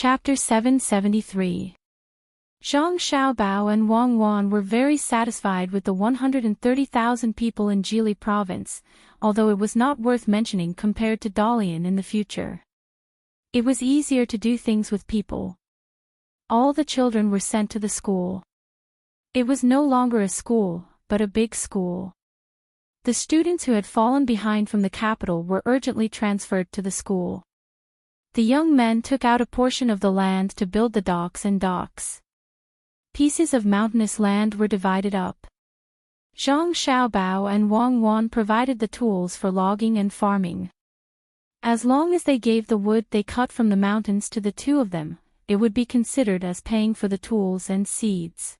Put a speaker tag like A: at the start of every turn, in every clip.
A: Chapter 773. Zhang Xiaobao and Wang Wan were very satisfied with the 130,000 people in Jili province, although it was not worth mentioning compared to Dalian in the future. It was easier to do things with people. All the children were sent to the school. It was no longer a school, but a big school. The students who had fallen behind from the capital were urgently transferred to the school. The young men took out a portion of the land to build the docks and docks. Pieces of mountainous land were divided up. Zhang Xiaobao and Wang Wan provided the tools for logging and farming. As long as they gave the wood they cut from the mountains to the two of them, it would be considered as paying for the tools and seeds.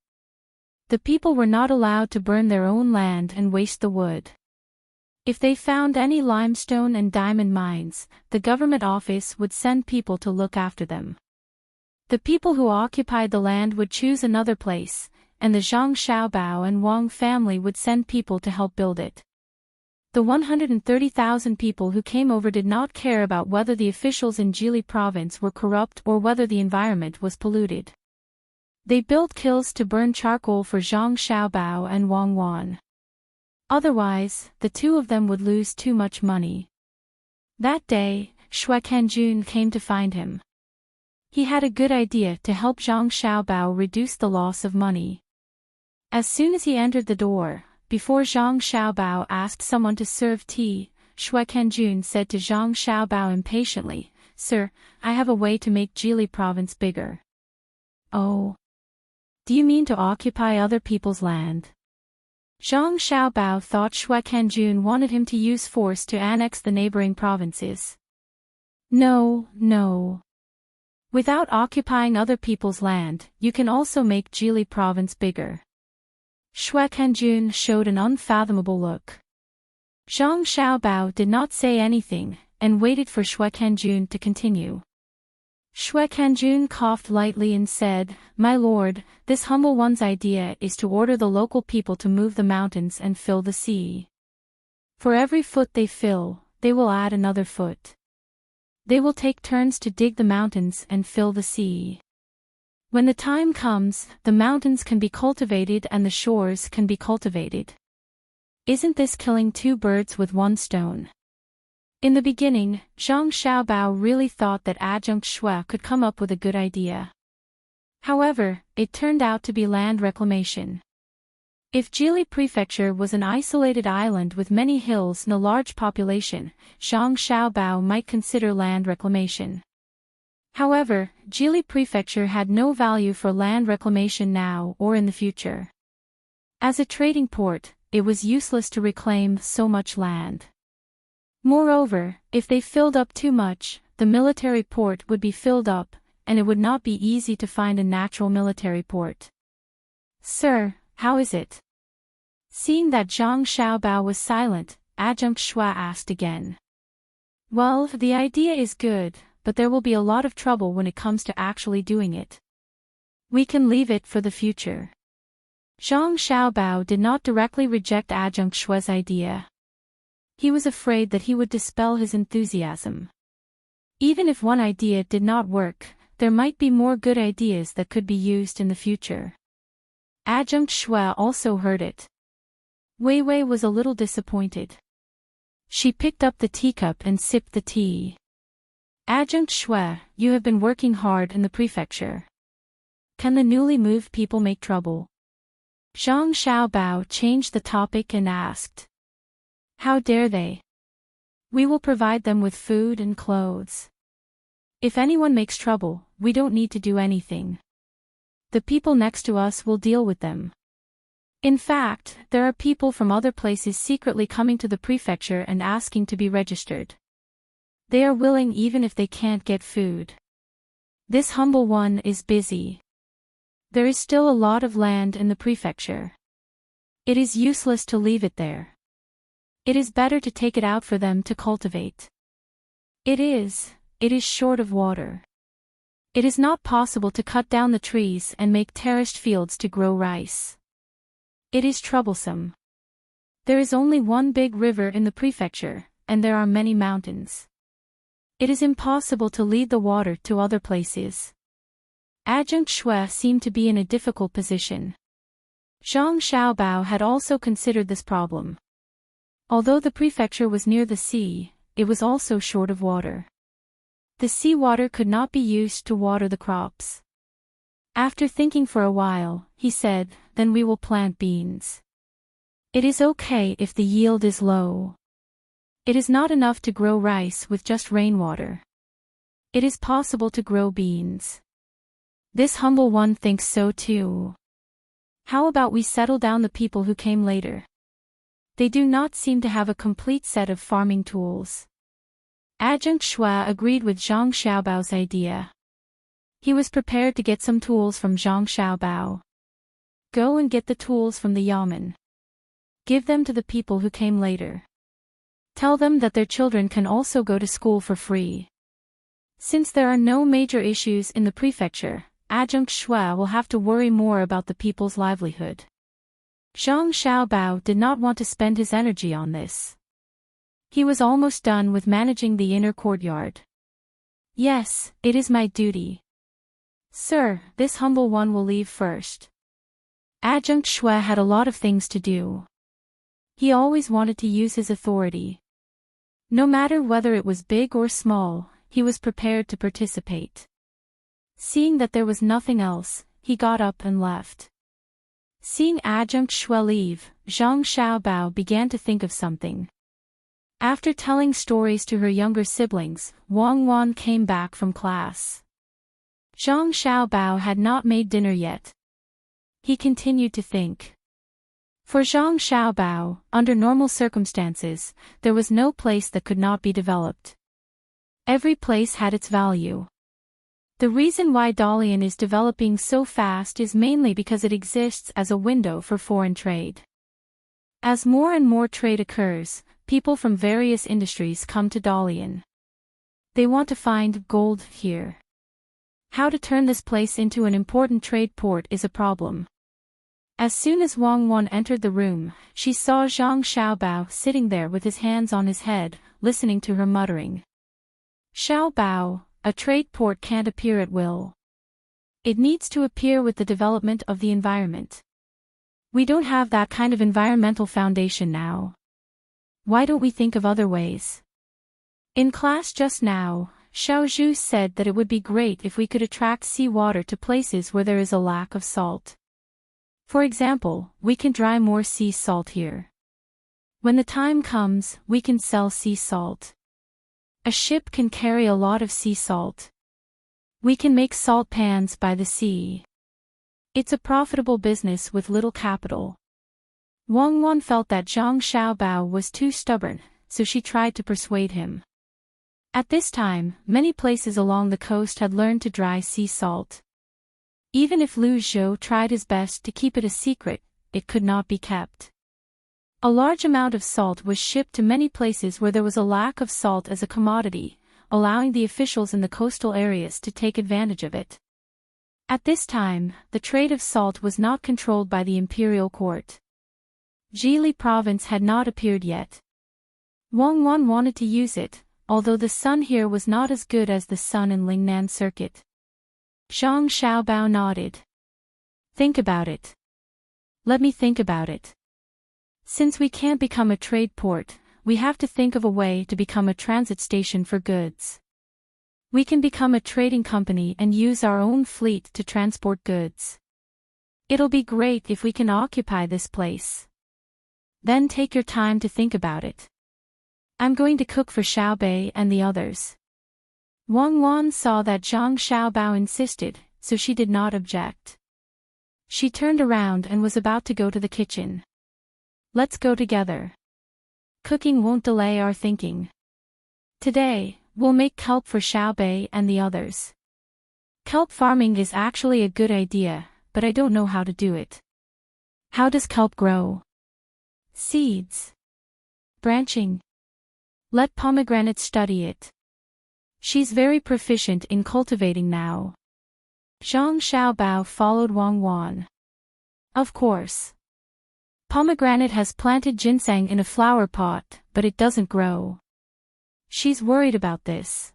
A: The people were not allowed to burn their own land and waste the wood. If they found any limestone and diamond mines, the government office would send people to look after them. The people who occupied the land would choose another place, and the Zhang Xiaobao and Wang family would send people to help build it. The 130,000 people who came over did not care about whether the officials in Jili province were corrupt or whether the environment was polluted. They built kilns to burn charcoal for Zhang Xiaobao and Wang Wan. Otherwise, the two of them would lose too much money. That day, Shui Kanjun came to find him. He had a good idea to help Zhang Xiaobao reduce the loss of money. As soon as he entered the door, before Zhang Xiaobao asked someone to serve tea, Shui Kanjun said to Zhang Xiaobao impatiently, "Sir, I have a way to make Jili province bigger." "Oh. Do you mean to occupy other people's land?" Zhang Xiaobao thought Shui Kanjun wanted him to use force to annex the neighboring provinces. No. Without occupying other people's land, you can also make Jili province bigger. Shui Kanjun showed an unfathomable look. Zhang Xiaobao did not say anything, and waited for Shui Kanjun to continue. Shui Kanjun coughed lightly and said, "My lord, this humble one's idea is to order the local people to move the mountains and fill the sea. For every foot they fill, they will add another foot. They will take turns to dig the mountains and fill the sea. When the time comes, the mountains can be cultivated and the shores can be cultivated. Isn't this killing two birds with one stone?" In the beginning, Zhang Xiaobao really thought that Adjunct Shui could come up with a good idea. However, it turned out to be land reclamation. If Jili Prefecture was an isolated island with many hills and a large population, Zhang Xiaobao might consider land reclamation. However, Jili Prefecture had no value for land reclamation now or in the future. As a trading port, it was useless to reclaim so much land. Moreover, if they filled up too much, the military port would be filled up, and it would not be easy to find a natural military port. "Sir, how is it?" Seeing that Zhang Xiaobao was silent, Adjunct Shui asked again. "Well, the idea is good, but there will be a lot of trouble when it comes to actually doing it. We can leave it for the future." Zhang Xiaobao did not directly reject Adjunct Shui's idea. He was afraid that he would dispel his enthusiasm. Even if one idea did not work, there might be more good ideas that could be used in the future. Adjunct Shui also heard it. Wei Wei was a little disappointed. She picked up the teacup and sipped the tea. "Adjunct Shui, you have been working hard in the prefecture. Can the newly moved people make trouble?" Zhang Xiaobao changed the topic and asked. "How dare they? We will provide them with food and clothes. If anyone makes trouble, we don't need to do anything. The people next to us will deal with them. In fact, there are people from other places secretly coming to the prefecture and asking to be registered. They are willing even if they can't get food. This humble one is busy. There is still a lot of land in the prefecture. It is useless to leave it there. It is better to take it out for them to cultivate. It is short of water. It is not possible to cut down the trees and make terraced fields to grow rice. It is troublesome. There is only one big river in the prefecture, and there are many mountains. It is impossible to lead the water to other places. Adjunct Shui seemed to be in a difficult position. Zhang Xiaobao had also considered this problem. Although the prefecture was near the sea, it was also short of water. The seawater could not be used to water the crops. After thinking for a while, he said, "Then we will plant beans. It is okay if the yield is low. It is not enough to grow rice with just rainwater. It is possible to grow beans. This humble one thinks so too. How about we settle down the people who came later? They do not seem to have a complete set of farming tools." Adjunct Shui agreed with Zhang Xiaobao's idea. He was prepared to get some tools from Zhang Xiaobao. Go and get the tools from the yamen. Give them to the people who came later. Tell them that their children can also go to school for free. Since there are no major issues in the prefecture, Adjunct Shui will have to worry more about the people's livelihood. Zhang Xiaobao did not want to spend his energy on this. He was almost done with managing the inner courtyard. "Yes, it is my duty. Sir, this humble one will leave first." Adjunct Shui had a lot of things to do. He always wanted to use his authority. No matter whether it was big or small, he was prepared to participate. Seeing that there was nothing else, he got up and left. Seeing Adjunct Shui leave, Zhang Xiaobao began to think of something. After telling stories to her younger siblings, Wang Wan came back from class. Zhang Xiaobao had not made dinner yet. He continued to think. For Zhang Xiaobao, under normal circumstances, there was no place that could not be developed. Every place had its value. The reason why Dalian is developing so fast is mainly because it exists as a window for foreign trade. As more and more trade occurs, people from various industries come to Dalian. They want to find gold here. How to turn this place into an important trade port is a problem. As soon as Wang Wan entered the room, she saw Zhang Xiaobao sitting there with his hands on his head, listening to her muttering. "Xiaobao, a trade port can't appear at will. It needs to appear with the development of the environment. We don't have that kind of environmental foundation now. Why don't we think of other ways?" In class just now, Xiao Zhu said that it would be great if we could attract seawater to places where there is a lack of salt. For example, we can dry more sea salt here. When the time comes, we can sell sea salt. A ship can carry a lot of sea salt. We can make salt pans by the sea. It's a profitable business with little capital. Wang Wan felt that Zhang Xiaobao was too stubborn, so she tried to persuade him. At this time, many places along the coast had learned to dry sea salt. Even if Lu Zhou tried his best to keep it a secret, it could not be kept. A large amount of salt was shipped to many places where there was a lack of salt as a commodity, allowing the officials in the coastal areas to take advantage of it. At this time, the trade of salt was not controlled by the imperial court. Jili province had not appeared yet. Wang Wan wanted to use it, although the sun here was not as good as the sun in Lingnan Circuit. Zhang Xiaobao nodded. "Think about it." "Let me think about it. Since we can't become a trade port, we have to think of a way to become a transit station for goods. We can become a trading company and use our own fleet to transport goods. It'll be great if we can occupy this place. Then take your time to think about it. I'm going to cook for Xiaobei and the others." Wang Wan saw that Zhang Xiaobao insisted, so she did not object. She turned around and was about to go to the kitchen. "Let's go together. Cooking won't delay our thinking. Today, we'll make kelp for Xiaobei and the others. Kelp farming is actually a good idea, but I don't know how to do it. How does kelp grow? Seeds. Branching. Let Pomegranate study it. She's very proficient in cultivating now." Zhang Xiaobao followed Wang Wan. "Of course. Pomegranate has planted ginseng in a flower pot, but it doesn't grow. She's worried about this.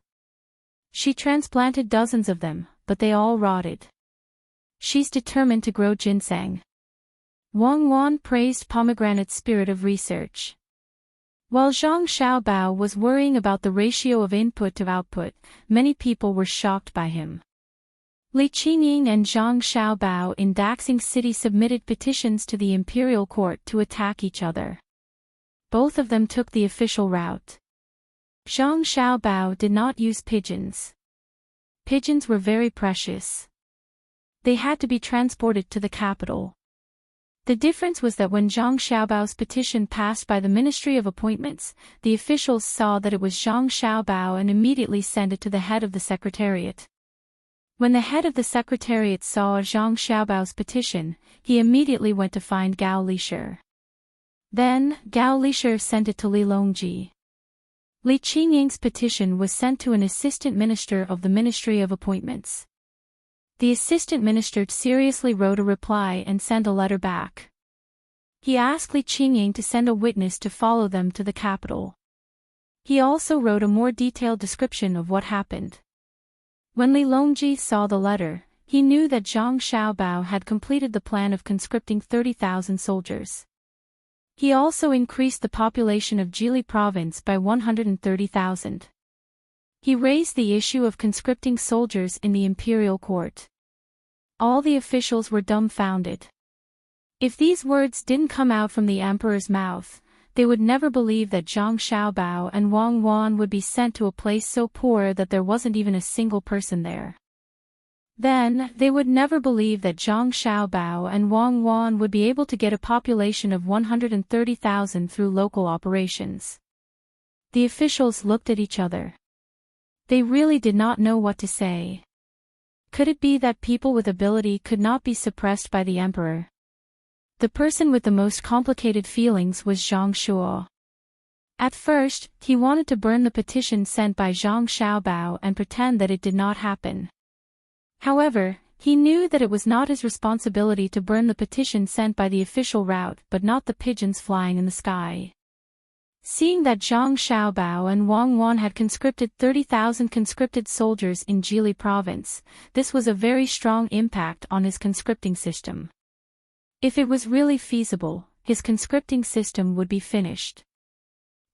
A: She transplanted dozens of them, but they all rotted. She's determined to grow ginseng. Wang Wan praised Pomegranate's spirit of research. While Zhang Xiaobao was worrying about the ratio of input to output, many people were shocked by him. Li Qingying and Zhang Xiaobao in Daxing City submitted petitions to the imperial court to attack each other. Both of them took the official route. Zhang Xiaobao did not use pigeons. Pigeons were very precious. They had to be transported to the capital. The difference was that when Zhang Xiaobao's petition passed by the Ministry of Appointments, the officials saw that it was Zhang Xiaobao and immediately sent it to the head of the secretariat. When the head of the secretariat saw Zhang Xiaobao's petition, he immediately went to find Gao Lishir. Then, Gao Lishir sent it to Li Longji. Li Qingying's petition was sent to an assistant minister of the Ministry of Appointments. The assistant minister seriously wrote a reply and sent a letter back. He asked Li Qingying to send a witness to follow them to the capital. He also wrote a more detailed description of what happened. When Li Longji saw the letter, he knew that Zhang Xiaobao had completed the plan of conscripting 30,000 soldiers. He also increased the population of Jili province by 130,000. He raised the issue of conscripting soldiers in the imperial court. All the officials were dumbfounded. If these words didn't come out from the emperor's mouth, they would never believe that Zhang Xiaobao and Wang Wan would be sent to a place so poor that there wasn't even a single person there. Then, they would never believe that Zhang Xiaobao and Wang Wan would be able to get a population of 130,000 through local operations. The officials looked at each other. They really did not know what to say. Could it be that people with ability could not be suppressed by the emperor? The person with the most complicated feelings was Zhang Shuo. At first, he wanted to burn the petition sent by Zhang Xiaobao and pretend that it did not happen. However, he knew that it was not his responsibility to burn the petition sent by the official route but not the pigeons flying in the sky. Seeing that Zhang Xiaobao and Wang Wan had conscripted 30,000 conscripted soldiers in Jili province, this was a very strong impact on his conscripting system. If it was really feasible, his conscripting system would be finished.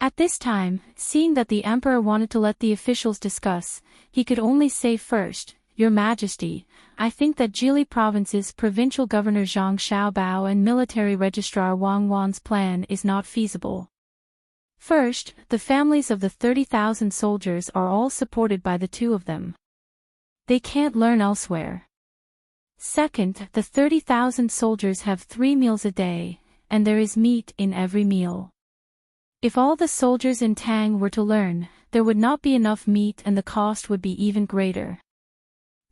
A: At this time, seeing that the emperor wanted to let the officials discuss, he could only say first, "Your Majesty, I think that Jili province's provincial governor Zhang Xiaobao and military registrar Wang Wan's plan is not feasible. First, the families of the 30,000 soldiers are all supported by the two of them. They can't learn elsewhere. Second, the 30,000 soldiers have 3 meals a day, and there is meat in every meal. If all the soldiers in Tang were to learn, there would not be enough meat and the cost would be even greater."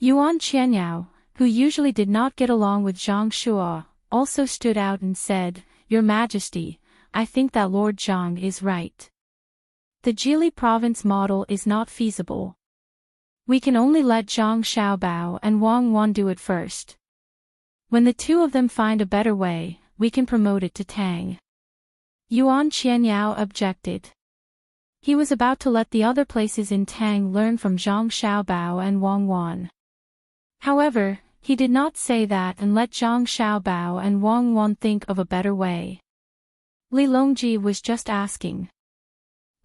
A: Yuan Qianyao, who usually did not get along with Zhang Shuo, also stood out and said, "Your Majesty, I think that Lord Zhang is right. The Jili province model is not feasible. We can only let Zhang Xiaobao and Wang Wan do it first. When the two of them find a better way, we can promote it to Tang." Yuan Qianyao objected. He was about to let the other places in Tang learn from Zhang Xiaobao and Wang Wan. However, he did not say that and let Zhang Xiaobao and Wang Wan think of a better way. Li Longji was just asking.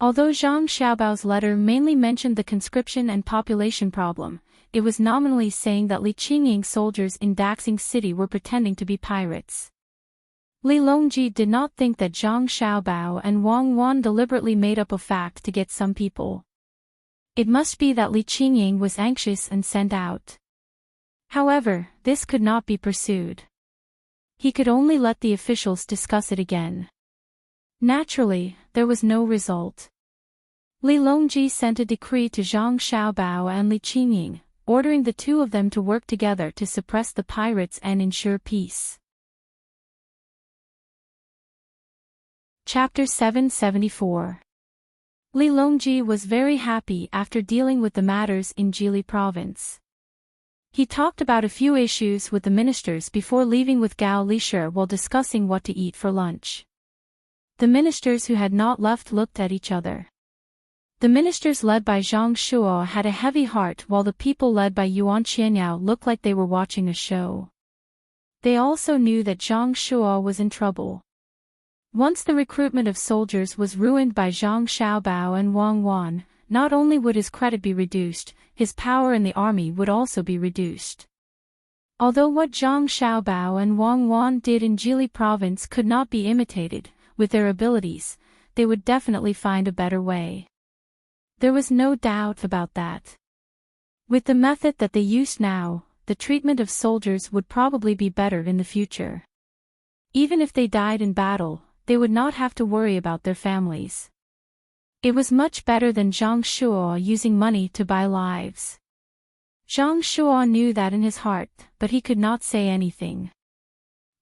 A: Although Zhang Xiaobao's letter mainly mentioned the conscription and population problem, it was nominally saying that Li Qingying soldiers in Daxing City were pretending to be pirates. Li Longji did not think that Zhang Xiaobao and Wang Wan deliberately made up a fact to get some people. It must be that Li Qingying was anxious and sent out. However, this could not be pursued. He could only let the officials discuss it again. Naturally, there was no result. Li Longji sent a decree to Zhang Xiaobao and Li Qingying, ordering the two of them to work together to suppress the pirates and ensure peace. Chapter 774. Li Longji was very happy after dealing with the matters in Jili province. He talked about a few issues with the ministers before leaving with Gao Lishir while discussing what to eat for lunch. The ministers who had not left looked at each other. The ministers led by Zhang Shuo had a heavy heart while the people led by Yuan Qianyao looked like they were watching a show. They also knew that Zhang Shuo was in trouble. Once the recruitment of soldiers was ruined by Zhang Xiaobao and Wang Wan, not only would his credit be reduced, his power in the army would also be reduced. Although what Zhang Xiaobao and Wang Wan did in Jili province could not be imitated, with their abilities, they would definitely find a better way. There was no doubt about that. With the method that they used now, the treatment of soldiers would probably be better in the future. Even if they died in battle, they would not have to worry about their families. It was much better than Zhang Shuo using money to buy lives. Zhang Shuo knew that in his heart, but he could not say anything.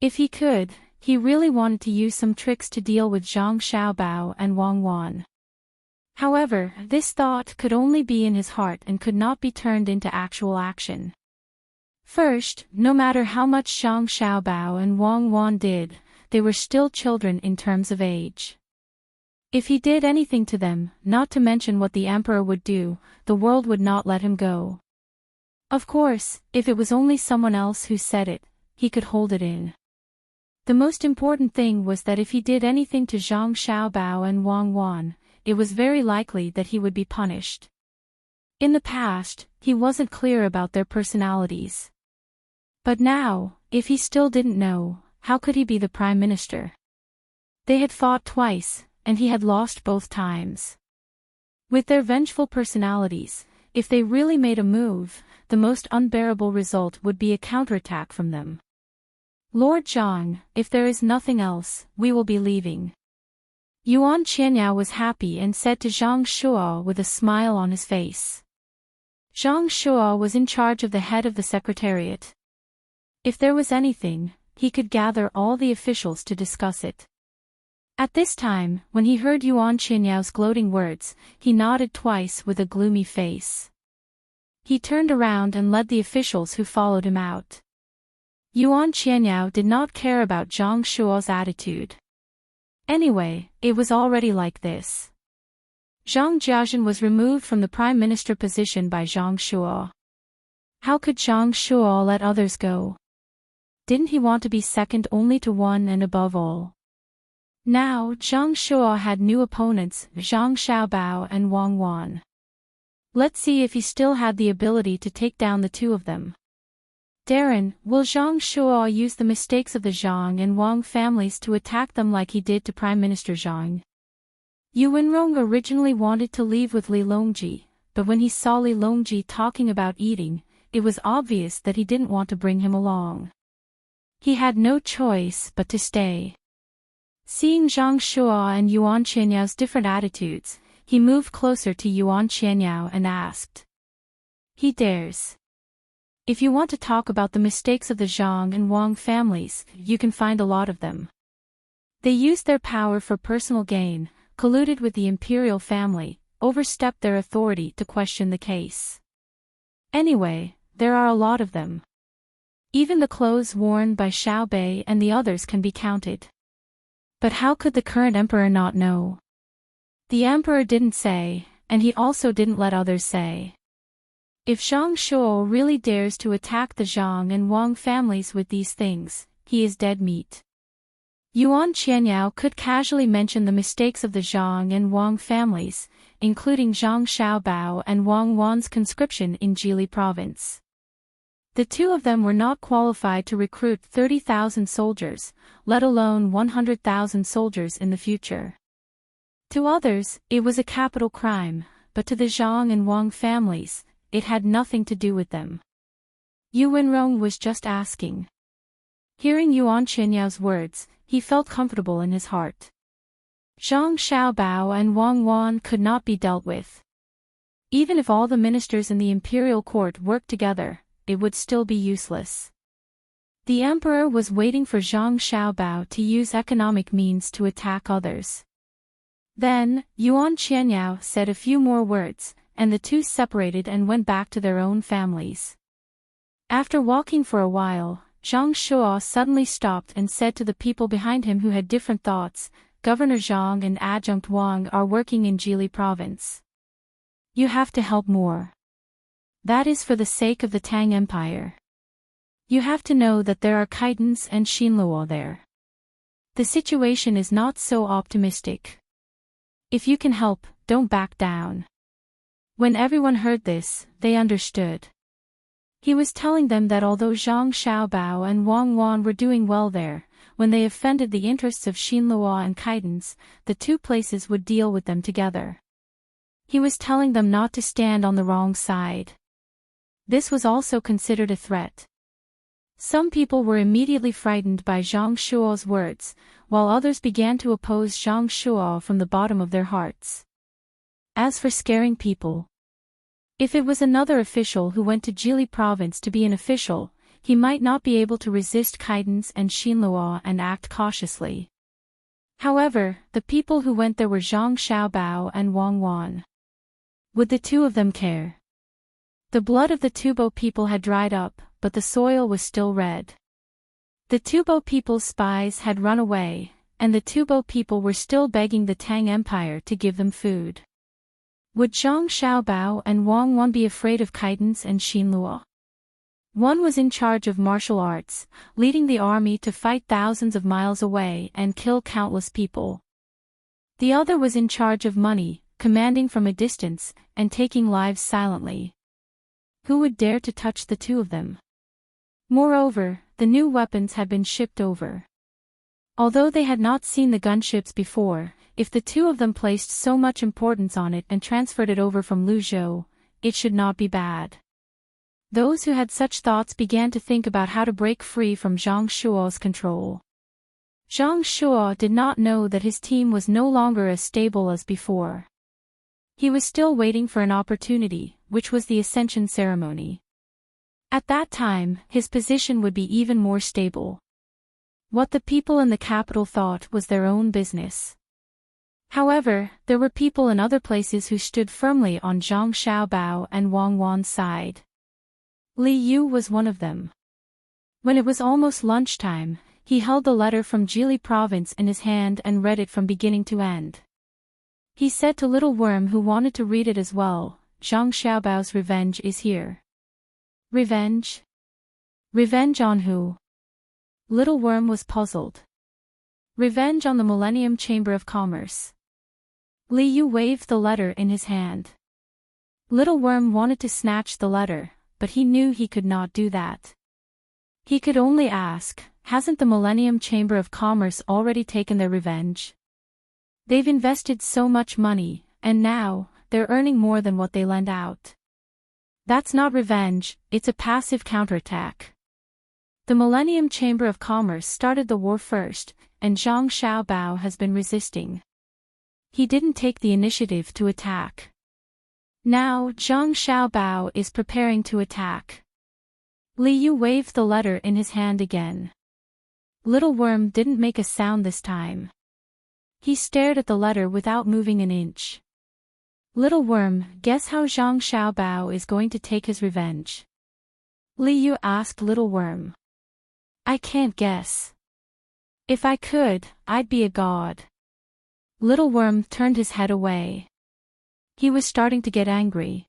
A: If he could, he really wanted to use some tricks to deal with Zhang Xiaobao and Wang Wan. However, this thought could only be in his heart and could not be turned into actual action. First, no matter how much Zhang Xiaobao and Wang Wan did, they were still children in terms of age. If he did anything to them, not to mention what the emperor would do, the world would not let him go. Of course, if it was only someone else who said it, he could hold it in. The most important thing was that if he did anything to Zhang Xiaobao and Wang Wan, it was very likely that he would be punished. In the past, he wasn't clear about their personalities. But now, if he still didn't know, how could he be the prime minister? They had fought twice, and he had lost both times. With their vengeful personalities, if they really made a move, the most unbearable result would be a counterattack from them. Lord Zhang, if there is nothing else, we will be leaving. Yuan Qianyao was happy and said to Zhang Shuo with a smile on his face. Zhang Shuo was in charge of the head of the secretariat. If there was anything, he could gather all the officials to discuss it. At this time, when he heard Yuan Qianyao's gloating words, he nodded twice with a gloomy face. He turned around and led the officials who followed him out. Yuan Qianyao did not care about Zhang Shuo's attitude. Anyway, it was already like this. Zhang Jiazhen was removed from the prime minister position by Zhang Shuo. How could Zhang Shuo let others go? Didn't he want to be second only to one and above all? Now Zhang Shuo had new opponents, Zhang Xiaobao and Wang Wan. Let's see if he still had the ability to take down the two of them. Darren, will Zhang Shuo use the mistakes of the Zhang and Wang families to attack them like he did to Prime Minister Zhang? Yu Wenrong originally wanted to leave with Li Longji, but when he saw Li Longji talking about eating, it was obvious that he didn't want to bring him along. He had no choice but to stay. Seeing Zhang Shuo and Yuan Qianyao's different attitudes, he moved closer to Yuan Qianyao and asked. He dares. If you want to talk about the mistakes of the Zhang and Wang families, you can find a lot of them. They used their power for personal gain, colluded with the imperial family, overstepped their authority to question the case. Anyway, there are a lot of them. Even the clothes worn by Xiao Bei and the others can be counted. But how could the current emperor not know? The emperor didn't say, and he also didn't let others say. If Zhang Shuo really dares to attack the Zhang and Wang families with these things, he is dead meat. Yuan Qianyao could casually mention the mistakes of the Zhang and Wang families, including Zhang Xiaobao and Wang Wan's conscription in Jili province. The two of them were not qualified to recruit 30,000 soldiers, let alone 100,000 soldiers in the future. To others, it was a capital crime, but to the Zhang and Wang families, it had nothing to do with them. Yu Wenrong was just asking. Hearing Yuan Qianyao's words, he felt comfortable in his heart. Zhang Xiaobao and Wang Wan could not be dealt with. Even if all the ministers in the imperial court worked together, it would still be useless. The emperor was waiting for Zhang Xiaobao to use economic means to attack others. Then, Yuan Qianyao said a few more words, and the two separated and went back to their own families. After walking for a while, Zhang Shuo suddenly stopped and said to the people behind him who had different thoughts, Governor Zhang and Adjunct Wang are working in Jili province. You have to help more. That is for the sake of the Tang Empire. You have to know that there are Kitans and Shinluo there. The situation is not so optimistic. If you can help, don't back down. When everyone heard this, they understood. He was telling them that although Zhang Xiaobao and Wang Wan were doing well there, when they offended the interests of Shinluo and Kitans, the two places would deal with them together. He was telling them not to stand on the wrong side. This was also considered a threat. Some people were immediately frightened by Zhang Shuo's words, while others began to oppose Zhang Shuo from the bottom of their hearts. As for scaring people, if it was another official who went to Jili province to be an official, he might not be able to resist Kitans and Shinluo and act cautiously. However, the people who went there were Zhang Xiaobao and Wang Wan. Would the two of them care? The blood of the Tubo people had dried up, but the soil was still red. The Tubo people's spies had run away, and the Tubo people were still begging the Tang Empire to give them food. Would Zhang Xiaobao and Wang Wan be afraid of Kitans and Shinluo? One was in charge of martial arts, leading the army to fight thousands of miles away and kill countless people. The other was in charge of money, commanding from a distance, and taking lives silently. Who would dare to touch the two of them? Moreover, the new weapons had been shipped over. Although they had not seen the gunships before, if the two of them placed so much importance on it and transferred it over from Luzhou, it should not be bad. Those who had such thoughts began to think about how to break free from Zhang Shuo's control. Zhang Shuo did not know that his team was no longer as stable as before. He was still waiting for an opportunity, which was the ascension ceremony. At that time, his position would be even more stable. What the people in the capital thought was their own business. However, there were people in other places who stood firmly on Zhang Xiaobao and Wang Wan's side. Li Yu was one of them. When it was almost lunchtime, he held the letter from Jili province in his hand and read it from beginning to end. He said to Little Worm, who wanted to read it as well, "Zhang Xiaobao's revenge is here." Revenge? Revenge on who? Little Worm was puzzled. Revenge on the Millennium Chamber of Commerce. Li Yu waved the letter in his hand. Little Worm wanted to snatch the letter, but he knew he could not do that. He could only ask, hasn't the Millennium Chamber of Commerce already taken their revenge? They've invested so much money, and now, they're earning more than what they lend out. That's not revenge, it's a passive counterattack. The Millennium Chamber of Commerce started the war first, and Zhang Xiaobao has been resisting. He didn't take the initiative to attack. Now Zhang Xiaobao is preparing to attack. Li Yu waved the letter in his hand again. Little Worm didn't make a sound this time. He stared at the letter without moving an inch. Little Worm, guess how Zhang Xiaobao is going to take his revenge? Li Yu asked Little Worm. I can't guess. If I could, I'd be a god. Little Worm turned his head away. He was starting to get angry.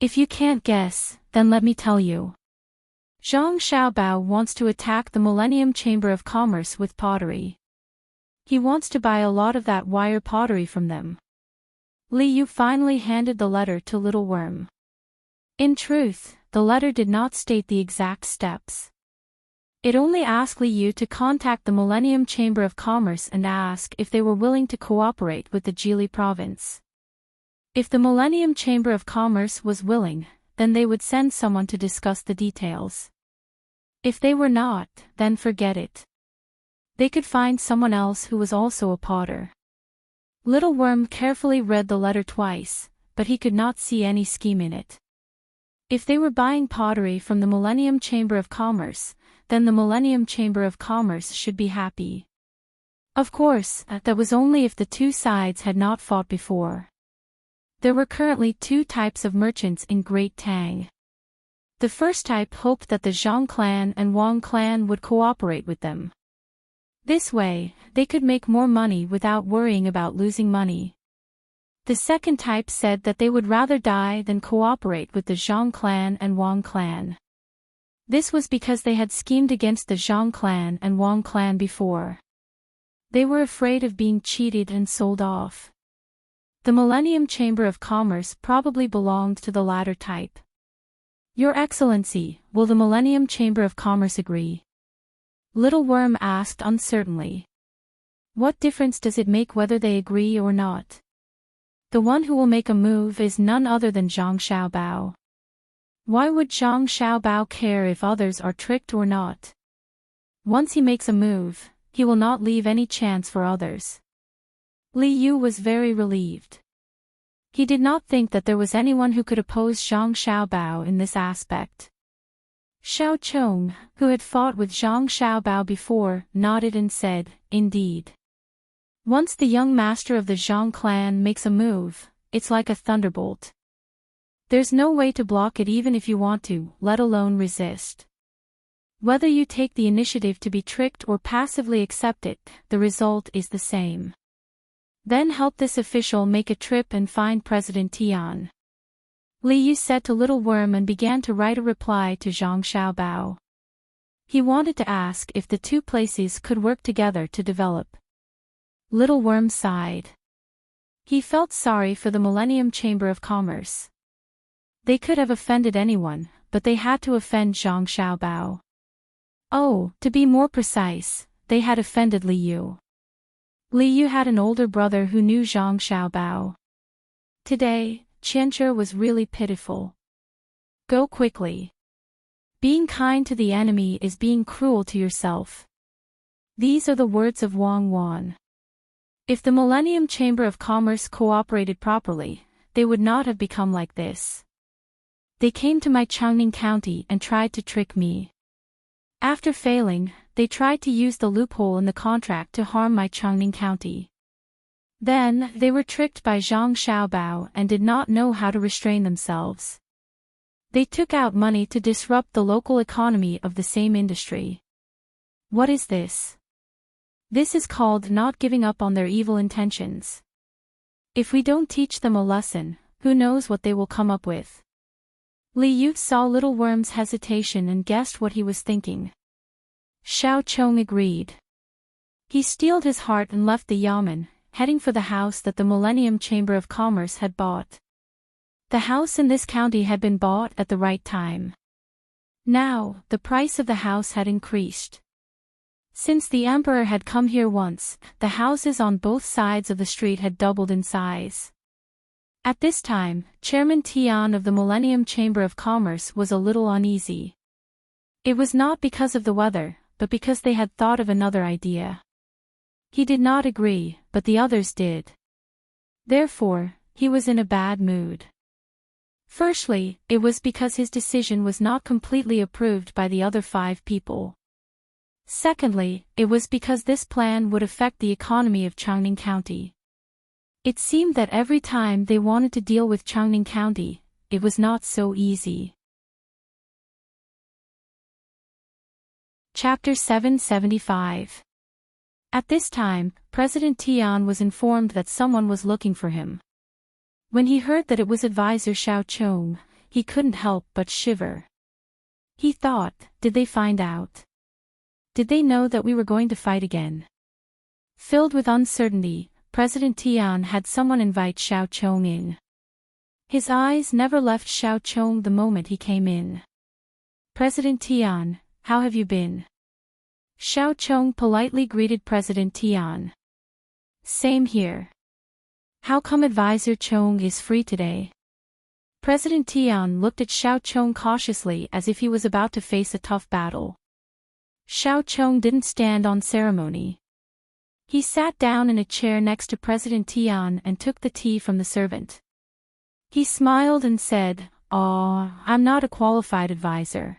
A: If you can't guess, then let me tell you. Zhang Xiaobao wants to attack the Millennium Chamber of Commerce with pottery. He wants to buy a lot of that wire pottery from them. Li Yu finally handed the letter to Little Worm. In truth, the letter did not state the exact steps. It only asked Li Yu to contact the Millennium Chamber of Commerce and ask if they were willing to cooperate with the Jili province. If the Millennium Chamber of Commerce was willing, then they would send someone to discuss the details. If they were not, then forget it. They could find someone else who was also a potter. Little Worm carefully read the letter twice, but he could not see any scheme in it. If they were buying pottery from the Millennium Chamber of Commerce, then the Millennium Chamber of Commerce should be happy. Of course, that was only if the two sides had not fought before. There were currently two types of merchants in Great Tang. The first type hoped that the Zhang clan and Wang clan would cooperate with them. This way, they could make more money without worrying about losing money. The second type said that they would rather die than cooperate with the Zhang clan and Wang clan. This was because they had schemed against the Zhang clan and Wang clan before. They were afraid of being cheated and sold off. The Millennium Chamber of Commerce probably belonged to the latter type. Your Excellency, will the Millennium Chamber of Commerce agree? Little Worm asked uncertainly. What difference does it make whether they agree or not? The one who will make a move is none other than Zhang Xiaobao. Why would Zhang Xiaobao care if others are tricked or not? Once he makes a move, he will not leave any chance for others. Li Yu was very relieved. He did not think that there was anyone who could oppose Zhang Xiaobao in this aspect. Xiao Chong, who had fought with Zhang Xiaobao before, nodded and said, "Indeed. Once the young master of the Zhang clan makes a move, it's like a thunderbolt. There's no way to block it even if you want to, let alone resist. Whether you take the initiative to be tricked or passively accept it, the result is the same. Then help this official make a trip and find President Tian." Li Yu said to Little Worm and began to write a reply to Zhang Xiaobao. He wanted to ask if the two places could work together to develop. Little Worm sighed. He felt sorry for the Millennium Chamber of Commerce. They could have offended anyone, but they had to offend Zhang Xiaobao. Oh, to be more precise, they had offended Li Yu. Li Yu had an older brother who knew Zhang Xiaobao. Today, Qianzhe was really pitiful. Go quickly. Being kind to the enemy is being cruel to yourself. These are the words of Wang Wan. If the Millennium Chamber of Commerce cooperated properly, they would not have become like this. They came to my Changning County and tried to trick me. After failing, they tried to use the loophole in the contract to harm my Changning County. Then, they were tricked by Zhang Xiaobao and did not know how to restrain themselves. They took out money to disrupt the local economy of the same industry. What is this? This is called not giving up on their evil intentions. If we don't teach them a lesson, who knows what they will come up with? Li Yu saw Little Worm's hesitation and guessed what he was thinking. Xiao Chong agreed. He steeled his heart and left the yamen, heading for the house that the Millennium Chamber of Commerce had bought. The house in this county had been bought at the right time. Now, the price of the house had increased. Since the emperor had come here once, the houses on both sides of the street had doubled in size. At this time, Chairman Tian of the Millennium Chamber of Commerce was a little uneasy. It was not because of the weather, but because they had thought of another idea. He did not agree, but the others did. Therefore, he was in a bad mood. Firstly, it was because his decision was not completely approved by the other 5 people. Secondly, it was because this plan would affect the economy of Changning County. It seemed that every time they wanted to deal with Changning County, it was not so easy. Chapter 775. At this time, President Tian was informed that someone was looking for him. When he heard that it was advisor Xiao Chong, he couldn't help but shiver. He thought, did they find out? Did they know that we were going to fight again? Filled with uncertainty, President Tian had someone invite Xiao Chong in. His eyes never left Xiao Chong the moment he came in. President Tian, how have you been? Xiao Chong politely greeted President Tian. Same here. How come Advisor Chong is free today? President Tian looked at Xiao Chong cautiously as if he was about to face a tough battle. Xiao Chong didn't stand on ceremony. He sat down in a chair next to President Tian and took the tea from the servant. He smiled and said, I'm not a qualified advisor.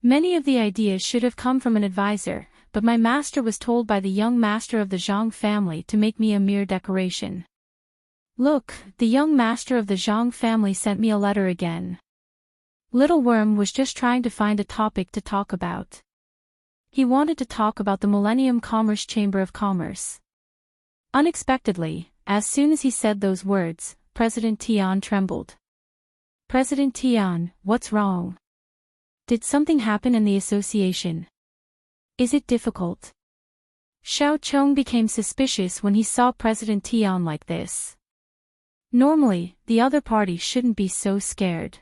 A: Many of the ideas should have come from an advisor, but my master was told by the young master of the Zhang family to make me a mere decoration. Look, the young master of the Zhang family sent me a letter again. Little Worm was just trying to find a topic to talk about. He wanted to talk about the Millennium Commerce Chamber of Commerce. Unexpectedly, As soon as he said those words, President Tian trembled. President Tian, what's wrong? Did something happen in the association? Is it difficult? Xiao Chong became suspicious when he saw President Tian like this. Normally, the other party shouldn't be so scared.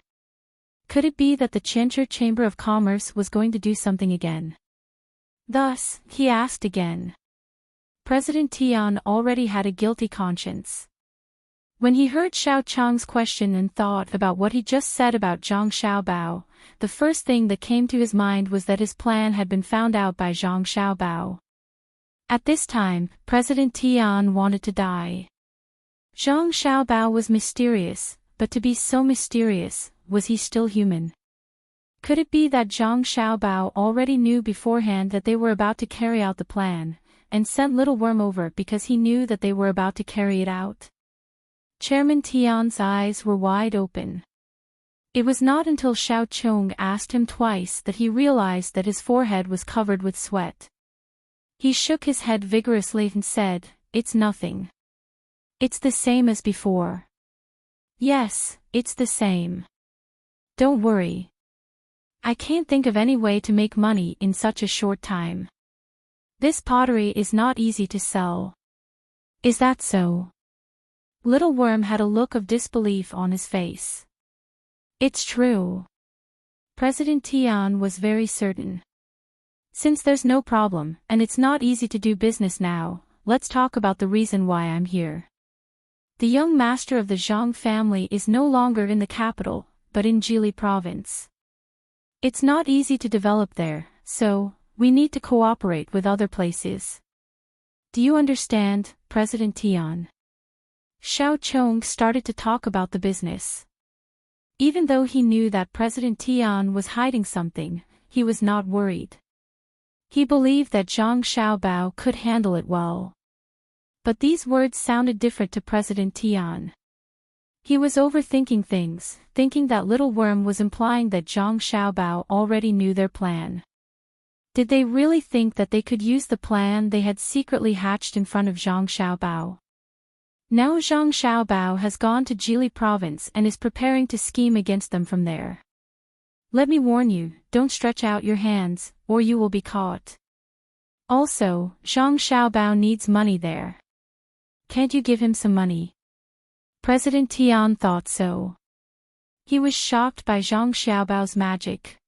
A: Could it be that the Qianzhi Chamber of Commerce was going to do something again? Thus, he asked again. President Tian already had a guilty conscience. When he heard Xiao Chong's question and thought about what he just said about Zhang Xiaobao, the first thing that came to his mind was that his plan had been found out by Zhang Xiaobao. At this time, President Tian wanted to die. Zhang Xiaobao was mysterious, but to be so mysterious, was he still human? Could it be that Zhang Xiaobao already knew beforehand that they were about to carry out the plan, and sent Little Worm over because he knew that they were about to carry it out? Chairman Tian's eyes were wide open. It was not until Xiao Chong asked him twice that he realized that his forehead was covered with sweat. He shook his head vigorously and said, "It's nothing. It's the same as before." "Yes, it's the same. Don't worry. I can't think of any way to make money in such a short time. This pottery is not easy to sell." "Is that so?" Little Worm had a look of disbelief on his face. "It's true." President Tian was very certain. "Since there's no problem, and it's not easy to do business now, let's talk about the reason why I'm here. The young master of the Zhang family is no longer in the capital, but in Jili province. It's not easy to develop there, so we need to cooperate with other places. Do you understand, President Tian?" Xiao Chong started to talk about the business. Even though he knew that President Tian was hiding something, he was not worried. He believed that Zhang Xiaobao could handle it well. But these words sounded different to President Tian. He was overthinking things, thinking that Little Worm was implying that Zhang Xiaobao already knew their plan. Did they really think that they could use the plan they had secretly hatched in front of Zhang Xiaobao? Now Zhang Xiaobao has gone to Jili province and is preparing to scheme against them from there. Let me warn you, don't stretch out your hands, or you will be caught. Also, Zhang Xiaobao needs money there. Can't you give him some money? President Tian thought so. He was shocked by Zhang Xiaobao's magic.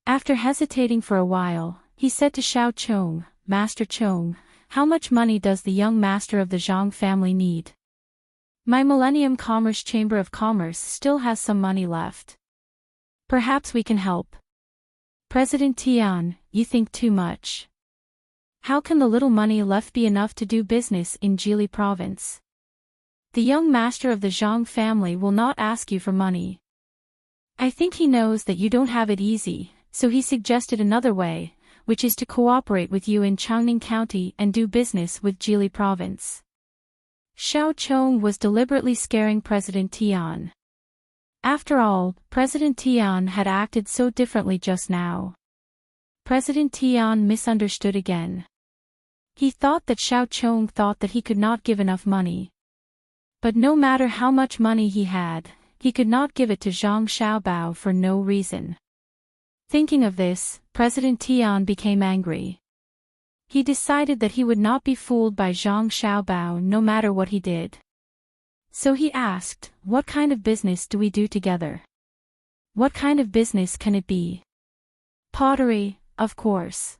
A: After hesitating for a while, he said to Xiao Chong, "Master Chong, how much money does the young master of the Zhang family need? My Millennium Commerce Chamber of Commerce still has some money left. Perhaps we can help." President Tian, you think too much. How can the little money left be enough to do business in Jili province? The young master of the Zhang family will not ask you for money. I think he knows that you don't have it easy, so he suggested another way, which is to cooperate with you in Changning County and do business with Jili province. Xiao Chong was deliberately scaring President Tian. After all, President Tian had acted so differently just now. President Tian misunderstood again. He thought that Xiao Chong thought that he could not give enough money. But no matter how much money he had, he could not give it to Zhang Xiaobao for no reason. Thinking of this, President Tian became angry. He decided that he would not be fooled by Zhang Xiaobao no matter what he did. So he asked, "What kind of business do we do together? What kind of business can it be?" "Pottery, of course.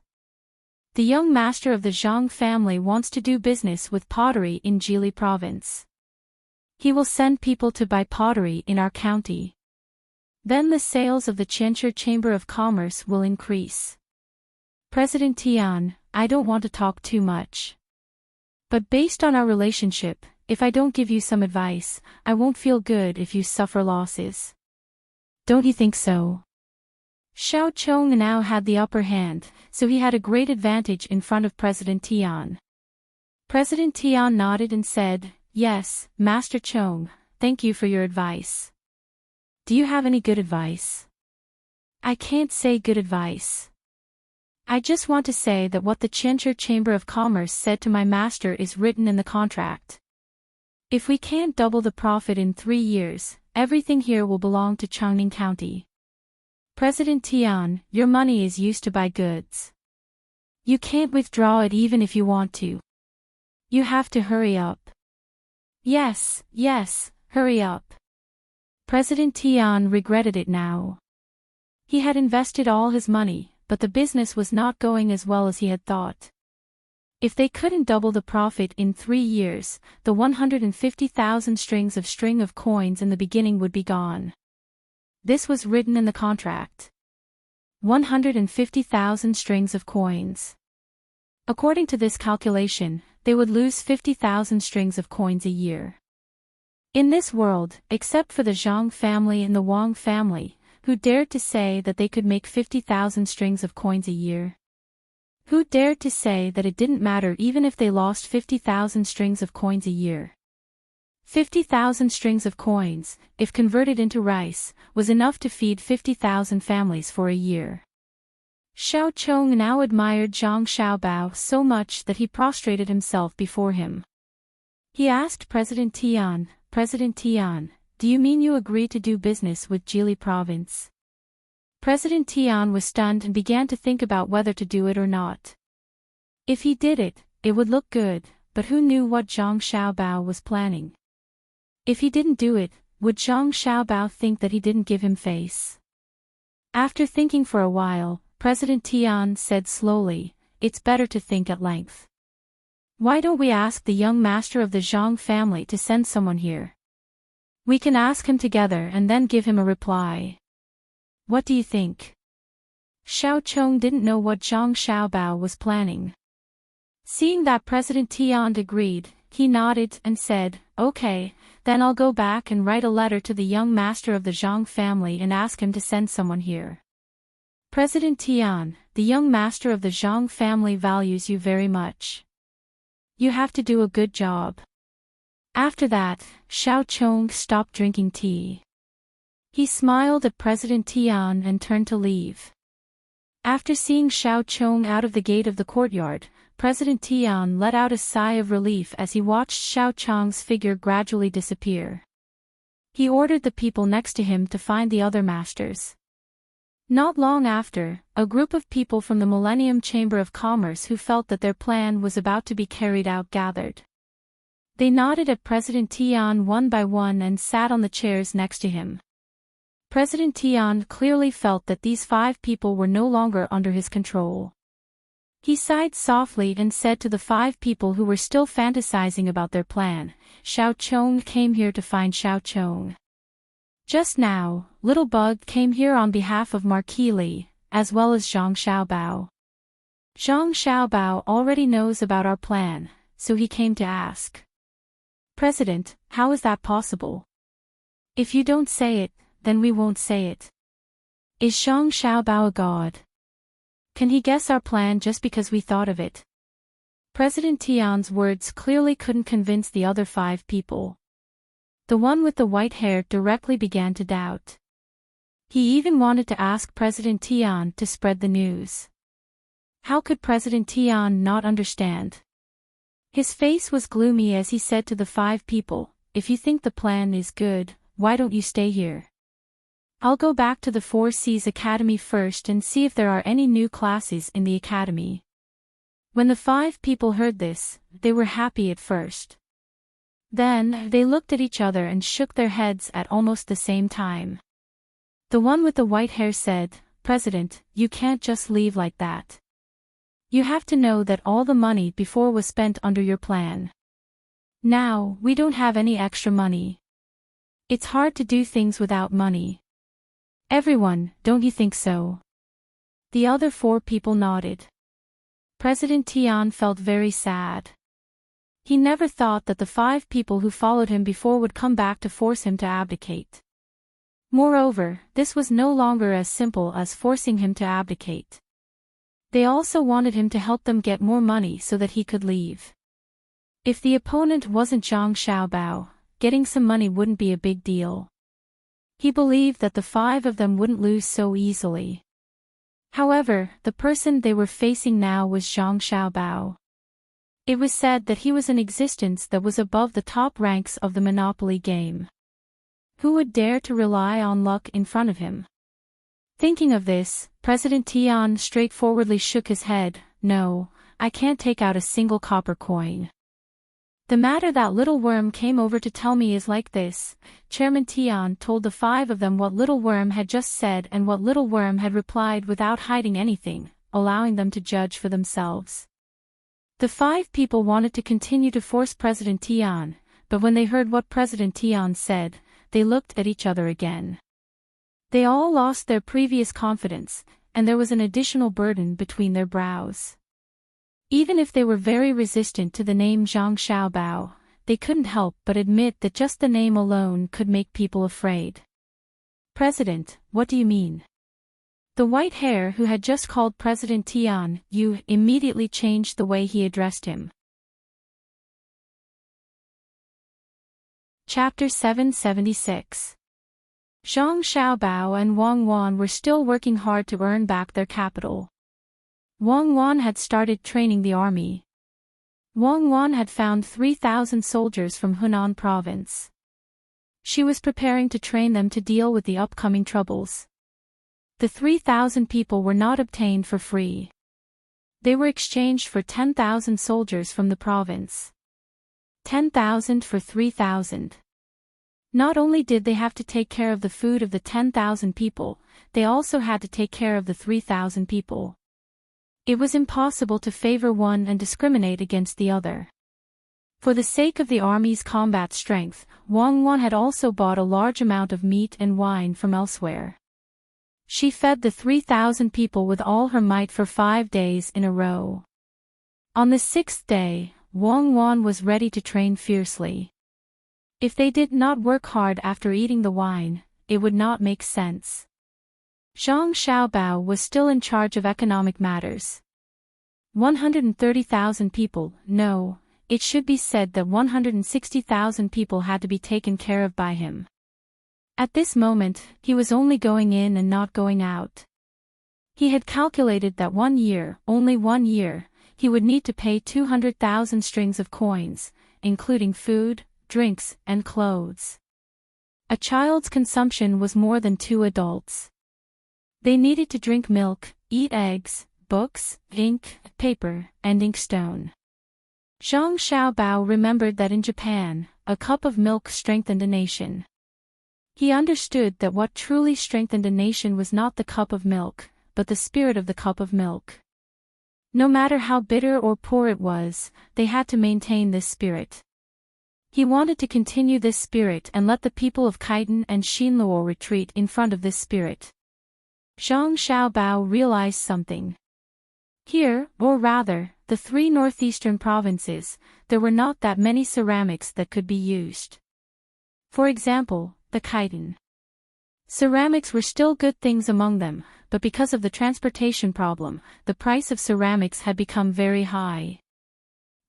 A: The young master of the Zhang family wants to do business with pottery in Jili province. He will send people to buy pottery in our county. Then the sales of the Qianzhi Chamber of Commerce will increase." President Tian, I don't want to talk too much. But based on our relationship, if I don't give you some advice, I won't feel good if you suffer losses. Don't you think so? Xiao Chong now had the upper hand, so he had a great advantage in front of President Tian. President Tian nodded and said, "Yes, Master Chong, thank you for your advice." "Do you have any good advice?" "I can't say good advice. I just want to say that what the Qianzhi Chamber of Commerce said to my master is written in the contract. If we can't double the profit in 3 years, everything here will belong to Changning County. President Tian, your money is used to buy goods. You can't withdraw it even if you want to. You have to hurry up. Yes, hurry up. President Tian regretted it now. He had invested all his money, but the business was not going as well as he had thought. If they couldn't double the profit in 3 years, the 150,000 string of coins in the beginning would be gone. This was written in the contract. 150,000 strings of coins. According to this calculation, they would lose 50,000 strings of coins a year. In this world, except for the Zhang family and the Wang family, who dared to say that they could make 50,000 strings of coins a year? Who dared to say that it didn't matter even if they lost 50,000 strings of coins a year? 50,000 strings of coins, if converted into rice, was enough to feed 50,000 families for a year. Xiao Chong now admired Zhang Xiaobao so much that he prostrated himself before him. He asked President Tian, do you mean you agree to do business with Jili province? President Tian was stunned and began to think about whether to do it or not. If he did it, it would look good, but who knew what Zhang Xiaobao was planning? If he didn't do it, would Zhang Xiaobao think that he didn't give him face? After thinking for a while, President Tian said slowly, it's better to think at length. Why don't we ask the young master of the Zhang family to send someone here? We can ask him together and then give him a reply. What do you think? Xiao Chong didn't know what Zhang Xiaobao was planning. Seeing that President Tian agreed, he nodded and said, okay, then I'll go back and write a letter to the young master of the Zhang family and ask him to send someone here. President Tian, the young master of the Zhang family values you very much. You have to do a good job. After that, Xiao Chong stopped drinking tea. He smiled at President Tian and turned to leave. After seeing Xiao Chong out of the gate of the courtyard, President Tian let out a sigh of relief as he watched Xiao Chong's figure gradually disappear. He ordered the people next to him to find the other masters. Not long after, a group of people from the Millennium Chamber of Commerce who felt that their plan was about to be carried out gathered. They nodded at President Tian one by one and sat on the chairs next to him. President Tian clearly felt that these 5 people were no longer under his control. He sighed softly and said to the 5 people who were still fantasizing about their plan, Xiao Chong came here to find Xiao Chong. Just now, Little Bug came here on behalf of Marquis Li, as well as Zhang Xiaobao. Zhang Xiaobao already knows about our plan, so he came to ask. President, how is that possible? If you don't say it, then we won't say it. Is Zhang Xiaobao a god? Can he guess our plan just because we thought of it? President Tian's words clearly couldn't convince the other 5 people. The one with the white hair directly began to doubt. He even wanted to ask President Tian to spread the news. How could President Tian not understand? His face was gloomy as he said to the 5 people, if you think the plan is good, why don't you stay here? I'll go back to the Four Seas Academy first and see if there are any new classes in the academy. When the 5 people heard this, they were happy at first. Then, they looked at each other and shook their heads at almost the same time. The one with the white hair said, President, you can't just leave like that. You have to know that all the money before was spent under your plan. Now, we don't have any extra money. It's hard to do things without money. Everyone, don't you think so? The other 4 people nodded. President Tian felt very sad. He never thought that the 5 people who followed him before would come back to force him to abdicate. Moreover, this was no longer as simple as forcing him to abdicate. They also wanted him to help them get more money so that he could leave. If the opponent wasn't Zhang Xiaobao, getting some money wouldn't be a big deal. He believed that the 5 of them wouldn't lose so easily. However, the person they were facing now was Zhang Xiaobao. It was said that he was an existence that was above the top ranks of the Monopoly game. Who would dare to rely on luck in front of him? Thinking of this, President Tian straightforwardly shook his head. No, I can't take out a single copper coin. The matter that Little Worm came over to tell me is like this. Chairman Tian told the five of them what Little Worm had just said and what Little Worm had replied without hiding anything, allowing them to judge for themselves. The five people wanted to continue to force President Tian, but when they heard what President Tian said, they looked at each other again. They all lost their previous confidence, and there was an additional burden between their brows. Even if they were very resistant to the name Zhang Xiaobao, they couldn't help but admit that just the name alone could make people afraid. President, what do you mean? The white hair who had just called President Tian, you, immediately changed the way he addressed him. Chapter 776. Zhang Xiaobao and Wang Wan were still working hard to earn back their capital. Wang Wan had started training the army. Wang Wan had found 3,000 soldiers from Hunan province. She was preparing to train them to deal with the upcoming troubles. The 3,000 people were not obtained for free. They were exchanged for 10,000 soldiers from the province. 10,000 for 3,000. Not only did they have to take care of the food of the 10,000 people, they also had to take care of the 3,000 people. It was impossible to favor one and discriminate against the other. For the sake of the army's combat strength, Wang Wan had also bought a large amount of meat and wine from elsewhere. She fed the 3,000 people with all her might for 5 days in a row. On the 6th day, Wang Wan was ready to train fiercely. If they did not work hard after eating the wine, it would not make sense. Zhang Xiaobao was still in charge of economic matters. 130,000 people, no, it should be said that 160,000 people had to be taken care of by him. At this moment, he was only going in and not going out. He had calculated that 1 year, only 1 year, he would need to pay 200,000 strings of coins, including food, drinks, and clothes. A child's consumption was more than 2 adults. They needed to drink milk, eat eggs, books, ink, paper, and inkstone. Zhang Xiaobao remembered that in Japan, a cup of milk strengthened a nation. He understood that what truly strengthened a nation was not the cup of milk, but the spirit of the cup of milk. No matter how bitter or poor it was, they had to maintain this spirit. He wanted to continue this spirit and let the people of Khitan and Xinluo retreat in front of this spirit. Zhang Xiaobao realized something. Here, or rather, the 3 northeastern provinces, there were not that many ceramics that could be used. For example, the Khitan. Ceramics were still good things among them, but because of the transportation problem, the price of ceramics had become very high.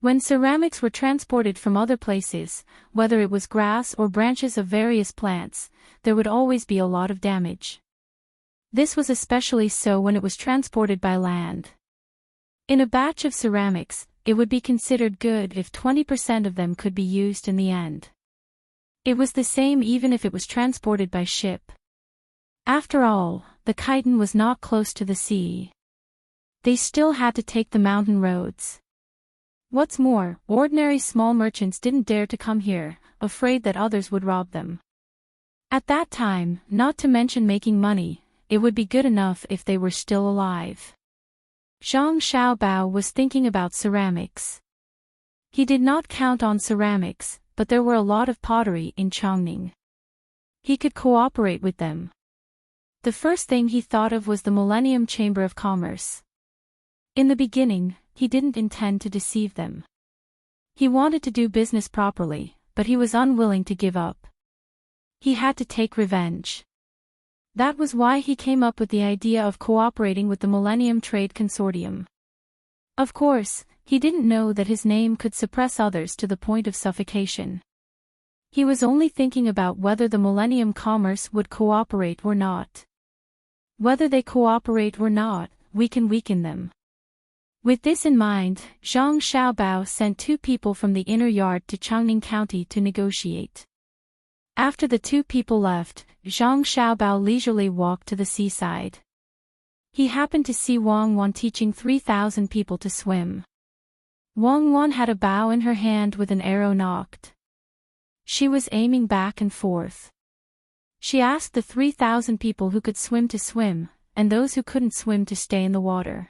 A: When ceramics were transported from other places, whether it was grass or branches of various plants, there would always be a lot of damage. This was especially so when it was transported by land. In a batch of ceramics, it would be considered good if 20% of them could be used in the end. It was the same even if it was transported by ship. After all, the Khitan was not close to the sea. They still had to take the mountain roads. What's more, ordinary small merchants didn't dare to come here, afraid that others would rob them. At that time, not to mention making money, it would be good enough if they were still alive. Zhang Xiaobao was thinking about ceramics. He did not count on ceramics, but there were a lot of pottery in Chongning. He could cooperate with them. The first thing he thought of was the Millennium Chamber of Commerce. In the beginning, he didn't intend to deceive them. He wanted to do business properly, but he was unwilling to give up. He had to take revenge. That was why he came up with the idea of cooperating with the Millennium Trade Consortium. Of course, he didn't know that his name could suppress others to the point of suffocation. He was only thinking about whether the Millennium Commerce would cooperate or not. Whether they cooperate or not, we can weaken them. With this in mind, Zhang Xiaobao sent 2 people from the inner yard to Changning County to negotiate. After the 2 people left, Zhang Xiaobao leisurely walked to the seaside. He happened to see Wang Wan teaching 3,000 people to swim. Wang Wan had a bow in her hand with an arrow nocked. She was aiming back and forth. She asked the 3,000 people who could swim to swim, and those who couldn't swim to stay in the water.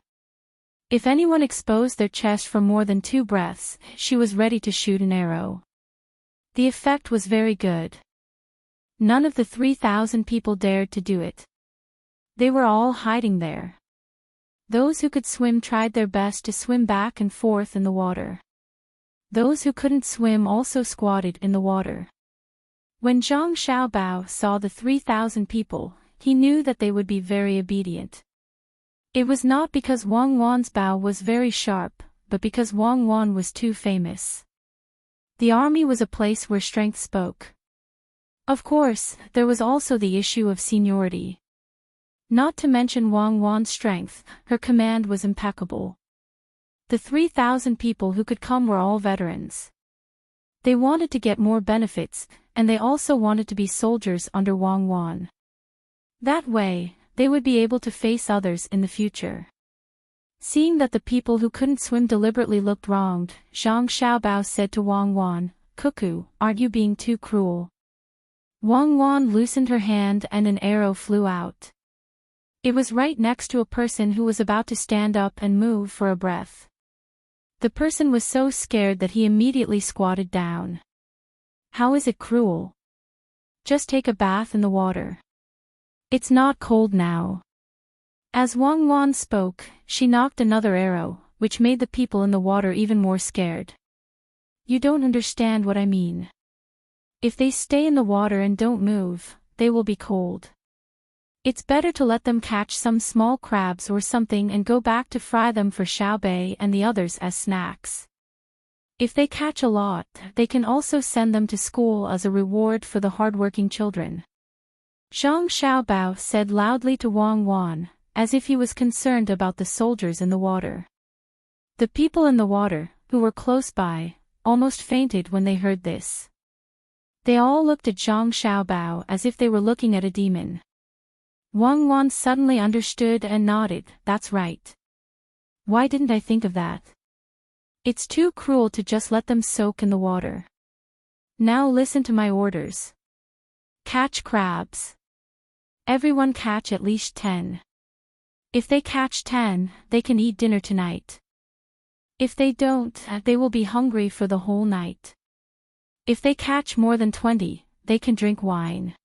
A: If anyone exposed their chest for more than 2 breaths, she was ready to shoot an arrow. The effect was very good. None of the 3,000 people dared to do it. They were all hiding there. Those who could swim tried their best to swim back and forth in the water. Those who couldn't swim also squatted in the water. When Zhang Xiaobao saw the 3,000 people, he knew that they would be very obedient. It was not because Wang Wan's bow was very sharp, but because Wang Wan was too famous. The army was a place where strength spoke. Of course, there was also the issue of seniority. Not to mention Wang Wan's strength, her command was impeccable. The 3,000 people who could come were all veterans. They wanted to get more benefits, and they also wanted to be soldiers under Wang Wan. That way, they would be able to face others in the future. Seeing that the people who couldn't swim deliberately looked wronged, Zhang Xiaobao said to Wang Wan, "Cuckoo, aren't you being too cruel?" Wang Wan loosened her hand and an arrow flew out. It was right next to a person who was about to stand up and move for a breath. The person was so scared that he immediately squatted down. How is it cruel? Just take a bath in the water. It's not cold now. As Wang Wan spoke, she knocked another arrow, which made the people in the water even more scared. You don't understand what I mean. If they stay in the water and don't move, they will be cold. It's better to let them catch some small crabs or something and go back to fry them for Xiaobei and the others as snacks. If they catch a lot, they can also send them to school as a reward for the hardworking children. Zhang Xiaobao said loudly to Wang Wan, as if he was concerned about the soldiers in the water. The people in the water, who were close by, almost fainted when they heard this. They all looked at Zhang Xiaobao as if they were looking at a demon. Wang Wan suddenly understood and nodded, "That's right. Why didn't I think of that? It's too cruel to just let them soak in the water. Now listen to my orders. Catch crabs. Everyone catch at least 10. If they catch 10, they can eat dinner tonight. If they don't, they will be hungry for the whole night. If they catch more than 20, they can drink wine.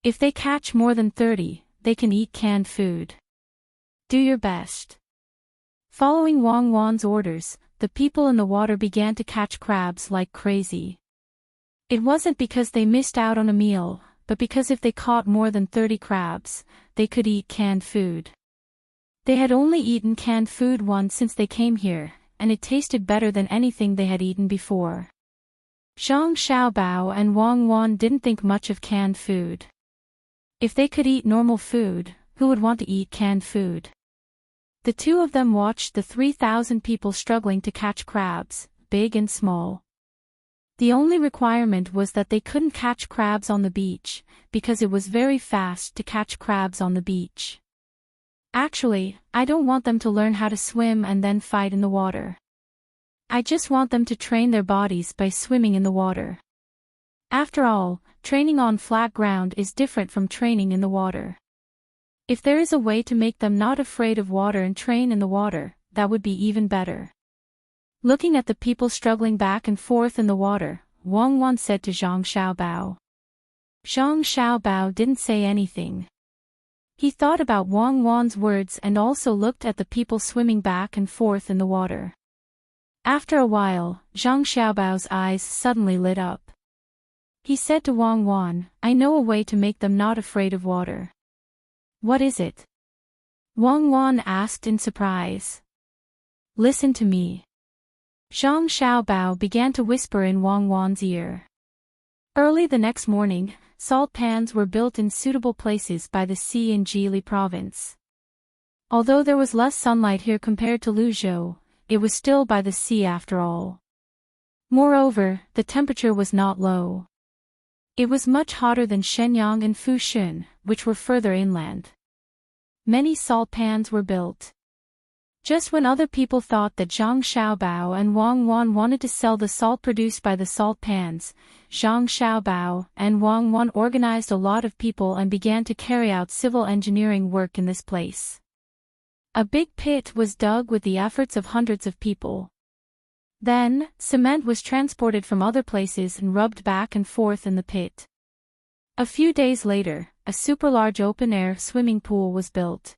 A: If they catch more than 30, they can eat canned food. Do your best." Following Wang Wan's orders, the people in the water began to catch crabs like crazy. It wasn't because they missed out on a meal, but because if they caught more than 30 crabs, they could eat canned food. They had only eaten canned food once since they came here, and it tasted better than anything they had eaten before. Zhang Xiaobao and Wang Wan didn't think much of canned food. If they could eat normal food, who would want to eat canned food? The two of them watched the 3,000 people struggling to catch crabs, big and small. The only requirement was that they couldn't catch crabs on the beach, because it was very fast to catch crabs on the beach. Actually, I don't want them to learn how to swim and then fight in the water. I just want them to train their bodies by swimming in the water. After all, training on flat ground is different from training in the water. If there is a way to make them not afraid of water and train in the water, that would be even better. Looking at the people struggling back and forth in the water, Wang Wan said to Zhang Xiaobao. Zhang Xiaobao didn't say anything. He thought about Wang Wan's words and also looked at the people swimming back and forth in the water. After a while, Zhang Xiaobao's eyes suddenly lit up. He said to Wang Wan, "I know a way to make them not afraid of water." "What is it?" Wang Wan asked in surprise. "Listen to me." Zhang Xiaobao began to whisper in Wang Wan's ear. Early the next morning, salt pans were built in suitable places by the sea in Jili province. Although there was less sunlight here compared to Luzhou, it was still by the sea after all. Moreover, the temperature was not low. It was much hotter than Shenyang and Fushun, which were further inland. Many salt pans were built. Just when other people thought that Zhang Xiaobao and Wang Wan wanted to sell the salt produced by the salt pans, Zhang Xiaobao and Wang Wan organized a lot of people and began to carry out civil engineering work in this place. A big pit was dug with the efforts of hundreds of people. Then, cement was transported from other places and rubbed back and forth in the pit. A few days later, a super-large open-air swimming pool was built.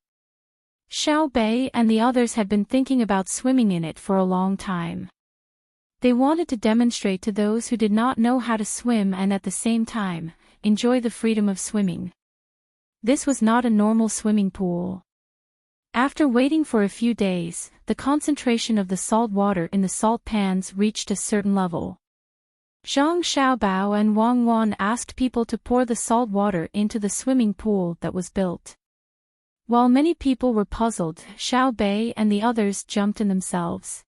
A: Xiao Bei and the others had been thinking about swimming in it for a long time. They wanted to demonstrate to those who did not know how to swim and at the same time, enjoy the freedom of swimming. This was not a normal swimming pool. After waiting for a few days, the concentration of the salt water in the salt pans reached a certain level. Zhang Xiaobao and Wang Wan asked people to pour the salt water into the swimming pool that was built. While many people were puzzled, Xiao Bei and the others jumped in themselves.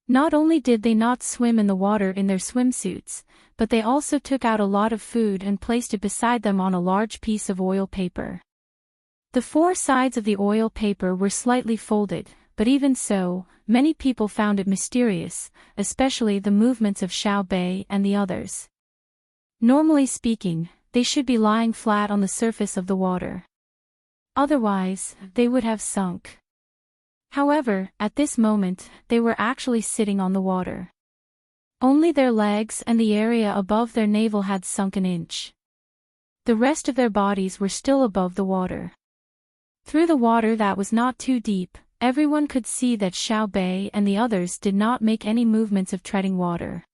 A: Not only did they not swim in the water in their swimsuits, but they also took out a lot of food and placed it beside them on a large piece of oil paper. The four sides of the oil paper were slightly folded, but even so, many people found it mysterious, especially the movements of Xiao Bei and the others. Normally speaking, they should be lying flat on the surface of the water. Otherwise, they would have sunk. However, at this moment, they were actually sitting on the water. Only their legs and the area above their navel had sunk an inch. The rest of their bodies were still above the water. Through the water that was not too deep, everyone could see that Xiao Bei and the others did not make any movements of treading water.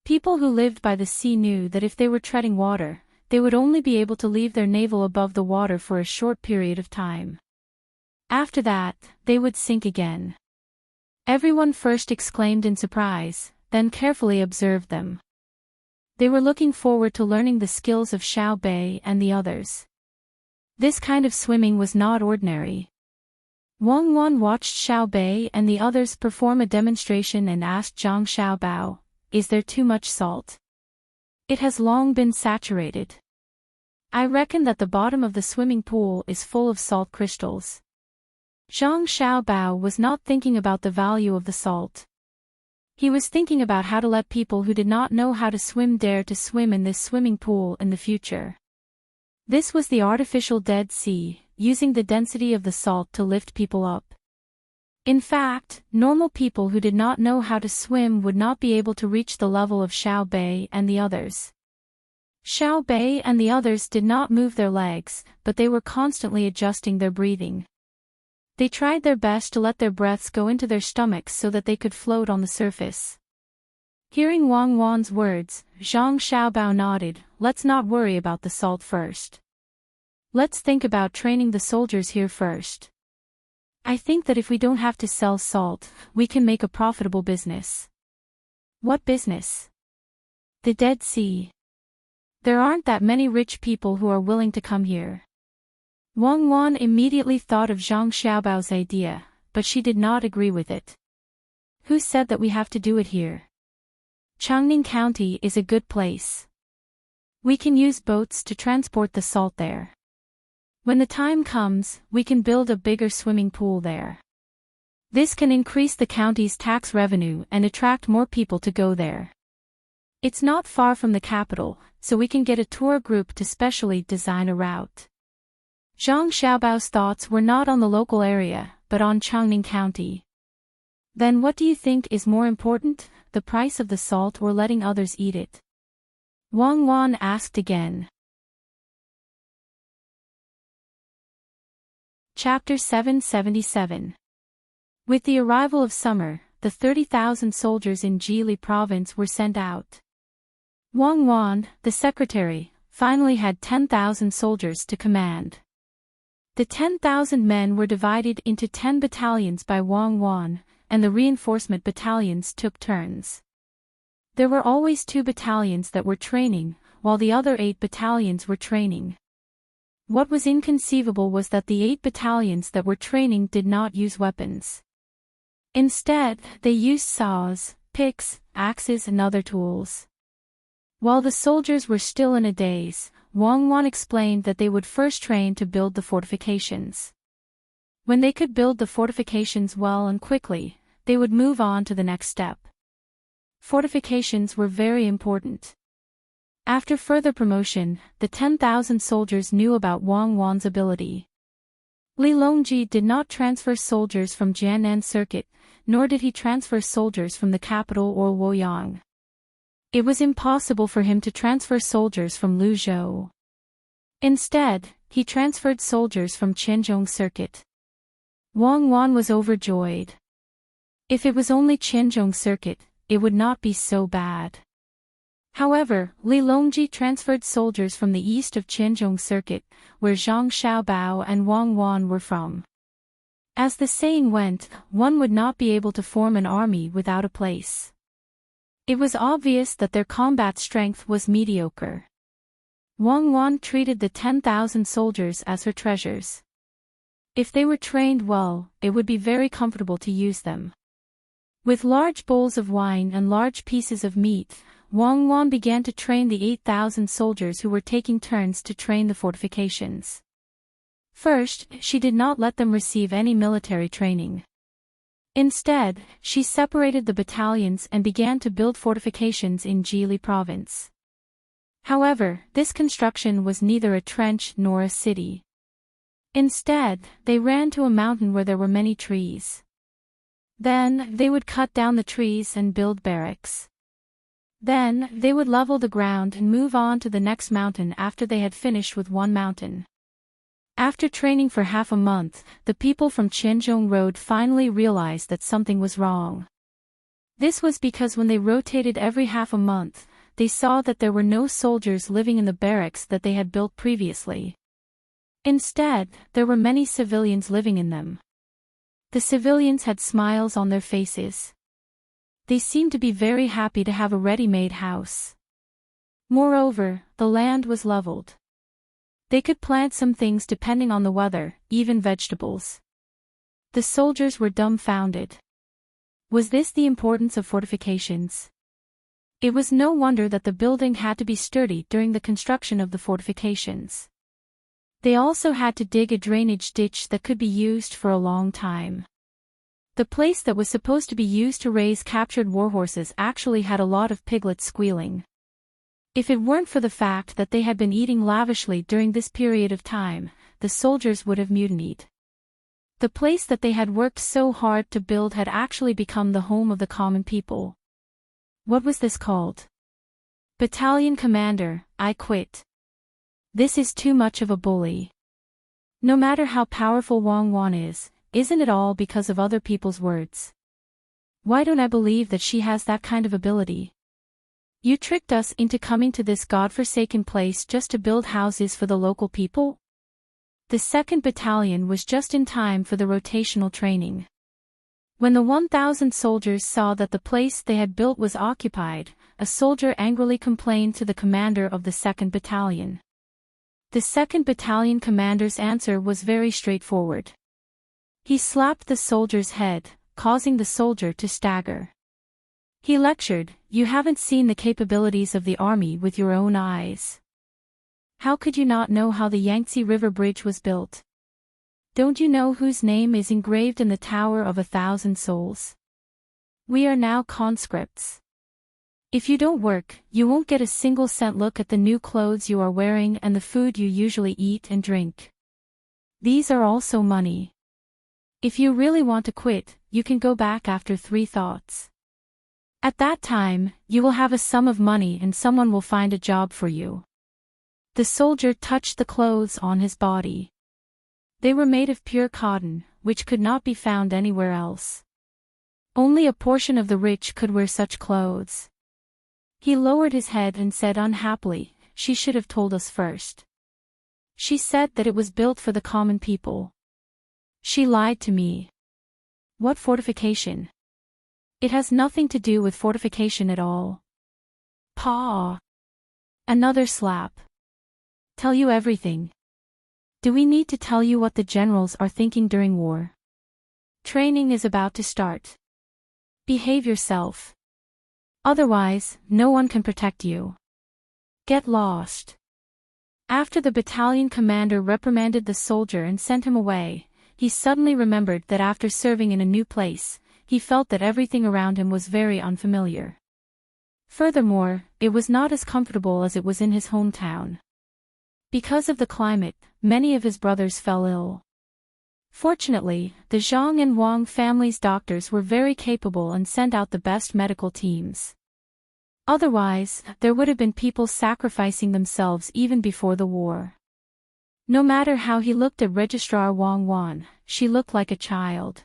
A: People who lived by the sea knew that if they were treading water, they would only be able to leave their navel above the water for a short period of time. After that, they would sink again. Everyone first exclaimed in surprise, then carefully observed them. They were looking forward to learning the skills of Xiao Bei and the others. This kind of swimming was not ordinary. Wang Wan watched Xiao Bei and the others perform a demonstration and asked Zhang Xiaobao, "Is there too much salt?" "It has long been saturated. I reckon that the bottom of the swimming pool is full of salt crystals." Zhang Xiaobao was not thinking about the value of the salt. He was thinking about how to let people who did not know how to swim dare to swim in this swimming pool in the future. This was the artificial Dead Sea, using the density of the salt to lift people up. In fact, normal people who did not know how to swim would not be able to reach the level of Xiao Bei and the others. Xiao Bei and the others did not move their legs, but they were constantly adjusting their breathing. They tried their best to let their breaths go into their stomachs so that they could float on the surface. Hearing Wang Wan's words, Zhang Xiaobao nodded, "Let's not worry about the salt first. Let's think about training the soldiers here first. I think that if we don't have to sell salt, we can make a profitable business." "What business?" "The Dead Sea. There aren't that many rich people who are willing to come here." Wang Wan immediately thought of Zhang Xiaobao's idea, but she did not agree with it. "Who said that we have to do it here? Changning County is a good place. We can use boats to transport the salt there. When the time comes, we can build a bigger swimming pool there. This can increase the county's tax revenue and attract more people to go there. It's not far from the capital, so we can get a tour group to specially design a route." Zhang Xiaobao's thoughts were not on the local area, but on Changning County. "Then what do you think is more important, the price of the salt or letting others eat it?" Wang Wan asked again. Chapter 777. With the arrival of summer, the 30,000 soldiers in Jili province were sent out. Wang Wan, the secretary, finally had 10,000 soldiers to command. The 10,000 men were divided into 10 battalions by Wang Wan, and the reinforcement battalions took turns. There were always 2 battalions that were training, while the other 8 battalions were training. What was inconceivable was that the 8 battalions that were training did not use weapons. Instead, they used saws, picks, axes and other tools. While the soldiers were still in a daze, Wang Wan explained that they would first train to build the fortifications. When they could build the fortifications well and quickly, they would move on to the next step. Fortifications were very important. After further promotion, the 10,000 soldiers knew about Wang Wan's ability. Li Longji did not transfer soldiers from Jianan Circuit, nor did he transfer soldiers from the capital or Luoyang. It was impossible for him to transfer soldiers from Luzhou. Instead, he transferred soldiers from Qianzhong Circuit. Wang Wan was overjoyed. If it was only Qianzhong Circuit, it would not be so bad. However, Li Longji transferred soldiers from the east of Qianzhong Circuit, where Zhang Xiaobao and Wang Wan were from. As the saying went, one would not be able to form an army without a place. It was obvious that their combat strength was mediocre. Wang Wan treated the 10,000 soldiers as her treasures. If they were trained well, it would be very comfortable to use them. With large bowls of wine and large pieces of meat, Wang Wan began to train the 8,000 soldiers who were taking turns to train the fortifications. First, she did not let them receive any military training. Instead, she separated the battalions and began to build fortifications in Jili province. However, this construction was neither a trench nor a city. Instead, they ran to a mountain where there were many trees. Then, they would cut down the trees and build barracks. Then, they would level the ground and move on to the next mountain after they had finished with one mountain. After training for half a month, the people from Qianzhong Road finally realized that something was wrong. This was because when they rotated every half a month, they saw that there were no soldiers living in the barracks that they had built previously. Instead, there were many civilians living in them. The civilians had smiles on their faces. They seemed to be very happy to have a ready-made house. Moreover, the land was leveled. They could plant some things depending on the weather, even vegetables. The soldiers were dumbfounded. Was this the importance of fortifications? It was no wonder that the building had to be sturdy during the construction of the fortifications. They also had to dig a drainage ditch that could be used for a long time. The place that was supposed to be used to raise captured warhorses actually had a lot of piglets squealing. If it weren't for the fact that they had been eating lavishly during this period of time, the soldiers would have mutinied. The place that they had worked so hard to build had actually become the home of the common people. What was this called? Battalion Commander, I quit. This is too much of a bully. No matter how powerful Wang Wan is, isn't it all because of other people's words? Why don't I believe that she has that kind of ability? You tricked us into coming to this godforsaken place just to build houses for the local people? The 2nd Battalion was just in time for the rotational training. When the 1,000 soldiers saw that the place they had built was occupied, a soldier angrily complained to the commander of the 2nd Battalion. The 2nd Battalion commander's answer was very straightforward. He slapped the soldier's head, causing the soldier to stagger. He lectured, "You haven't seen the capabilities of the army with your own eyes. How could you not know how the Yangtze River Bridge was built? Don't you know whose name is engraved in the Tower of 1,000 Souls? We are now conscripts. If you don't work, you won't get a single cent. Look at the new clothes you are wearing and the food you usually eat and drink. These are also money. If you really want to quit, you can go back after 3 thoughts. At that time, you will have a sum of money and someone will find a job for you." The soldier touched the clothes on his body. They were made of pure cotton, which could not be found anywhere else. Only a portion of the rich could wear such clothes. He lowered his head and said unhappily, "She should have told us first. She said that it was built for the common people. She lied to me. What fortification? It has nothing to do with fortification at all." Paw. Another slap. Tell you everything. Do we need to tell you what the generals are thinking during war? Training is about to start. Behave yourself. Otherwise, no one can protect you. Get lost. After the battalion commander reprimanded the soldier and sent him away, he suddenly remembered that after serving in a new place, he felt that everything around him was very unfamiliar. Furthermore, it was not as comfortable as it was in his hometown. Because of the climate, many of his brothers fell ill. Fortunately, the Zhang and Wang family's doctors were very capable and sent out the best medical teams. Otherwise, there would have been people sacrificing themselves even before the war. No matter how he looked at Registrar Wang Wan, she looked like a child.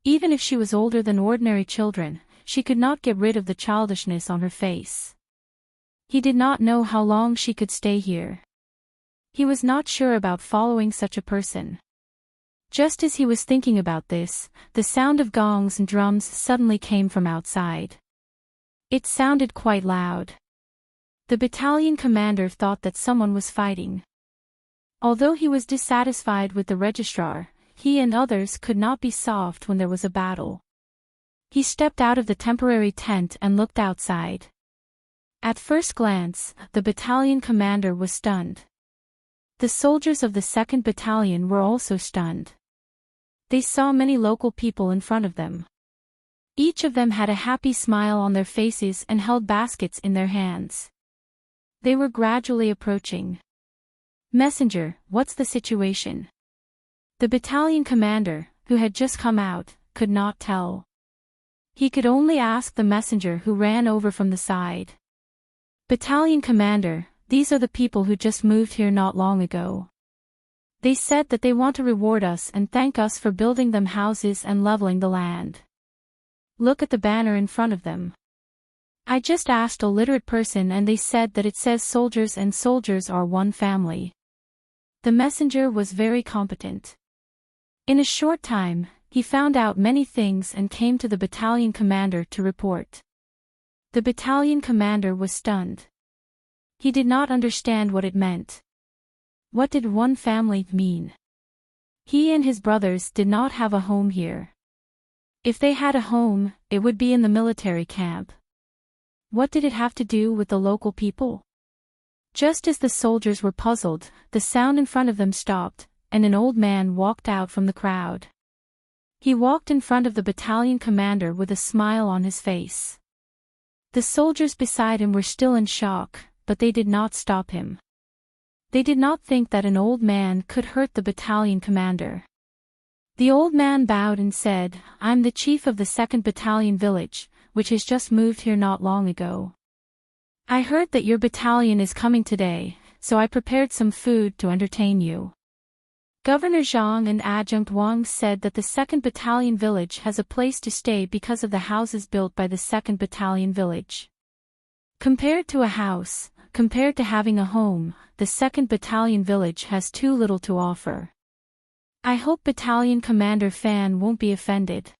A: Even if she was older than ordinary children, she could not get rid of the childishness on her face. He did not know how long she could stay here. He was not sure about following such a person. Just as he was thinking about this, the sound of gongs and drums suddenly came from outside. It sounded quite loud. The battalion commander thought that someone was fighting. Although he was dissatisfied with the registrar, he and others could not be soft when there was a battle. He stepped out of the temporary tent and looked outside. At first glance, the battalion commander was stunned. The soldiers of the 2nd Battalion were also stunned. They saw many local people in front of them. Each of them had a happy smile on their faces and held baskets in their hands. They were gradually approaching. "Messenger, what's the situation?" The battalion commander, who had just come out, could not tell. He could only ask the messenger who ran over from the side. "Battalion commander, these are the people who just moved here not long ago. They said that they want to reward us and thank us for building them houses and leveling the land. Look at the banner in front of them. I just asked a literate person and they said that it says soldiers and soldiers are one family." The messenger was very competent. In a short time, he found out many things and came to the battalion commander to report. The battalion commander was stunned. He did not understand what it meant. What did one family mean? He and his brothers did not have a home here. If they had a home, it would be in the military camp. What did it have to do with the local people? Just as the soldiers were puzzled, the sound in front of them stopped, and an old man walked out from the crowd. He walked in front of the battalion commander with a smile on his face. The soldiers beside him were still in shock, but they did not stop him. They did not think that an old man could hurt the battalion commander. The old man bowed and said, "I'm the chief of the 2nd Battalion village, which has just moved here not long ago. I heard that your battalion is coming today, so I prepared some food to entertain you." Governor Zhang and Adjunct Wang said that the 2nd Battalion village has a place to stay because of the houses built by the 2nd Battalion village. Compared to a house, compared to having a home, the 2nd Battalion village has too little to offer. I hope Battalion Commander Fan won't be offended.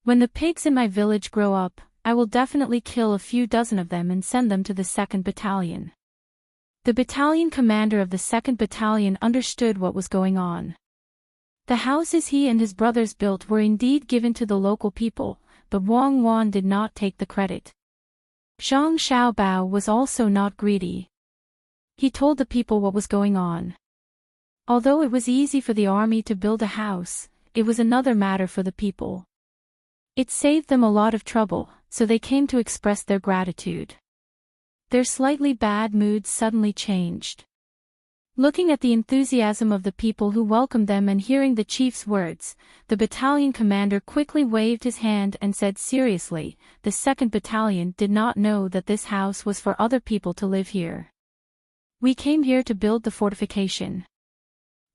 A: When the pigs in my village grow up, I will definitely kill a few dozen of them and send them to the 2nd Battalion. The battalion commander of the 2nd Battalion understood what was going on. The houses he and his brothers built were indeed given to the local people, but Wang Wan did not take the credit. Zhang Xiaobao was also not greedy. He told the people what was going on. Although it was easy for the army to build a house, it was another matter for the people. It saved them a lot of trouble, so they came to express their gratitude. Their slightly bad mood suddenly changed. Looking at the enthusiasm of the people who welcomed them and hearing the chief's words, the battalion commander quickly waved his hand and said seriously, "The 2nd Battalion did not know that this house was for other people to live here. We came here to build the fortification.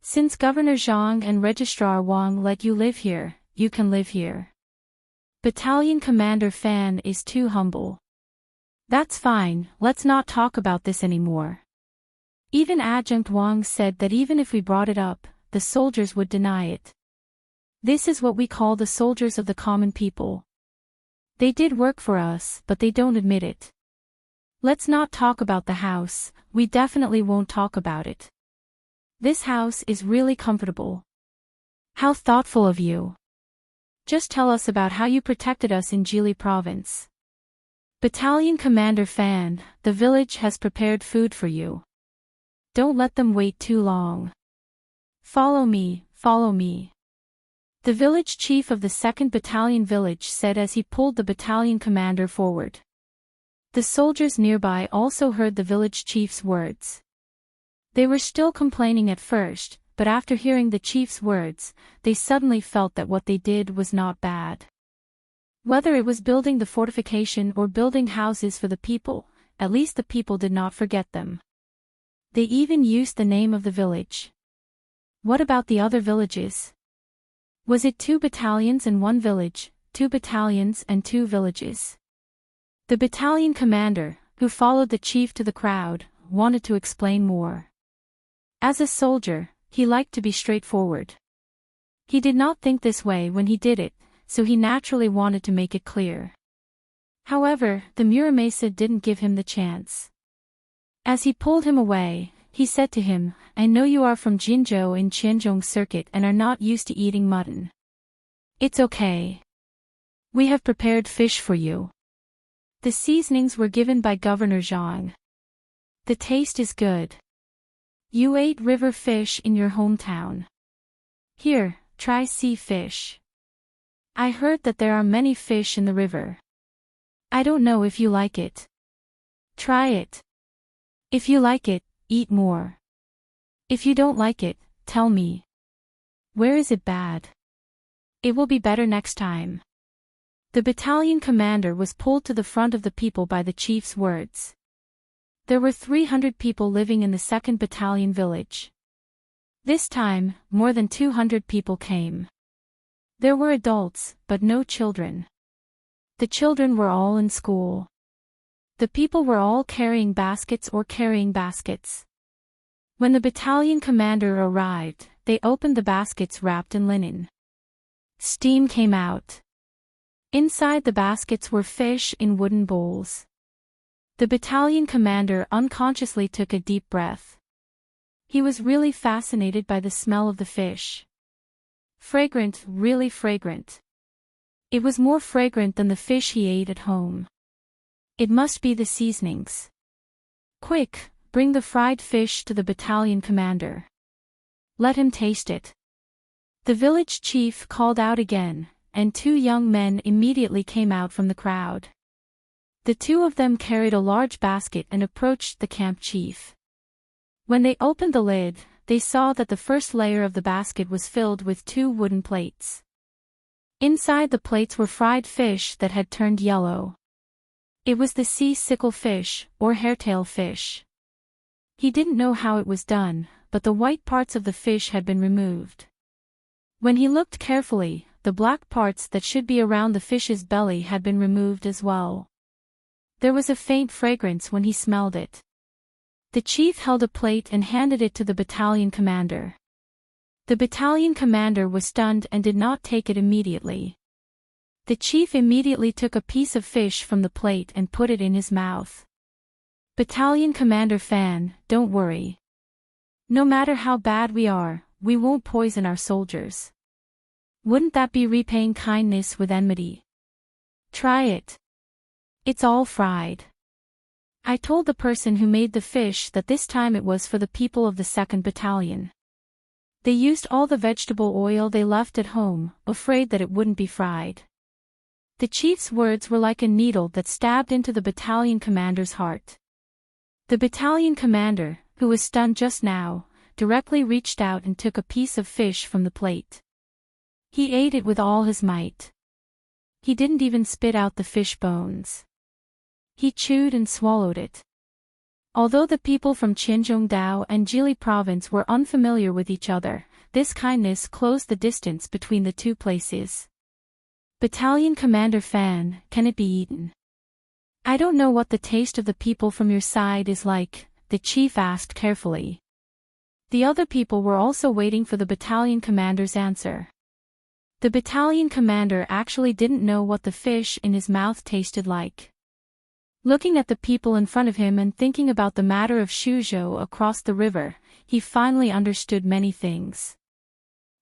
A: Since Governor Zhang and Registrar Wang let you live here, you can live here. Battalion Commander Fan is too humble. That's fine, let's not talk about this anymore." Even Adjunct Wang said that even if we brought it up, the soldiers would deny it. This is what we call the soldiers of the common people. They did work for us, but they don't admit it. Let's not talk about the house, we definitely won't talk about it. This house is really comfortable. How thoughtful of you. Just tell us about how you protected us in Gili province. Battalion Commander Fan, the village has prepared food for you. Don't let them wait too long. Follow me, follow me. The village chief of the 2nd Battalion village said as he pulled the battalion commander forward. The soldiers nearby also heard the village chief's words. They were still complaining at first, but after hearing the chief's words, they suddenly felt that what they did was not bad. Whether it was building the fortification or building houses for the people, at least the people did not forget them. They even used the name of the village. What about the other villages? Was it 2 battalions and 1 village, 2 battalions and 2 villages? The battalion commander, who followed the chief to the crowd, wanted to explain more. As a soldier, he liked to be straightforward. He did not think this way when he did it, so he naturally wanted to make it clear. However, the Muramasa didn't give him the chance. As he pulled him away, he said to him, I know you are from Jinzhou in Qianzhong circuit and are not used to eating mutton. It's okay. We have prepared fish for you. The seasonings were given by Governor Zhang. The taste is good. You ate river fish in your hometown. Here, try sea fish. I heard that there are many fish in the river. I don't know if you like it. Try it. If you like it, eat more. If you don't like it, tell me. Where is it bad? It will be better next time. The battalion commander was pulled to the front of the people by the chief's words. There were 300 people living in the 2nd Battalion village. This time, more than 200 people came. There were adults, but no children. The children were all in school. The people were all carrying baskets. When the battalion commander arrived, they opened the baskets wrapped in linen. Steam came out. Inside the baskets were fish in wooden bowls. The battalion commander unconsciously took a deep breath. He was really fascinated by the smell of the fish. Fragrant, really fragrant. It was more fragrant than the fish he ate at home. It must be the seasonings. Quick, bring the fried fish to the battalion commander. Let him taste it. The village chief called out again, and 2 young men immediately came out from the crowd. The 2 of them carried a large basket and approached the camp chief. When they opened the lid, they saw that the first layer of the basket was filled with 2 wooden plates. Inside the plates were fried fish that had turned yellow. It was the sea sickle fish, or hairtail fish. He didn't know how it was done, but the white parts of the fish had been removed. When he looked carefully, the black parts that should be around the fish's belly had been removed as well. There was a faint fragrance when he smelled it. The chief held a plate and handed it to the battalion commander. The battalion commander was stunned and did not take it immediately. The chief immediately took a piece of fish from the plate and put it in his mouth. Battalion Commander Fan, don't worry. No matter how bad we are, we won't poison our soldiers. Wouldn't that be repaying kindness with enmity? Try it. It's all fried. I told the person who made the fish that this time it was for the people of the 2nd Battalion. They used all the vegetable oil they left at home, afraid that it wouldn't be fried. The chief's words were like a needle that stabbed into the battalion commander's heart. The battalion commander, who was stunned just now, directly reached out and took a piece of fish from the plate. He ate it with all his might. He didn't even spit out the fish bones. He chewed and swallowed it. Although the people from Qianzhongdao and Jili province were unfamiliar with each other, this kindness closed the distance between the 2 places. Battalion Commander Fan, can it be eaten? I don't know what the taste of the people from your side is like, the chief asked carefully. The other people were also waiting for the battalion commander's answer. The battalion commander actually didn't know what the fish in his mouth tasted like. Looking at the people in front of him and thinking about the matter of Shuzhou across the river, he finally understood many things.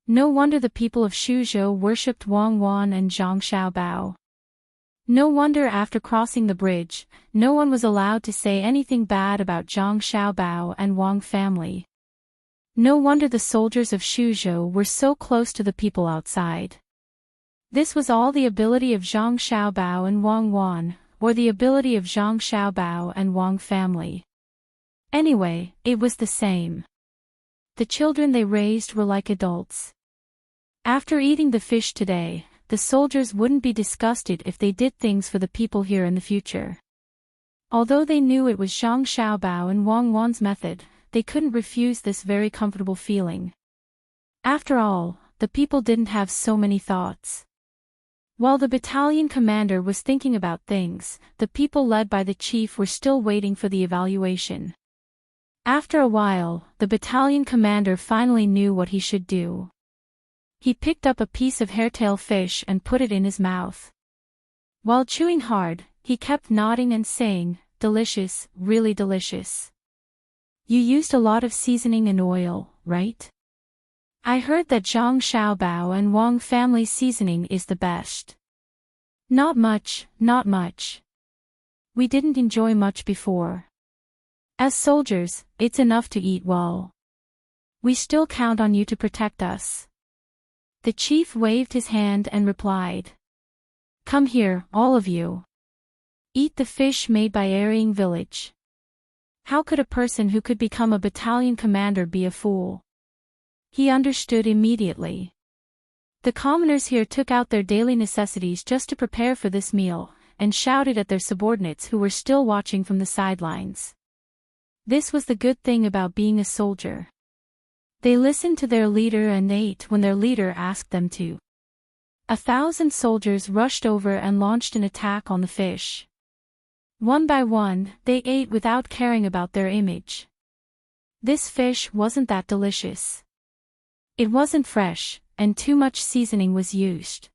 A: No wonder the people of Shuzhou worshipped Wang Wan and Zhang Xiaobao. No wonder after crossing the bridge, no one was allowed to say anything bad about Zhang Xiaobao and Wang family. No wonder the soldiers of Shuzhou were so close to the people outside. This was all the ability of Zhang Xiaobao and Wang Wan, or the ability of Zhang Xiaobao and Wang family. Anyway, it was the same. The children they raised were like adults. After eating the fish today, the soldiers wouldn't be disgusted if they did things for the people here in the future. Although they knew it was Zhang Xiaobao and Wang Wan's method, they couldn't refuse this very comfortable feeling. After all, the people didn't have so many thoughts. While the battalion commander was thinking about things, the people led by the chief were still waiting for the evaluation. After a while, the battalion commander finally knew what he should do. He picked up a piece of hairtail fish and put it in his mouth. While chewing hard, he kept nodding and saying, "Delicious, really delicious. You used a lot of seasoning and oil, right? I heard that Zhang Xiaobao and Wang family seasoning is the best." Not much, not much. We didn't enjoy much before. As soldiers, it's enough to eat well. We still count on you to protect us. The chief waved his hand and replied. Come here, all of you. Eat the fish made by Arying village. How could a person who could become a battalion commander be a fool? He understood immediately. The commoners here took out their daily necessities just to prepare for this meal, and shouted at their subordinates who were still watching from the sidelines. This was the good thing about being a soldier. They listened to their leader and ate when their leader asked them to. 1,000 soldiers rushed over and launched an attack on the fish. One by one, they ate without caring about their image. This fish wasn't that delicious. It wasn't fresh, and too much seasoning was used.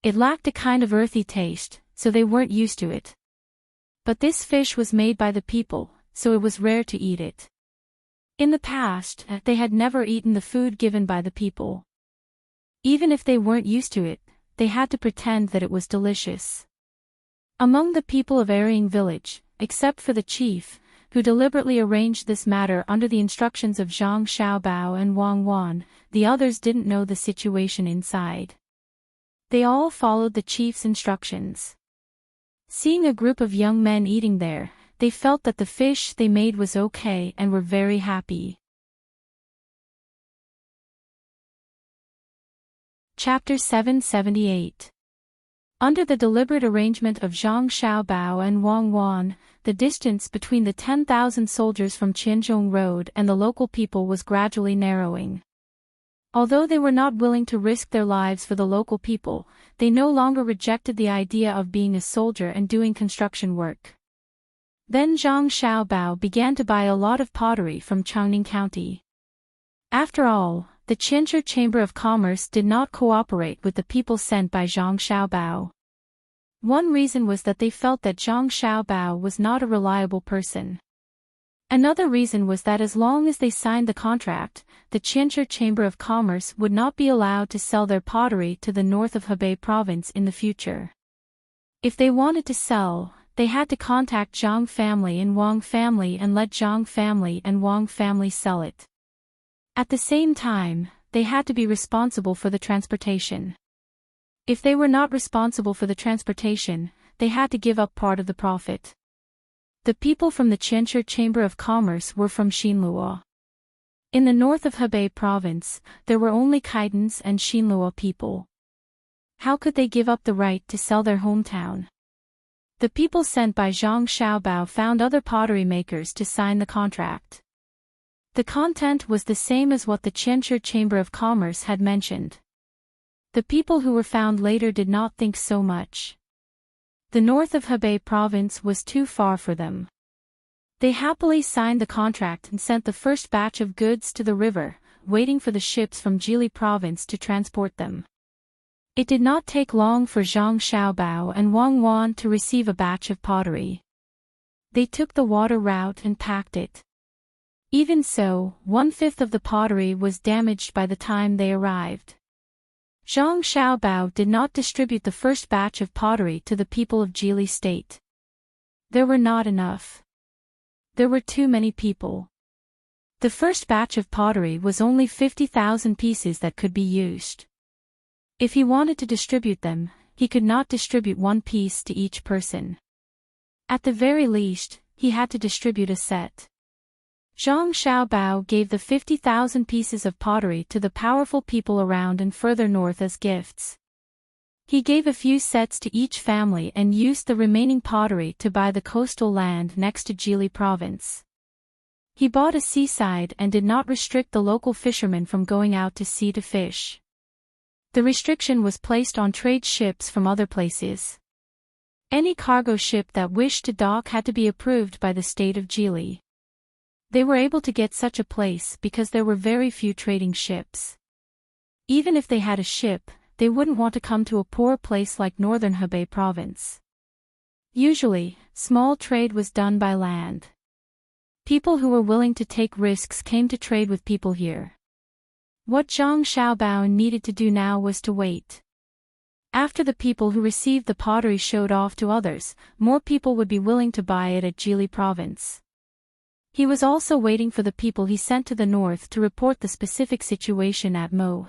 A: It lacked a kind of earthy taste, so they weren't used to it. But this fish was made by the people, so it was rare to eat it. In the past, they had never eaten the food given by the people. Even if they weren't used to it, they had to pretend that it was delicious. Among the people of Arying village, except for the chief, who deliberately arranged this matter under the instructions of Zhang Xiaobao and Wang Wan, the others didn't know the situation inside. They all followed the chief's instructions. Seeing a group of young men eating there, they felt that the fish they made was okay and were very happy. Chapter 778. Under the deliberate arrangement of Zhang Xiaobao and Wang Wan, the distance between the 10,000 soldiers from Qianzhong Road and the local people was gradually narrowing. Although they were not willing to risk their lives for the local people, they no longer rejected the idea of being a soldier and doing construction work. Then Zhang Xiaobao began to buy a lot of pottery from Changning County. After all, the Qianzhou Chamber of Commerce did not cooperate with the people sent by Zhang Xiaobao. One reason was that they felt that Zhang Xiaobao was not a reliable person. Another reason was that as long as they signed the contract, the Qianzhou Chamber of Commerce would not be allowed to sell their pottery to the north of Hebei province in the future. If they wanted to sell, they had to contact Zhang family and Wang family and let Zhang family and Wang family sell it. At the same time, they had to be responsible for the transportation. If they were not responsible for the transportation, they had to give up part of the profit. The people from the Qianzhou Chamber of Commerce were from Xinluo. In the north of Hebei province, there were only Kaidans and Xinluo people. How could they give up the right to sell their hometown? The people sent by Zhang Xiaobao found other pottery makers to sign the contract. The content was the same as what the Qianzhou Chamber of Commerce had mentioned. The people who were found later did not think so much. The north of Hebei province was too far for them. They happily signed the contract and sent the first batch of goods to the river, waiting for the ships from Jili province to transport them. It did not take long for Zhang Xiaobao and Wang Wan to receive a batch of pottery. They took the water route and packed it. Even so, 1/5 of the pottery was damaged by the time they arrived. Zhang Xiaobao did not distribute the first batch of pottery to the people of Jili State. There were not enough. There were too many people. The first batch of pottery was only 50,000 pieces that could be used. If he wanted to distribute them, he could not distribute one piece to each person. At the very least, he had to distribute a set. Zhang Xiaobao gave the 50,000 pieces of pottery to the powerful people around and further north as gifts. He gave a few sets to each family and used the remaining pottery to buy the coastal land next to Jili province. He bought a seaside and did not restrict the local fishermen from going out to sea to fish. The restriction was placed on trade ships from other places. Any cargo ship that wished to dock had to be approved by the state of Jili. They were able to get such a place because there were very few trading ships. Even if they had a ship, they wouldn't want to come to a poor place like northern Hebei province. Usually, small trade was done by land. People who were willing to take risks came to trade with people here. What Zhang Xiaobao needed to do now was to wait. After the people who received the pottery showed off to others, more people would be willing to buy it at Jili province. He was also waiting for the people he sent to the north to report the specific situation at Mo.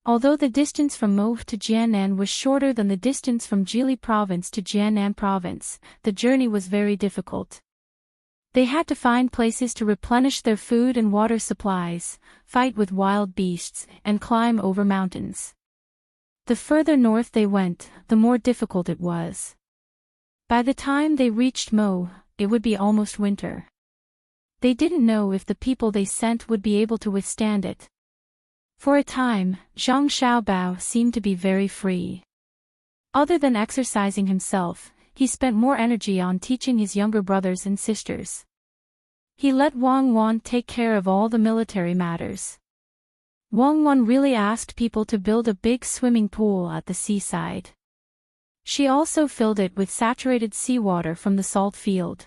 A: Although the distance from Mo to Jiannan was shorter than the distance from Jili province to Jiannan province, the journey was very difficult. They had to find places to replenish their food and water supplies, fight with wild beasts, and climb over mountains. The further north they went, the more difficult it was. By the time they reached Mo, it would be almost winter. They didn't know if the people they sent would be able to withstand it. For a time, Zhang Xiaobao seemed to be very free. Other than exercising himself, he spent more energy on teaching his younger brothers and sisters. He let Wang Wan take care of all the military matters. Wang Wan really asked people to build a big swimming pool at the seaside. She also filled it with saturated seawater from the salt field.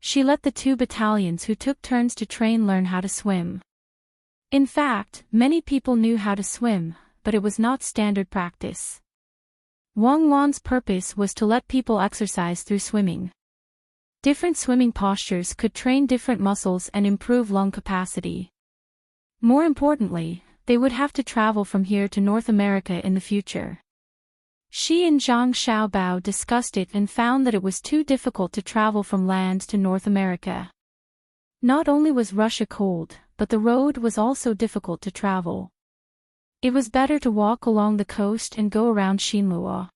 A: She let the 2 battalions who took turns to train learn how to swim. In fact, many people knew how to swim, but it was not standard practice. Wang Wan's purpose was to let people exercise through swimming. Different swimming postures could train different muscles and improve lung capacity. More importantly, they would have to travel from here to North America in the future. She and Zhang Xiaobao discussed it and found that it was too difficult to travel from land to North America. Not only was Russia cold, but the road was also difficult to travel. It was better to walk along the coast and go around Xinluo.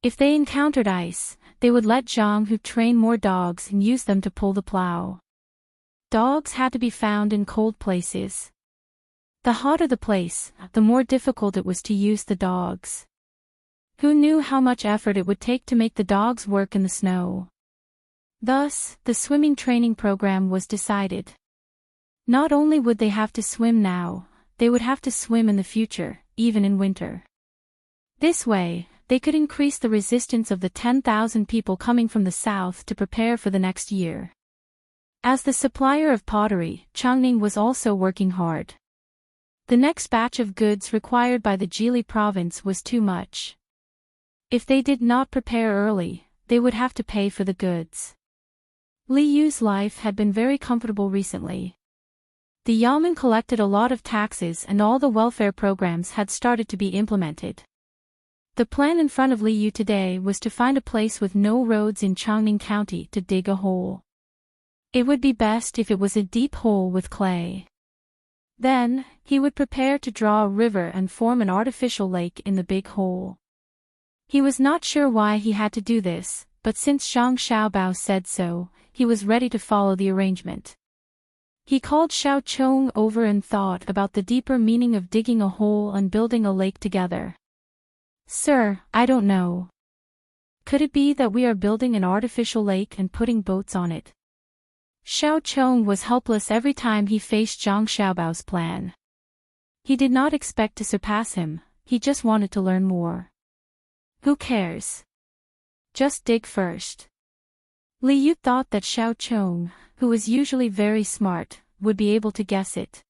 A: If they encountered ice, they would let Zhang Hu train more dogs and use them to pull the plow. Dogs had to be found in cold places. The hotter the place, the more difficult it was to use the dogs. Who knew how much effort it would take to make the dogs work in the snow? Thus, the swimming training program was decided. Not only would they have to swim now, they would have to swim in the future, even in winter. This way, they could increase the resistance of the 10,000 people coming from the south to prepare for the next year. As the supplier of pottery, Changning was also working hard. The next batch of goods required by the Jili province was too much. If they did not prepare early, they would have to pay for the goods. Li Yu's life had been very comfortable recently. The Yamen collected a lot of taxes and all the welfare programs had started to be implemented. The plan in front of Li Yu today was to find a place with no roads in Changning County to dig a hole. It would be best if it was a deep hole with clay. Then, he would prepare to draw a river and form an artificial lake in the big hole. He was not sure why he had to do this, but since Zhang Xiaobao said so, he was ready to follow the arrangement. He called Xiao Chong over and thought about the deeper meaning of digging a hole and building a lake together. Sir, I don't know. Could it be that we are building an artificial lake and putting boats on it? Xiao Chong was helpless every time he faced Zhang Xiaobao's plan. He did not expect to surpass him, he just wanted to learn more. Who cares? Just dig first. Li Yu thought that Xiao Chong, who was usually very smart, would be able to guess it.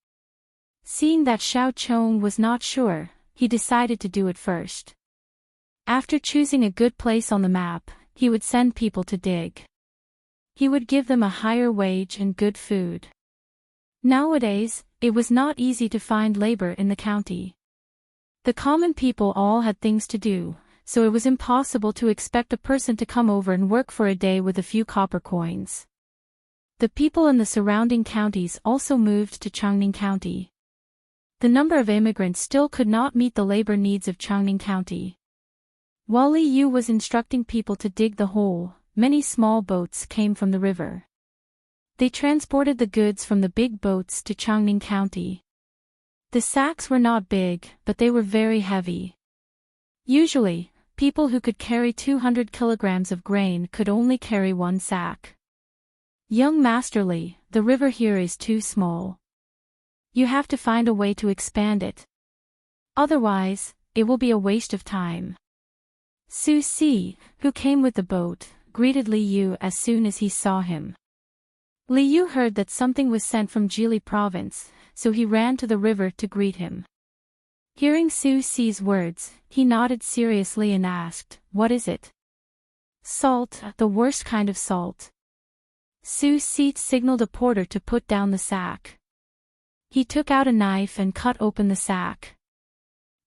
A: Seeing that Xiao Chong was not sure, he decided to do it first. After choosing a good place on the map, he would send people to dig. He would give them a higher wage and good food. Nowadays, it was not easy to find labor in the county. The common people all had things to do, so it was impossible to expect a person to come over and work for a day with a few copper coins. The people in the surrounding counties also moved to Changning County. The number of immigrants still could not meet the labor needs of Changning County. While Li Yu was instructing people to dig the hole, many small boats came from the river. They transported the goods from the big boats to Changning County. The sacks were not big, but they were very heavy. Usually, people who could carry 200 kilograms of grain could only carry one sack. Young Master Li, the river here is too small. You have to find a way to expand it. Otherwise, it will be a waste of time. Su Si, who came with the boat, greeted Li Yu as soon as he saw him. Li Yu heard that something was sent from Jili province, so he ran to the river to greet him. Hearing Su Si's words, he nodded seriously and asked, "What is it?" "Salt, the worst kind of salt." Su Si signaled a porter to put down the sack. He took out a knife and cut open the sack.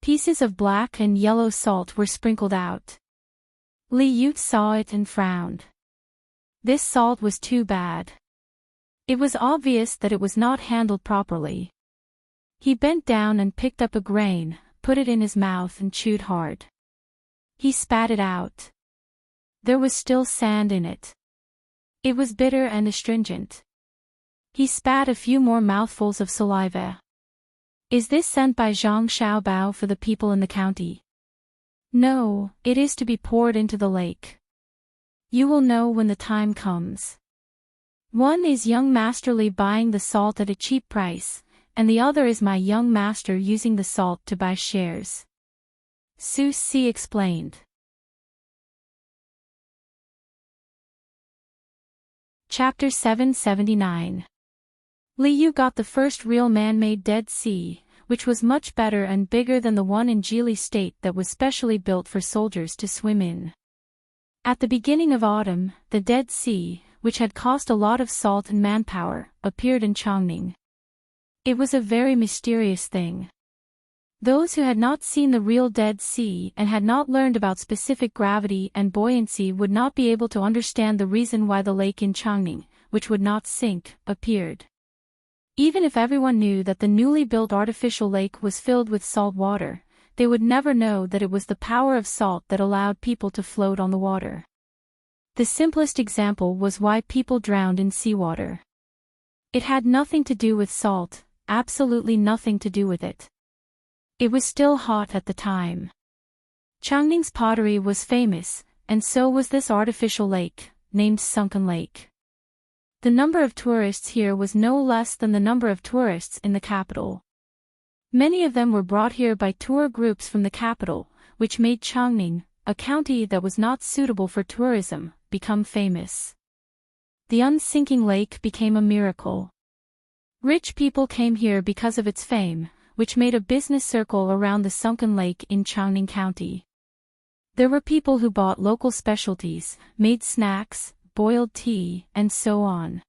A: Pieces of black and yellow salt were sprinkled out. Li Yu saw it and frowned. This salt was too bad. It was obvious that it was not handled properly. He bent down and picked up a grain, put it in his mouth and chewed hard. He spat it out. There was still sand in it. It was bitter and astringent. He spat a few more mouthfuls of saliva. "Is this sent by Zhang Xiaobao for the people in the county?" "No, it is to be poured into the lake. You will know when the time comes. One is young Master Li buying the salt at a cheap price, and the other is my young master using the salt to buy shares," Su Si explained. Chapter 779. Li Yu got the first real man-made Dead Sea, which was much better and bigger than the one in Jili State that was specially built for soldiers to swim in. At the beginning of autumn, the Dead Sea, which had cost a lot of salt and manpower, appeared in Changning. It was a very mysterious thing. Those who had not seen the real Dead Sea and had not learned about specific gravity and buoyancy would not be able to understand the reason why the lake in Changning, which would not sink, appeared. Even if everyone knew that the newly built artificial lake was filled with salt water, they would never know that it was the power of salt that allowed people to float on the water. The simplest example was why people drowned in seawater. It had nothing to do with salt, absolutely nothing to do with it. It was still hot at the time. Changning's pottery was famous, and so was this artificial lake, named Sunken Lake. The number of tourists here was no less than the number of tourists in the capital. Many of them were brought here by tour groups from the capital, which made Changning, a county that was not suitable for tourism, become famous. The unsinking lake became a miracle. Rich people came here because of its fame, which made a business circle around the sunken lake in Changning County. There were people who bought local specialties, made snacks, boiled tea, and so on.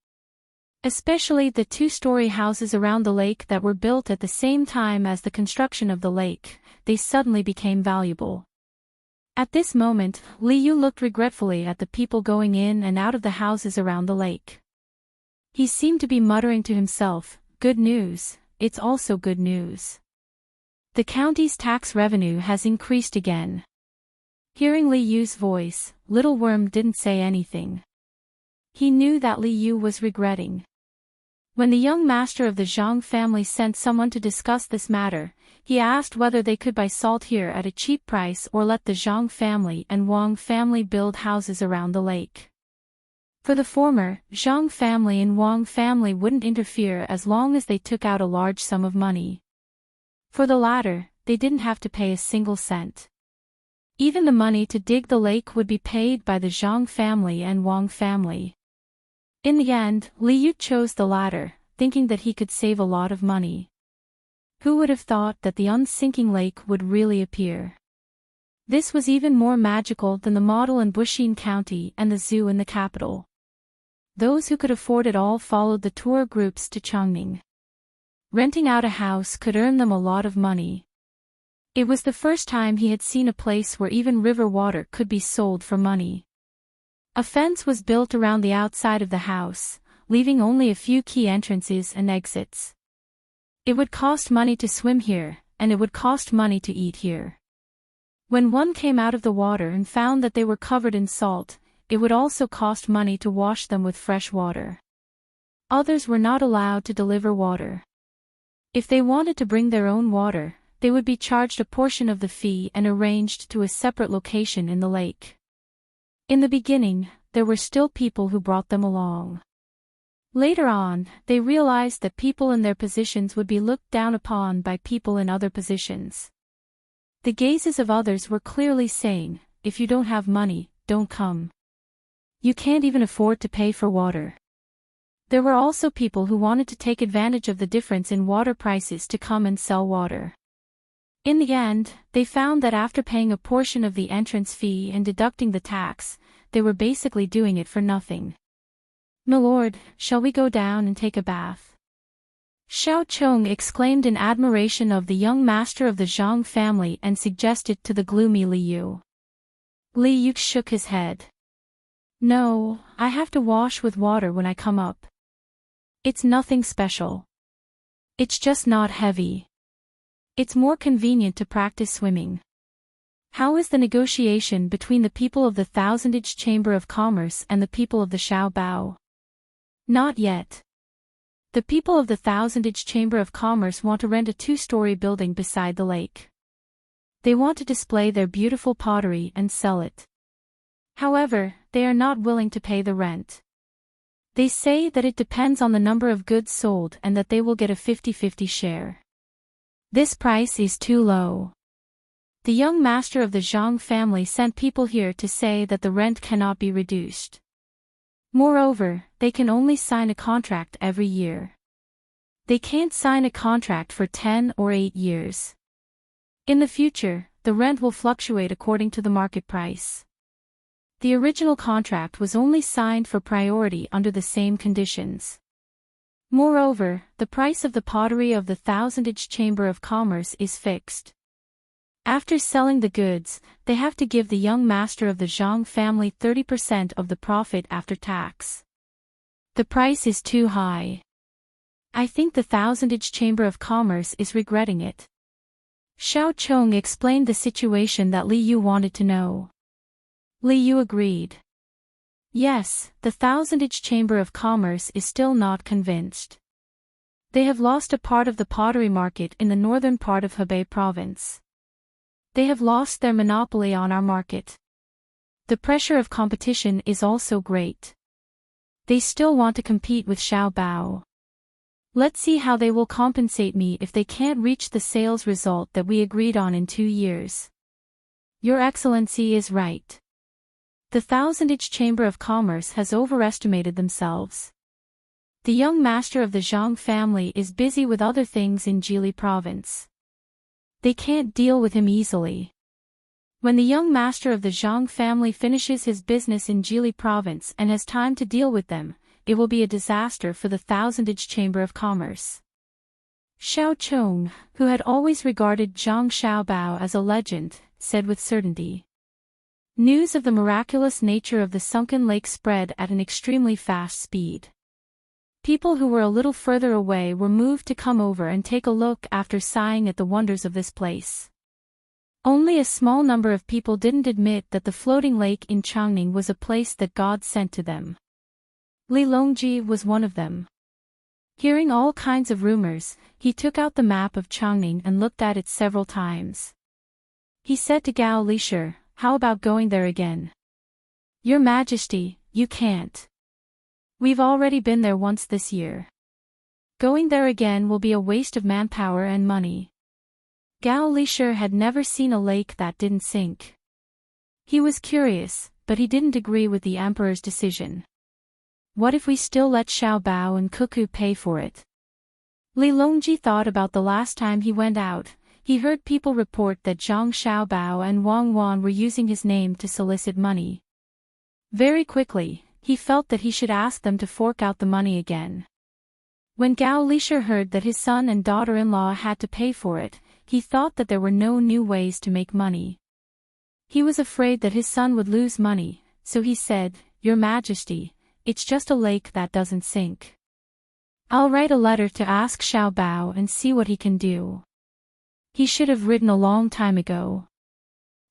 A: Especially the two-story houses around the lake that were built at the same time as the construction of the lake, they suddenly became valuable. At this moment, Li Yu looked regretfully at the people going in and out of the houses around the lake. He seemed to be muttering to himself, "Good news, it's also good news. The county's tax revenue has increased again." Hearing Li Yu's voice, Little Worm didn't say anything. He knew that Li Yu was regretting. When the young master of the Zhang family sent someone to discuss this matter, he asked whether they could buy salt here at a cheap price or let the Zhang family and Wang family build houses around the lake. For the former, Zhang family and Wang family wouldn't interfere as long as they took out a large sum of money. For the latter, they didn't have to pay a single cent. Even the money to dig the lake would be paid by the Zhang family and Wang family. In the end, Li Yu chose the latter, thinking that he could save a lot of money. Who would have thought that the unsinking lake would really appear? This was even more magical than the model in Buxin County and the zoo in the capital. Those who could afford it all followed the tour groups to Changning. Renting out a house could earn them a lot of money. It was the first time he had seen a place where even river water could be sold for money. A fence was built around the outside of the house, leaving only a few key entrances and exits. It would cost money to swim here, and it would cost money to eat here. When one came out of the water and found that they were covered in salt, it would also cost money to wash them with fresh water. Others were not allowed to deliver water. If they wanted to bring their own water, they would be charged a portion of the fee and arranged to a separate location in the lake. In the beginning, there were still people who brought them along. Later on, they realized that people in their positions would be looked down upon by people in other positions. The gazes of others were clearly saying, if you don't have money, don't come. You can't even afford to pay for water. There were also people who wanted to take advantage of the difference in water prices to come and sell water. In the end, they found that after paying a portion of the entrance fee and deducting the tax, they were basically doing it for nothing. "Milord, shall we go down and take a bath?" Xiao Chong exclaimed in admiration of the young master of the Zhang family and suggested to the gloomy Li Yu. Li Yu shook his head. "No, I have to wash with water when I come up. It's nothing special. It's just not heavy. It's more convenient to practice swimming." How is the negotiation between the people of the Thousandage Chamber of Commerce and the people of the Xiaobao? Not yet. The people of the Thousandage Chamber of Commerce want to rent a 2-story building beside the lake. They want to display their beautiful pottery and sell it. However, they are not willing to pay the rent. They say that it depends on the number of goods sold and that they will get a 50-50 share. This price is too low. The young master of the Zhang family sent people here to say that the rent cannot be reduced. Moreover, they can only sign a contract every year. They can't sign a contract for 10 or 8 years. In the future, the rent will fluctuate according to the market price. The original contract was only signed for priority under the same conditions. Moreover, the price of the pottery of the Thousandage Chamber of Commerce is fixed. After selling the goods, they have to give the young master of the Zhang family 30% of the profit after tax. The price is too high. I think the Thousandage Chamber of Commerce is regretting it. Xiao Chong explained the situation that Li Yu wanted to know. Li Yu agreed. Yes, the Thousandage Chamber of Commerce is still not convinced. They have lost a part of the pottery market in the northern part of Hebei province. They have lost their monopoly on our market. The pressure of competition is also great. They still want to compete with Xiaobao. Let's see how they will compensate me if they can't reach the sales result that we agreed on in 2 years. Your Excellency is right. The Thousandage Chamber of Commerce has overestimated themselves. The young master of the Zhang family is busy with other things in Jili province. They can't deal with him easily. When the young master of the Zhang family finishes his business in Jili province and has time to deal with them, it will be a disaster for the Thousandage Chamber of Commerce. Xiao Chong, who had always regarded Zhang Xiaobao as a legend, said with certainty. News of the miraculous nature of the sunken lake spread at an extremely fast speed. People who were a little further away were moved to come over and take a look after sighing at the wonders of this place. Only a small number of people didn't admit that the floating lake in Changning was a place that God sent to them. Li Longji was one of them. Hearing all kinds of rumors, he took out the map of Changning and looked at it several times. He said to Gao Lishir, "How about going there again?" "Your Majesty, you can't. We've already been there once this year. Going there again will be a waste of manpower and money." Gao Lishir had never seen a lake that didn't sink. He was curious, but he didn't agree with the emperor's decision. What if we still let Xiao Bao and Cuckoo pay for it? Li Longji thought about the last time he went out. He heard people report that Zhang Xiaobao and Wang Wan were using his name to solicit money. Very quickly, he felt that he should ask them to fork out the money again. When Gao Lisher heard that his son and daughter-in-law had to pay for it, he thought that there were no new ways to make money. He was afraid that his son would lose money, so he said, "Your Majesty, it's just a lake that doesn't sink. I'll write a letter to ask Xiao Bao and see what he can do." He should have written a long time ago.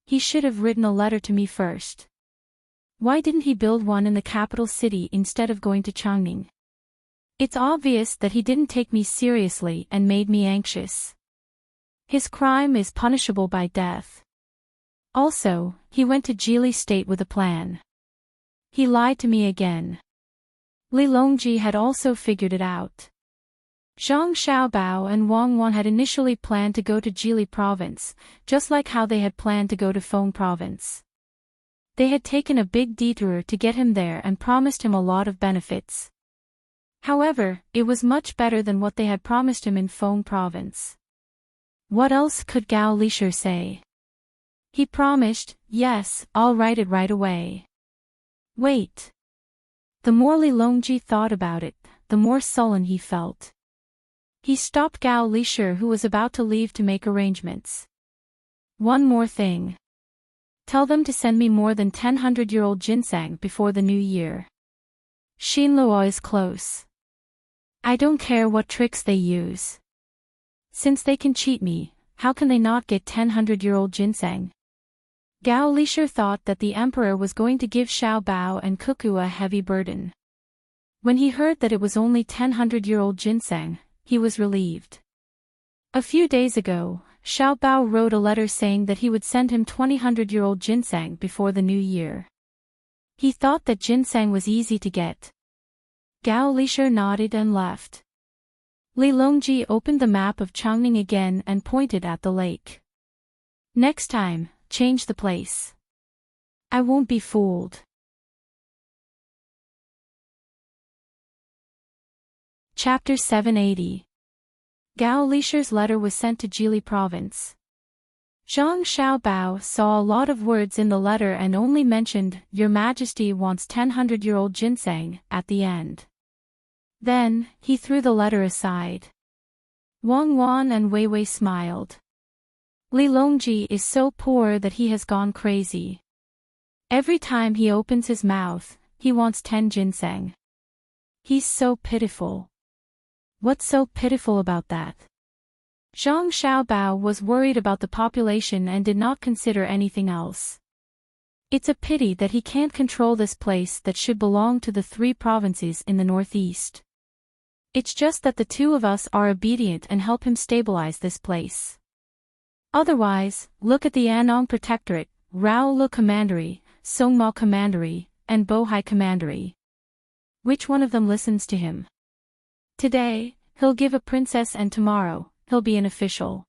A: He should have written a letter to me first. Why didn't he build one in the capital city instead of going to Changning? It's obvious that he didn't take me seriously and made me anxious. His crime is punishable by death. Also, he went to Jili State with a plan. He lied to me again. Li Longji had also figured it out. Zhang Xiaobao and Wang Wan had initially planned to go to Jili province, just like how they had planned to go to Feng province. They had taken a big detour to get him there and promised him a lot of benefits. However, it was much better than what they had promised him in Feng province. What else could Gao Lisher say? He promised, "Yes, I'll write it right away." Wait. The more Li Longji thought about it, the more sullen he felt. He stopped Gao Lisher, who was about to leave, to make arrangements. "One more thing. Tell them to send me more than 10 100-year-old ginseng before the new year. Xinluo is close. I don't care what tricks they use. Since they can cheat me, how can they not get 10 100-year-old ginseng?" Gao Lisher thought that the emperor was going to give Xiao Bao and Cuckoo a heavy burden. When he heard that it was only 10 100-year-old ginseng, he was relieved. A few days ago, Xiao Bao wrote a letter saying that he would send him 20 100-year-old ginseng before the new year. He thought that ginseng was easy to get. Gao Lisher nodded and left. Li Longji opened the map of Changning again and pointed at the lake. "Next time, change the place. I won't be fooled." Chapter 780. Gao Lisher's letter was sent to Jili province. Zhang Xiaobao saw a lot of words in the letter and only mentioned, "Your Majesty wants 10 100-year-old ginseng," at the end. Then, he threw the letter aside. Wang Wan and Wei Wei smiled. Li Longji is so poor that he has gone crazy. Every time he opens his mouth, he wants 10 ginseng. He's so pitiful. What's so pitiful about that? Zhang Xiaobao was worried about the population and did not consider anything else. It's a pity that he can't control this place that should belong to the 3 provinces in the northeast. It's just that the 2 of us are obedient and help him stabilize this place. Otherwise, look at the Anong Protectorate, Rao Lu Commandery, Songma Commandery, and Bohai Commandery. Which one of them listens to him? Today, he'll give a princess and tomorrow, he'll be an official.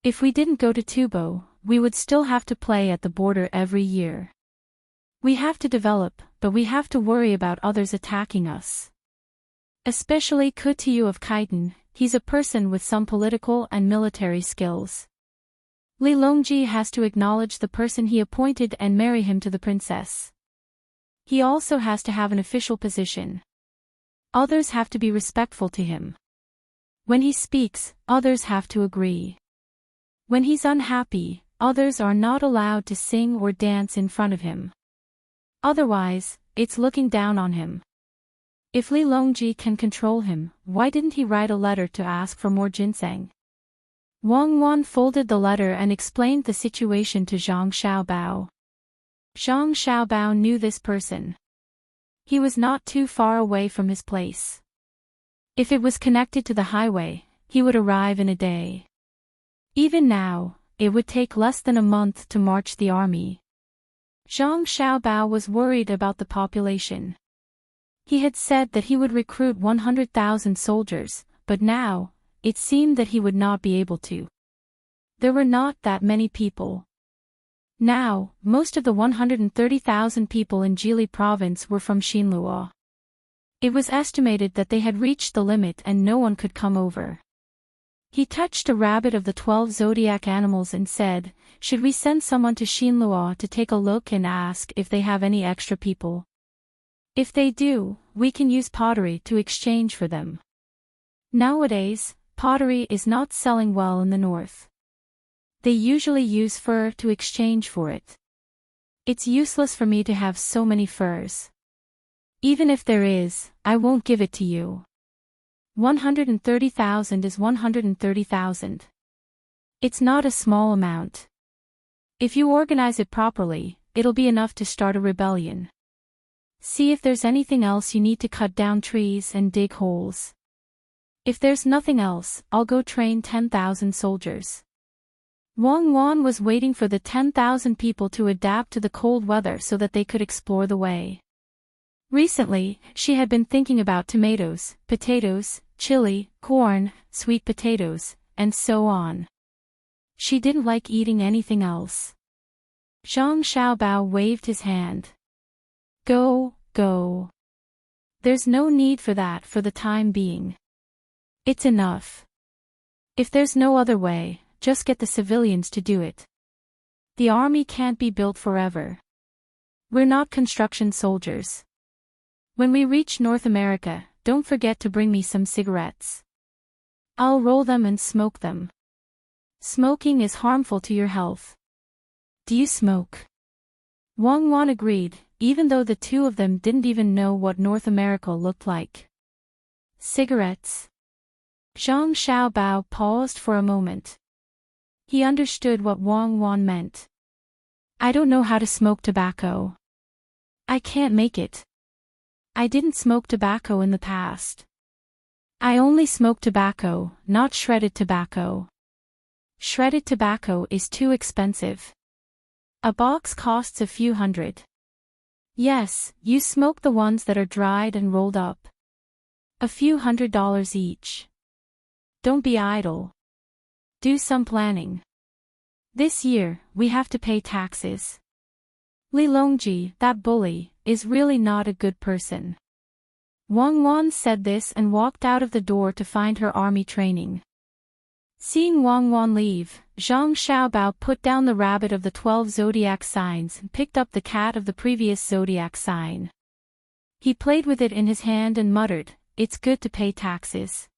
A: If we didn't go to Tubo, we would still have to play at the border every year. We have to develop, but we have to worry about others attacking us. Especially Kutiyu of Khitan, he's a person with some political and military skills. Li Longji has to acknowledge the person he appointed and marry him to the princess. He also has to have an official position. Others have to be respectful to him. When he speaks, others have to agree. When he's unhappy, others are not allowed to sing or dance in front of him. Otherwise, it's looking down on him. If Li Longji can control him, why didn't he write a letter to ask for more ginseng? Wang Wan folded the letter and explained the situation to Zhang Xiaobao. Zhang Xiaobao knew this person. He was not too far away from his place. If it was connected to the highway, he would arrive in a day. Even now, it would take less than a month to march the army. Zhang Xiaobao was worried about the population. He had said that he would recruit 100,000 soldiers, but now, it seemed that he would not be able to. There were not that many people. Now, most of the 130,000 people in Jili province were from Xinluo. It was estimated that they had reached the limit and no one could come over. He touched a rabbit of the 12 zodiac animals and said, "Should we send someone to Xinluo to take a look and ask if they have any extra people? If they do, we can use pottery to exchange for them." Nowadays, pottery is not selling well in the north. They usually use fur to exchange for it. It's useless for me to have so many furs. Even if there is, I won't give it to you. 130,000 is 130,000. It's not a small amount. If you organize it properly, it'll be enough to start a rebellion. See if there's anything else you need to cut down trees and dig holes. If there's nothing else, I'll go train 10,000 soldiers. Wang Wan was waiting for the 10,000 people to adapt to the cold weather so that they could explore the way. Recently, she had been thinking about tomatoes, potatoes, chili, corn, sweet potatoes, and so on. She didn't like eating anything else. Zhang Xiaobao waved his hand. Go, go. There's no need for that for the time being. It's enough. If there's no other way, just get the civilians to do it. The army can't be built forever. We're not construction soldiers. When we reach North America, don't forget to bring me some cigarettes. I'll roll them and smoke them. Smoking is harmful to your health. Do you smoke? Wang Wan agreed, even though the two of them didn't even know what North America looked like. Cigarettes? Zhang Xiaobao paused for a moment. He understood what Wang Wan meant. I don't know how to smoke tobacco. I can't make it. I didn't smoke tobacco in the past. I only smoke tobacco, not shredded tobacco. Shredded tobacco is too expensive. A box costs a few hundred. Yes, you smoke the ones that are dried and rolled up. A few $100s each. Don't be idle. Do some planning. This year, we have to pay taxes. Li Longji, that bully, is really not a good person. Wang Wan said this and walked out of the door to find her army training. Seeing Wang Wan leave, Zhang Xiaobao put down the rabbit of the 12 zodiac signs and picked up the cat of the previous zodiac sign. He played with it in his hand and muttered, "It's good to pay taxes.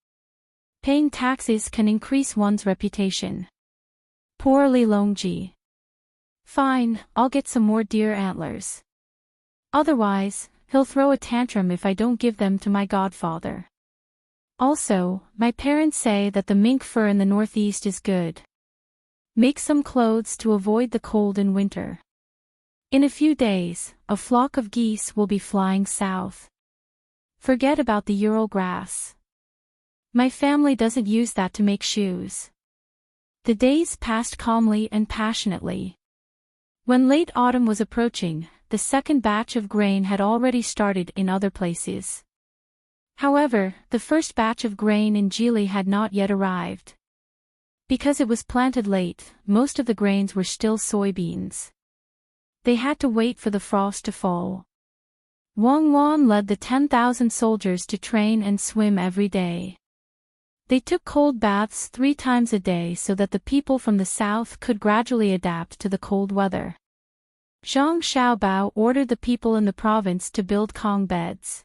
A: Paying taxes can increase one's reputation." Poor Li Longji. Fine, I'll get some more deer antlers. Otherwise, he'll throw a tantrum if I don't give them to my godfather. Also, my parents say that the mink fur in the northeast is good. Make some clothes to avoid the cold in winter. In a few days, a flock of geese will be flying south. Forget about the Ural grass. My family doesn't use that to make shoes. The days passed calmly and passionately. When late autumn was approaching, the second batch of grain had already started in other places. However, the first batch of grain in Jili had not yet arrived. Because it was planted late, most of the grains were still soybeans. They had to wait for the frost to fall. Wang Wan led the 10,000 soldiers to train and swim every day. They took cold baths 3 times a day so that the people from the south could gradually adapt to the cold weather. Zhang Xiaobao ordered the people in the province to build Kong beds.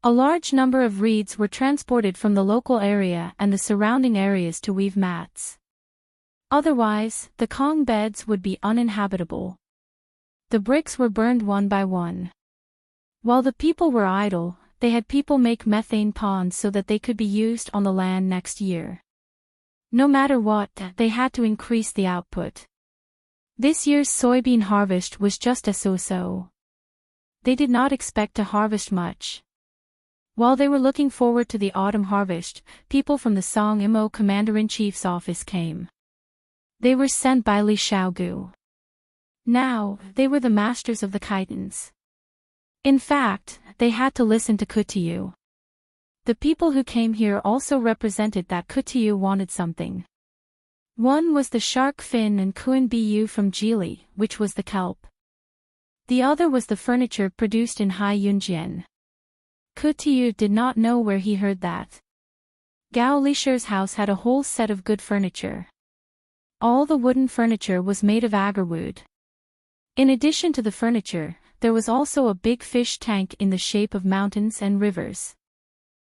A: A large number of reeds were transported from the local area and the surrounding areas to weave mats. Otherwise, the Kong beds would be uninhabitable. The bricks were burned one by one. While the people were idle, they had people make methane ponds so that they could be used on the land next year. No matter what, they had to increase the output. This year's soybean harvest was just a so-so. They did not expect to harvest much. While they were looking forward to the autumn harvest, people from the Song Imo Commander-in-Chief's office came. They were sent by Li Xiaogu. Now, they were the masters of the Khitans. In fact, they had to listen to Kutiyu. The people who came here also represented that Kutiyu wanted something. One was the shark fin and Kuan Bu from Geely, which was the kelp. The other was the furniture produced in Hai Yunjian. Kutiyu did not know where he heard that. Gao Lisher's house had a whole set of good furniture. All the wooden furniture was made of agarwood. In addition to the furniture, there was also a big fish tank in the shape of mountains and rivers.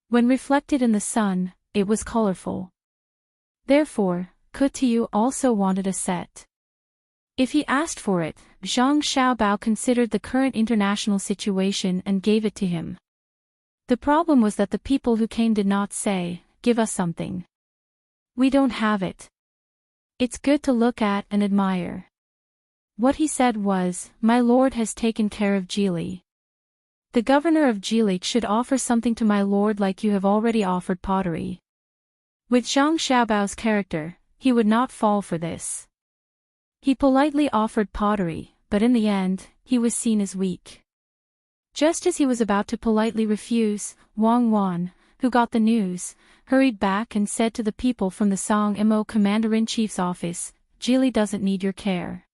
A: When reflected in the sun, it was colorful. Therefore, Kutiyu also wanted a set. If he asked for it, Zhang Xiaobao considered the current international situation and gave it to him. The problem was that the people who came did not say, "Give us something. We don't have it. It's good to look at and admire." What he said was, "My lord has taken care of Geely. The governor of Geely should offer something to my lord like you have already offered pottery." With Zhang Xiaobao's character, he would not fall for this. He politely offered pottery, but in the end, he was seen as weak. Just as he was about to politely refuse, Wang Wan, who got the news, hurried back and said to the people from the Song Mo Commander-in-Chief's office, "Geely doesn't need your care.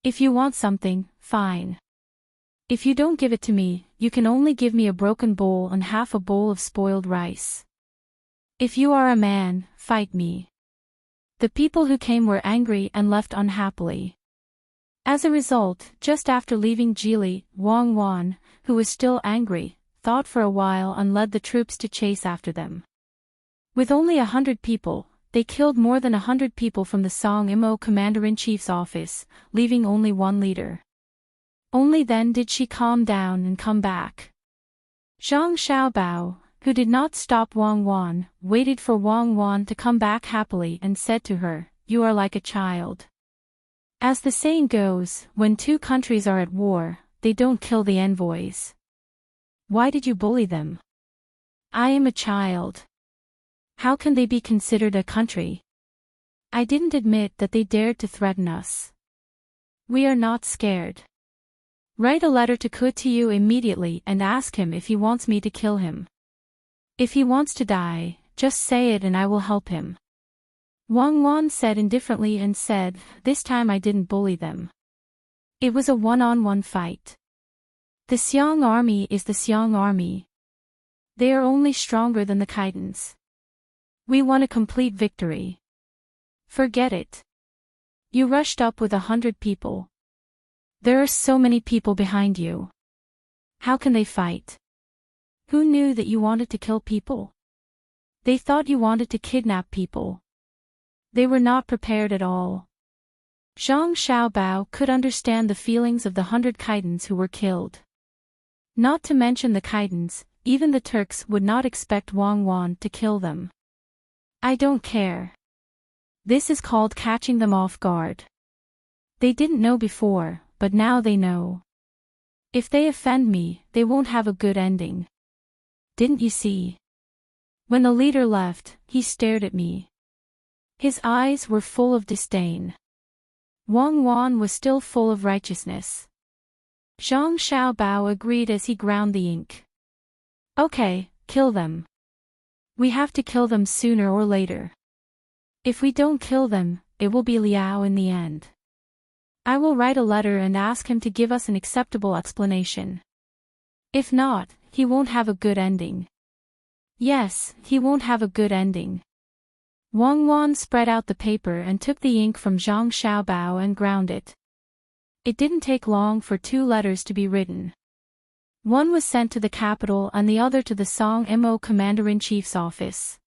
A: If you want something, fine. If you don't give it to me, you can only give me a broken bowl and half a bowl of spoiled rice. If you are a man, fight me." The people who came were angry and left unhappily. As a result, just after leaving Geely, Wang Wan, who was still angry, thought for a while and led the troops to chase after them. With only 100 people, they killed more than 100 people from the Song Mo Commander-in-Chief's office, leaving only one leader. Only then did she calm down and come back. Zhang Xiaobao, who did not stop Wang Wan, waited for Wang Wan to come back happily and said to her, "You are like a child. As the saying goes, when two countries are at war, they don't kill the envoys. Why did you bully them? I am a child. How can they be considered a country? I didn't admit that they dared to threaten us. We are not scared. Write a letter to Kutiyu immediately and ask him if he wants me to kill him. If he wants to die, just say it and I will help him." Wang Wan said indifferently and said, "This time I didn't bully them. It was a one-on-one fight. The Xiong army is the Xiong army. They are only stronger than the Khitans. We won a complete victory. Forget it. You rushed up with 100 people. There are so many people behind you. How can they fight? Who knew that you wanted to kill people? They thought you wanted to kidnap people. They were not prepared at all." Zhang Xiaobao could understand the feelings of the 100 Khitans who were killed. Not to mention the Khitans, even the Turks would not expect Wang Wan to kill them. "I don't care. This is called catching them off guard. They didn't know before, but now they know. If they offend me, they won't have a good ending. Didn't you see? When the leader left, he stared at me. His eyes were full of disdain." Wang Wan was still full of righteousness. Zhang Xiaobao agreed as he ground the ink. "Okay, kill them. We have to kill them sooner or later. If we don't kill them, it will be Liao in the end. I will write a letter and ask him to give us an acceptable explanation. If not, he won't have a good ending." "Yes, he won't have a good ending." Wang Wan spread out the paper and took the ink from Zhang Xiaobao and ground it. It didn't take long for 2 letters to be written. One was sent to the capital and the other to the Song Mo Commander-in-Chief's office.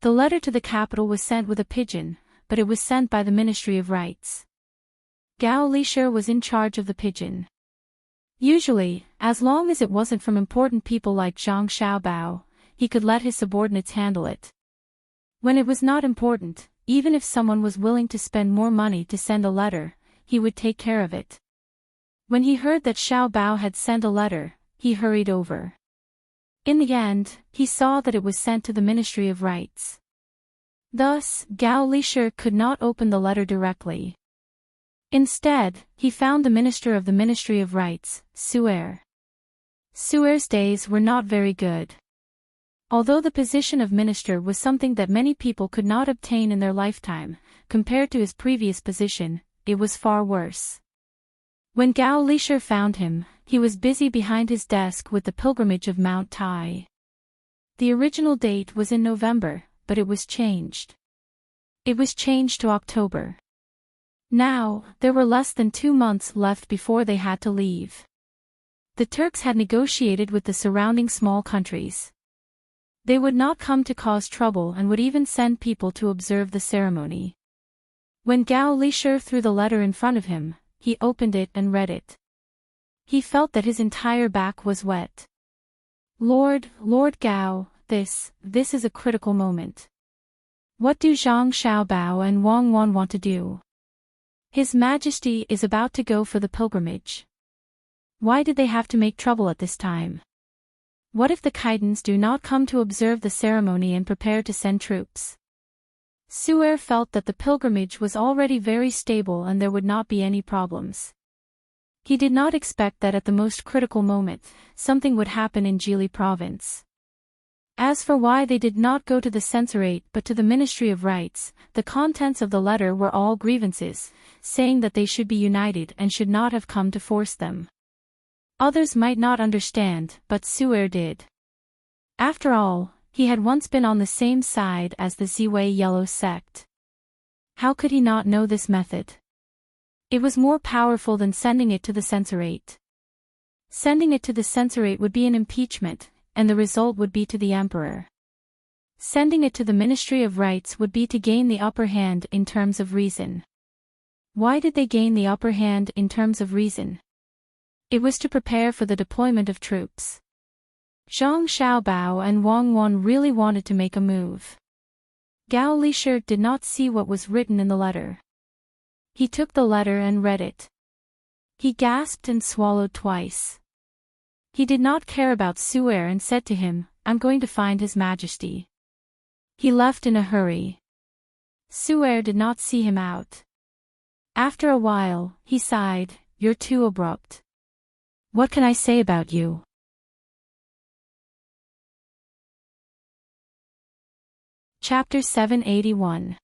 A: The letter to the capital was sent with a pigeon, but it was sent by the Ministry of Rights. Gao Lisher was in charge of the pigeon. Usually, as long as it wasn't from important people like Zhang Xiaobao, he could let his subordinates handle it. When it was not important, even if someone was willing to spend more money to send a letter, he would take care of it. When he heard that Xiaobao had sent a letter, he hurried over. In the end, he saw that it was sent to the Ministry of Rights. Thus, Gao Lisher could not open the letter directly. Instead, he found the minister of the Ministry of Rights, Su'er. Su'er's days were not very good. Although the position of minister was something that many people could not obtain in their lifetime, compared to his previous position, it was far worse. When Gao Lisher found him, he was busy behind his desk with the pilgrimage of Mount Tai. The original date was in November, but it was changed. It was changed to October. Now, there were less than 2 months left before they had to leave. The Turks had negotiated with the surrounding small countries. They would not come to cause trouble and would even send people to observe the ceremony. When Gao Lisher threw the letter in front of him, he opened it and read it. He felt that his entire back was wet. Lord Gao, this is a critical moment. What do Zhang Xiaobao and Wang Wan want to do? His Majesty is about to go for the pilgrimage. Why did they have to make trouble at this time? What if the Khitans do not come to observe the ceremony and prepare to send troops? Su'er felt that the pilgrimage was already very stable and there would not be any problems. He did not expect that at the most critical moment, something would happen in Jili province. As for why they did not go to the censorate but to the Ministry of Rights, the contents of the letter were all grievances, saying that they should be united and should not have come to force them. Others might not understand, but Su'er did. After all, he had once been on the same side as the Ziwei Yellow sect. How could he not know this method? It was more powerful than sending it to the censorate. Sending it to the censorate would be an impeachment, and the result would be to the emperor. Sending it to the Ministry of Rights would be to gain the upper hand in terms of reason. Why did they gain the upper hand in terms of reason? It was to prepare for the deployment of troops. Zhang Xiaobao and Wang Wan really wanted to make a move. Gao Lisher did not see what was written in the letter. He took the letter and read it. He gasped and swallowed twice. He did not care about Su'er and said to him, "I'm going to find His Majesty." He left in a hurry. Su'er did not see him out. After a while, he sighed, "You're too abrupt. What can I say about you?" Chapter 781.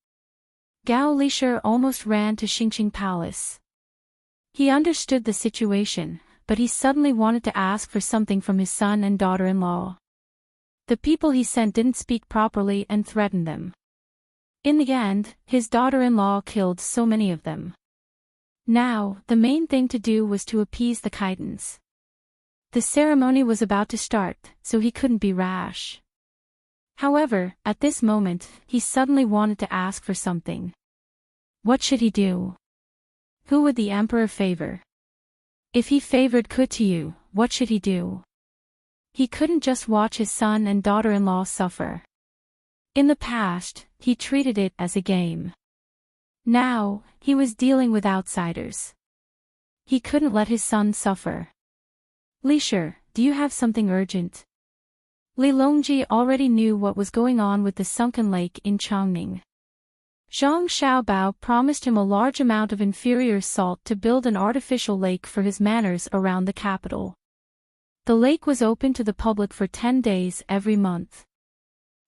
A: Gao Lisher almost ran to Xingqing Palace. He understood the situation, but he suddenly wanted to ask for something from his son and daughter-in-law. The people he sent didn't speak properly and threatened them. In the end, his daughter-in-law killed so many of them. Now, the main thing to do was to appease the Khitans. The ceremony was about to start, so he couldn't be rash. However, at this moment, he suddenly wanted to ask for something. What should he do? Who would the emperor favor? If he favored Kutiyu, what should he do? He couldn't just watch his son and daughter-in-law suffer. In the past, he treated it as a game. Now, he was dealing with outsiders. He couldn't let his son suffer. "Lisher, do you have something urgent?" Li Longji already knew what was going on with the sunken lake in Changning. Zhang Xiaobao promised him a large amount of inferior salt to build an artificial lake for his manors around the capital. The lake was open to the public for 10 days every month.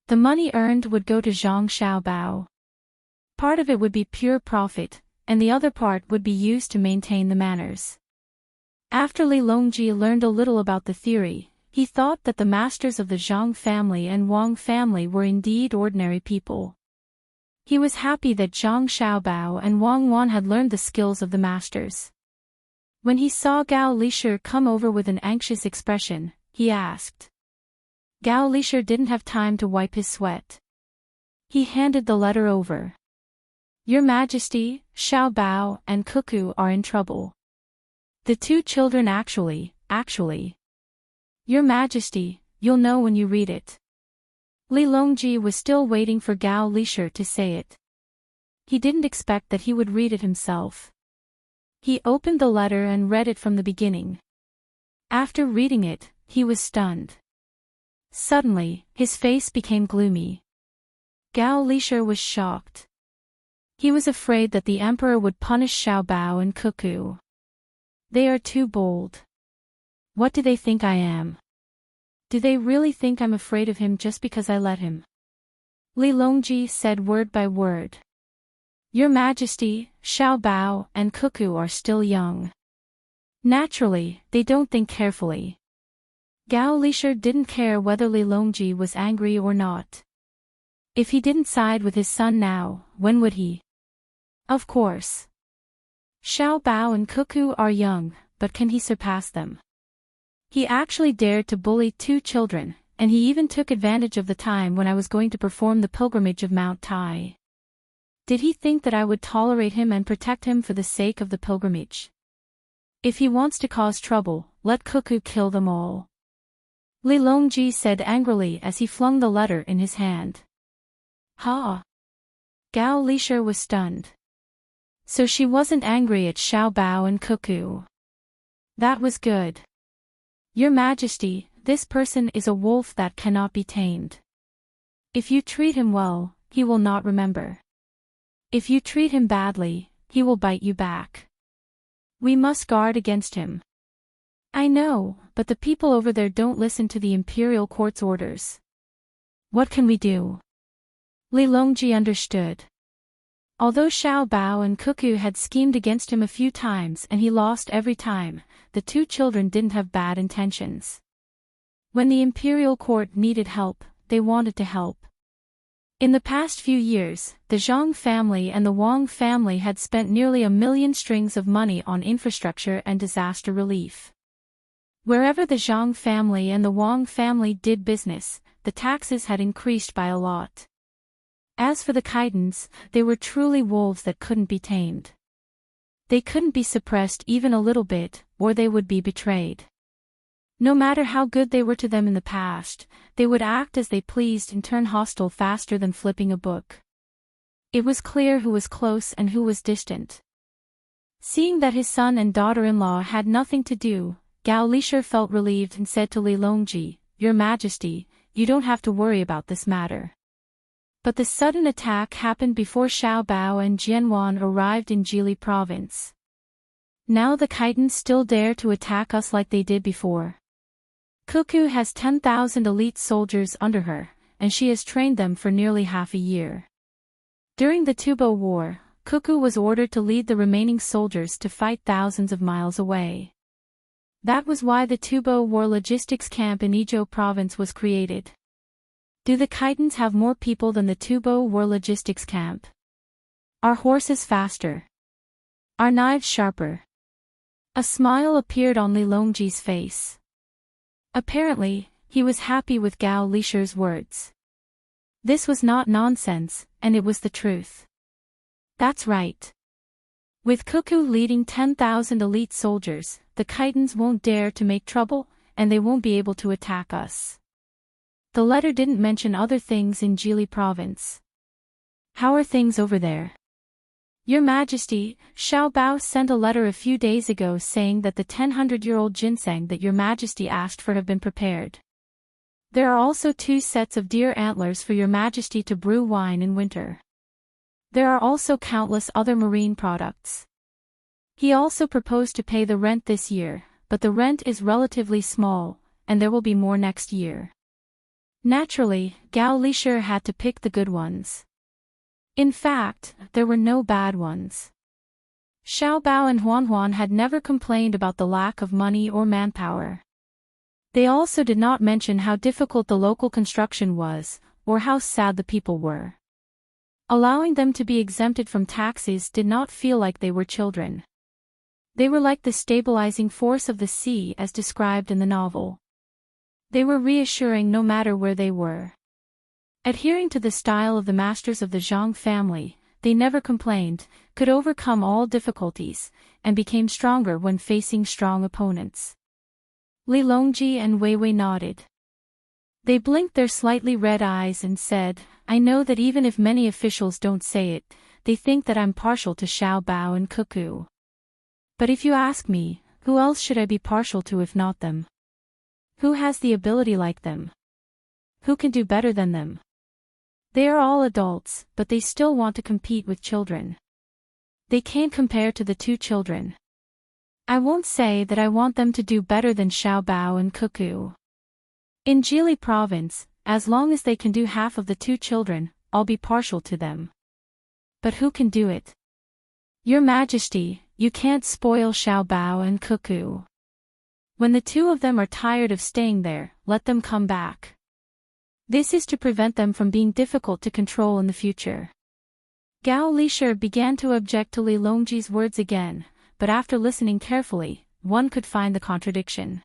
A: The money earned would go to Zhang Xiaobao. Part of it would be pure profit, and the other part would be used to maintain the manors. After Li Longji learned a little about the theory, he thought that the masters of the Zhang family and Wang family were indeed ordinary people. He was happy that Zhang Xiaobao and Wang Wan had learned the skills of the masters. When he saw Gao Lisher come over with an anxious expression, he asked. Gao Lisher didn't have time to wipe his sweat. He handed the letter over. "Your Majesty, Xiaobao and Cuckoo are in trouble. The 2 children actually. Your Majesty, you'll know when you read it." Li Longji was still waiting for Gao Lisher to say it. He didn't expect that he would read it himself. He opened the letter and read it from the beginning. After reading it, he was stunned. Suddenly, his face became gloomy. Gao Lisher was shocked. He was afraid that the emperor would punish Xiaobao and Cuckoo. They are too bold. What do they think I am? Do they really think I'm afraid of him just because I let him? Li Longji said word by word. Your Majesty, Xiao Bao and Cuckoo are still young. Naturally, they don't think carefully. Gao Lisher didn't care whether Li Longji was angry or not. If he didn't side with his son now, when would he? Of course. Xiao Bao and Cuckoo are young, but can he surpass them? He actually dared to bully 2 children, and he even took advantage of the time when I was going to perform the pilgrimage of Mount Tai. Did he think that I would tolerate him and protect him for the sake of the pilgrimage? If he wants to cause trouble, let Cuckoo kill them all. Li Longji said angrily as he flung the letter in his hand. Ha! Gao Lisher was stunned. So she wasn't angry at Xiao Bao and Cuckoo. That was good. Your Majesty, this person is a wolf that cannot be tamed. If you treat him well, he will not remember. If you treat him badly, he will bite you back. We must guard against him. I know, but the people over there don't listen to the imperial court's orders. What can we do? Li Longji understood. Although Xiao Bao and Cuckoo had schemed against him a few times and he lost every time, the 2 children didn't have bad intentions. When the imperial court needed help, they wanted to help. In the past few years, the Zhang family and the Wang family had spent nearly 1 million strings of money on infrastructure and disaster relief. Wherever the Zhang family and the Wang family did business, the taxes had increased by a lot. As for the Kitans, they were truly wolves that couldn't be tamed. They couldn't be suppressed even a little bit, or they would be betrayed. No matter how good they were to them in the past, they would act as they pleased and turn hostile faster than flipping a book. It was clear who was close and who was distant. Seeing that his son and daughter-in-law had nothing to do, Gao Lisher felt relieved and said to Li Longji, Your Majesty, you don't have to worry about this matter. But the sudden attack happened before Xiao Bao and Jianwan arrived in Jili province. Now the Kitans still dare to attack us like they did before. Cuckoo has 10,000 elite soldiers under her, and she has trained them for nearly half a year. During the Tubo War, Cuckoo was ordered to lead the remaining soldiers to fight thousands of miles away. That was why the Tubo War logistics camp in Idyll province was created. Do the Kitans have more people than the Tubo War logistics camp? Are horses faster? Are knives sharper? A smile appeared on Li Longji's face. Apparently, he was happy with Gao Lisher's words. This was not nonsense, and it was the truth. That's right. With Cuckoo leading 10,000 elite soldiers, the Kitans won't dare to make trouble, and they won't be able to attack us. The letter didn't mention other things in Jili province. How are things over there? Your Majesty, Xiao Bao sent a letter a few days ago saying that the 1,000-year-old ginseng that Your Majesty asked for have been prepared. There are also 2 sets of deer antlers for Your Majesty to brew wine in winter. There are also countless other marine products. He also proposed to pay the rent this year, but the rent is relatively small, and there will be more next year. Naturally, Gao Lisher had to pick the good ones. In fact, there were no bad ones. Xiao Bao and Huan had never complained about the lack of money or manpower. They also did not mention how difficult the local construction was, or how sad the people were. Allowing them to be exempted from taxes did not feel like they were children. They were like the stabilizing force of the sea as described in the novel. They were reassuring no matter where they were. Adhering to the style of the masters of the Zhang family, they never complained, could overcome all difficulties, and became stronger when facing strong opponents. Li Longji and Wei Wei nodded. They blinked their slightly red eyes and said, I know that even if many officials don't say it, they think that I'm partial to Xiao Bao and Cuckoo. But if you ask me, who else should I be partial to if not them? Who has the ability like them? Who can do better than them? They are all adults, but they still want to compete with children. They can't compare to the 2 children. I won't say that I want them to do better than Xiao Bao and Cuckoo. In Jili province, as long as they can do half of the 2 children, I'll be partial to them. but who can do it? Your Majesty, you can't spoil Xiaobao and Cuckoo. When the two of them are tired of staying there, let them come back. This is to prevent them from being difficult to control in the future. Gao Lisher began to object to Li Longji's words again, but after listening carefully, one could find the contradiction.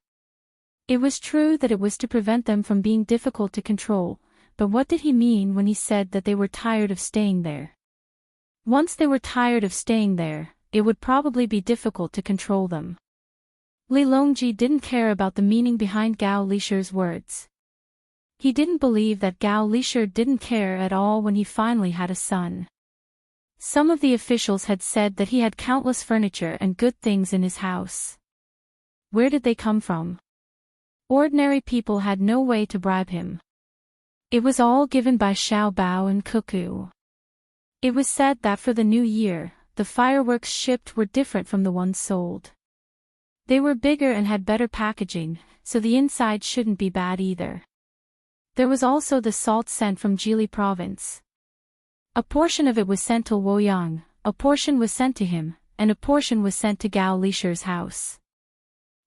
A: It was true that it was to prevent them from being difficult to control, but what did he mean when he said that they were tired of staying there? Once they were tired of staying there, it would probably be difficult to control them. Li Longji didn't care about the meaning behind Gao Lisher's words. He didn't believe that Gao Lisher didn't care at all when he finally had a son. Some of the officials had said that he had countless furniture and good things in his house. Where did they come from? Ordinary people had no way to bribe him. It was all given by Xiaobao and Cuckoo. It was said that for the new year, the fireworks shipped were different from the ones sold. They were bigger and had better packaging, so the inside shouldn't be bad either. There was also the salt sent from Jili province. A portion of it was sent to Luoyang, a portion was sent to him, and a portion was sent to Gao Lisher's house.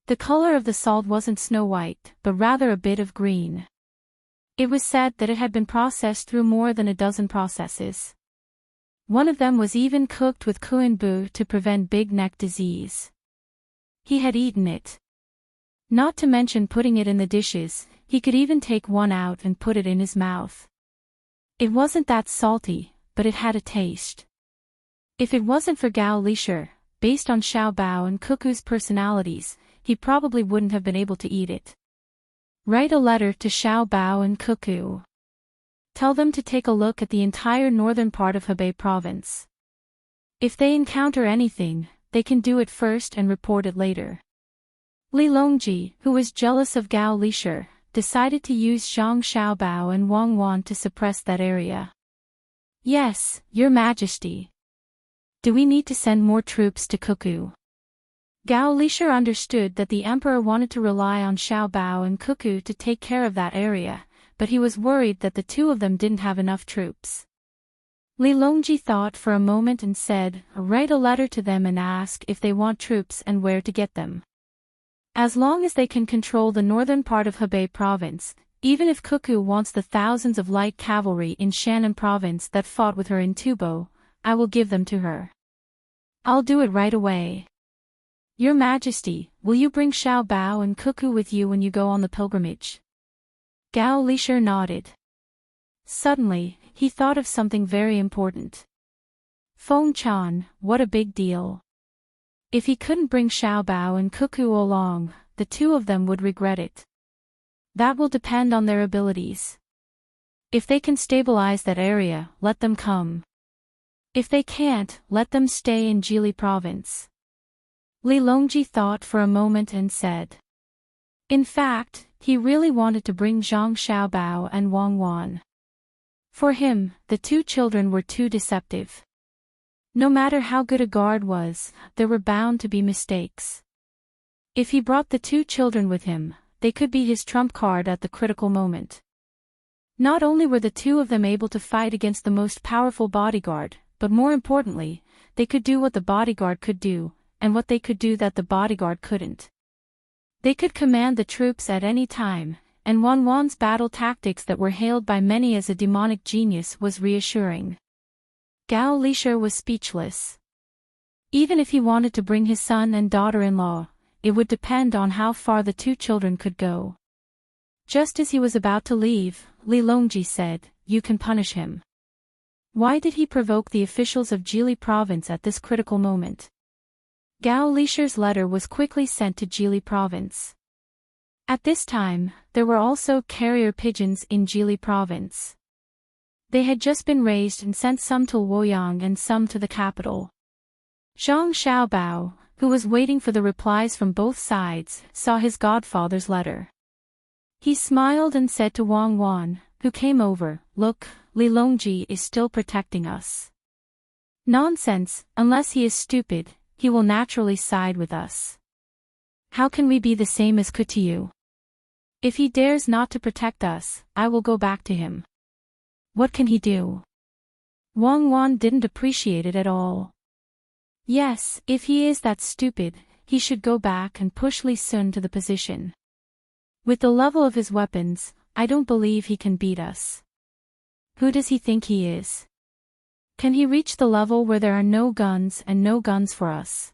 A: The color of the salt wasn't snow white, but rather a bit of green. It was said that it had been processed through more than a dozen processes. One of them was even cooked with kuinbu to prevent big neck disease. He had eaten it. Not to mention putting it in the dishes, he could even take one out and put it in his mouth. It wasn't that salty, but it had a taste. If it wasn't for Gao Lisher, based on Xiaobao and Cuckoo's personalities, he probably wouldn't have been able to eat it. Write a letter to Xiaobao and Cuckoo. Tell them to take a look at the entire northern part of Hebei province. If they encounter anything, they can do it first and report it later. Li Longji, who was jealous of Gao Lisher, decided to use Zhang Xiaobao and Wang Wan to suppress that area. Yes, Your Majesty. Do we need to send more troops to Cuckoo? Gao Lisher understood that the emperor wanted to rely on Xiaobao and Cuckoo to take care of that area, but he was worried that the two of them didn't have enough troops. Li Longji thought for a moment and said, write a letter to them and ask if they want troops and where to get them. As long as they can control the northern part of Hebei province, even if Cuckoo wants the thousands of light cavalry in Shannan province that fought with her in Tubo, I will give them to her. I'll do it right away. Your Majesty, will you bring Xiaobao and Cuckoo with you when you go on the pilgrimage? Gao Lisher nodded. Suddenly, he thought of something very important. Feng Chan, what a big deal. If he couldn't bring Xiaobao and Cuckoo along, the two of them would regret it. That will depend on their abilities. If they can stabilize that area, let them come. If they can't, let them stay in Jili province. Li Longji thought for a moment and said. In fact, he really wanted to bring Zhang Xiaobao and Wang Wan. For him, the two children were too deceptive. No matter how good a guard was, there were bound to be mistakes. If he brought the two children with him, they could be his trump card at the critical moment. Not only were the two of them able to fight against the most powerful bodyguard, but more importantly, they could do what the bodyguard could do, and what they could do that the bodyguard couldn't. They could command the troops at any time, and Wan Wan's battle tactics that were hailed by many as a demonic genius was reassuring. Gao Lisher was speechless. Even if he wanted to bring his son and daughter-in-law, it would depend on how far the two children could go. Just as he was about to leave, Li Longji said, you can punish him. Why did he provoke the officials of Jili province at this critical moment? Gao Lisher's letter was quickly sent to Jili province. At this time, there were also carrier pigeons in Jili province. They had just been raised and sent some to Luoyang and some to the capital. Zhang Xiaobao, who was waiting for the replies from both sides, saw his godfather's letter. He smiled and said to Wang Wan, who came over, look, Li Longji is still protecting us. Nonsense, unless he is stupid, he will naturally side with us. How can we be the same as Kutiyu? If he dares not to protect us, I will go back to him. What can he do? Wang Wan didn't appreciate it at all. Yes, if he is that stupid, he should go back and push Li Sun to the position. With the level of his weapons, I don't believe he can beat us. Who does he think he is? Can he reach the level where there are no guns and no guns for us?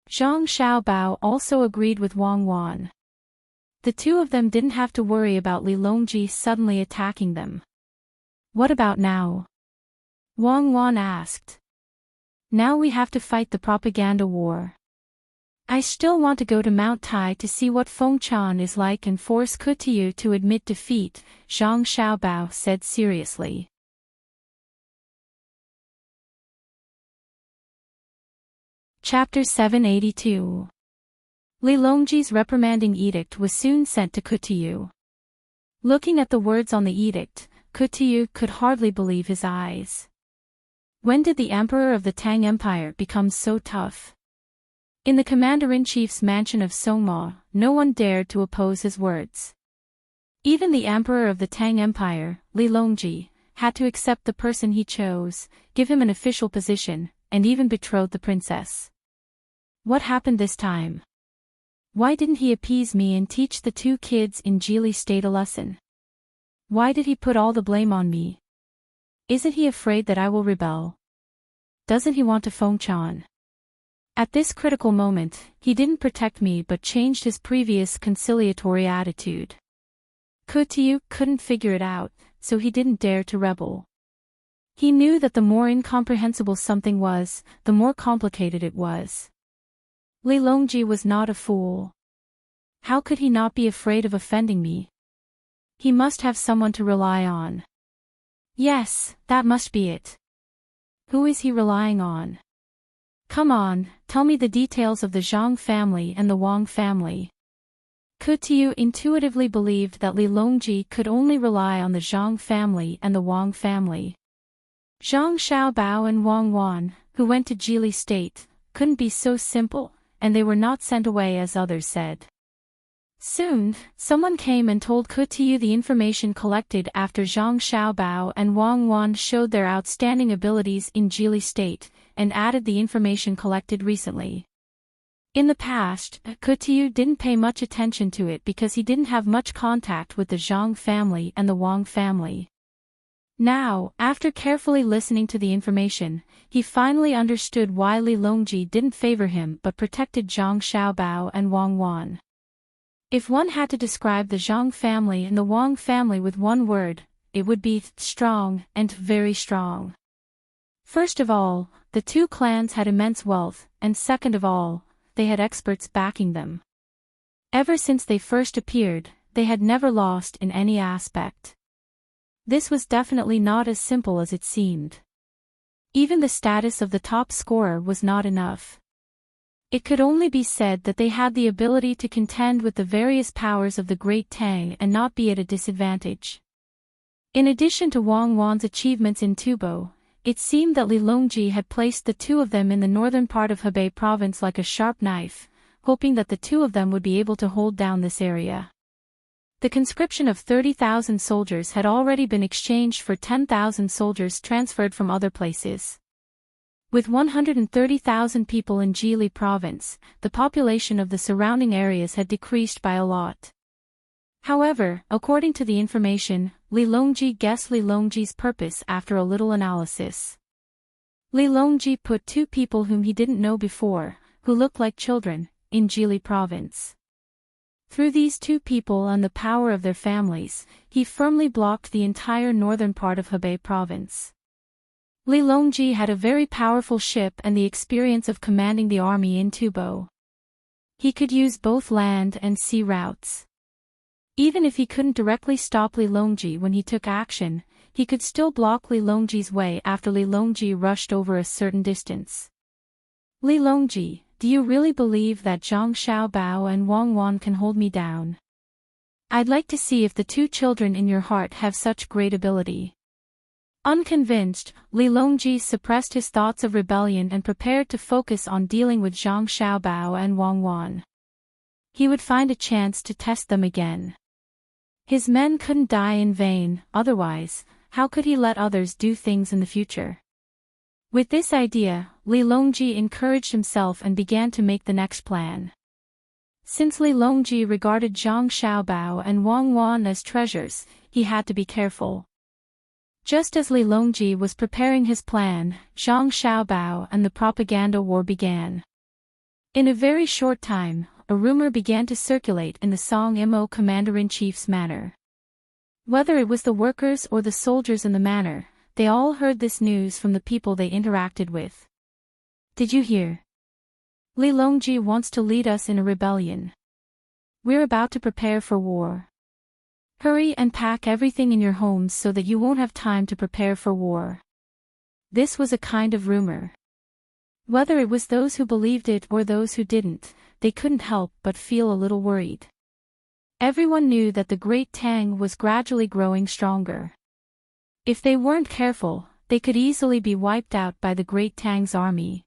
A: Zhang Xiaobao also agreed with Wang Wan. The two of them didn't have to worry about Li Longji suddenly attacking them. What about now? Wang Wan asked. Now we have to fight the propaganda war. I still want to go to Mount Tai to see what Fengchan is like and force Kutiyu to admit defeat, Zhang Xiaobao said seriously. Chapter 782. Li Longji's reprimanding edict was soon sent to Kutiyu. Looking at the words on the edict, Kutiyu could hardly believe his eyes. When did the emperor of the Tang Empire become so tough? In the commander-in-chief's mansion of Songma, no one dared to oppose his words. Even the emperor of the Tang Empire, Li Longji, had to accept the person he chose, give him an official position, and even betroth the princess. What happened this time? Why didn't he appease me and teach the two kids in Geely State a lesson? Why did he put all the blame on me? Isn't he afraid that I will rebel? Doesn't he want to Fengchan? At this critical moment, he didn't protect me but changed his previous conciliatory attitude. Kutiyu couldn't figure it out, so he didn't dare to rebel. He knew that the more incomprehensible something was, the more complicated it was. Li Longji was not a fool. How could he not be afraid of offending me? He must have someone to rely on. Yes, that must be it. Who is he relying on? Come on, tell me the details of the Zhang family and the Wang family. Kutiyu intuitively believed that Li Longji could only rely on the Zhang family and the Wang family. Zhang Xiaobao and Wang Wan, who went to Geely State, couldn't be so simple, and they were not sent away as others said. Soon, someone came and told Kutiyu the information collected after Zhang Xiaobao and Wang Wan showed their outstanding abilities in Geely State, and added the information collected recently. In the past, Kutiyu didn't pay much attention to it because he didn't have much contact with the Zhang family and the Wang family. Now, after carefully listening to the information, he finally understood why Li Longji didn't favor him but protected Zhang Xiaobao and Wang Wan. If one had to describe the Zhang family and the Wang family with one word, it would be strong and very strong. First of all, the two clans had immense wealth, and second of all, they had experts backing them. Ever since they first appeared, they had never lost in any aspect. This was definitely not as simple as it seemed. Even the status of the top scorer was not enough. It could only be said that they had the ability to contend with the various powers of the Great Tang and not be at a disadvantage. In addition to Wang Wan's achievements in Tubo, it seemed that Li Longji had placed the two of them in the northern part of Hebei province like a sharp knife, hoping that the two of them would be able to hold down this area. The conscription of 30,000 soldiers had already been exchanged for 10,000 soldiers transferred from other places. With 130,000 people in Geely province, the population of the surrounding areas had decreased by a lot. However, according to the information, Li Longji guessed Li Longji's purpose after a little analysis. Li Longji put two people whom he didn't know before, who looked like children, in Geely province. Through these two people and the power of their families, he firmly blocked the entire northern part of Hebei province. Li Longji had a very powerful ship and the experience of commanding the army in Tubo. He could use both land and sea routes. Even if he couldn't directly stop Li Longji when he took action, he could still block Li Longji's way after Li Longji rushed over a certain distance. Li Longji, do you really believe that Zhang Xiaobao and Wang Wan can hold me down? I'd like to see if the two children in your heart have such great ability. Unconvinced, Li Longji suppressed his thoughts of rebellion and prepared to focus on dealing with Zhang Xiaobao and Wang Wan. He would find a chance to test them again. His men couldn't die in vain, otherwise, how could he let others do things in the future? With this idea, Li Longji encouraged himself and began to make the next plan. Since Li Longji regarded Zhang Xiaobao and Wang Wan as treasures, he had to be careful. Just as Li Longji was preparing his plan, Zhang Xiaobao and the propaganda war began. In a very short time, a rumor began to circulate in the Song Imo commander-in-chief's manor. Whether it was the workers or the soldiers in the manor, they all heard this news from the people they interacted with. Did you hear? Li Longji wants to lead us in a rebellion. We're about to prepare for war. Hurry and pack everything in your homes so that you won't have time to prepare for war. This was a kind of rumor. Whether it was those who believed it or those who didn't, they couldn't help but feel a little worried. Everyone knew that the great Tang was gradually growing stronger. If they weren't careful, they could easily be wiped out by the great Tang's army.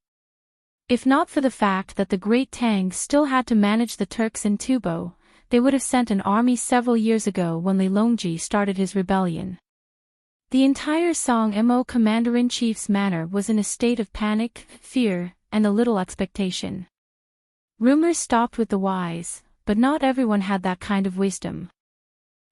A: If not for the fact that the great Tang still had to manage the Turks in Tubo, they would have sent an army several years ago when Li Longji started his rebellion. The entire Song Imo commander-in-chief's manor was in a state of panic, fear, and a little expectation. Rumors stopped with the wise, but not everyone had that kind of wisdom.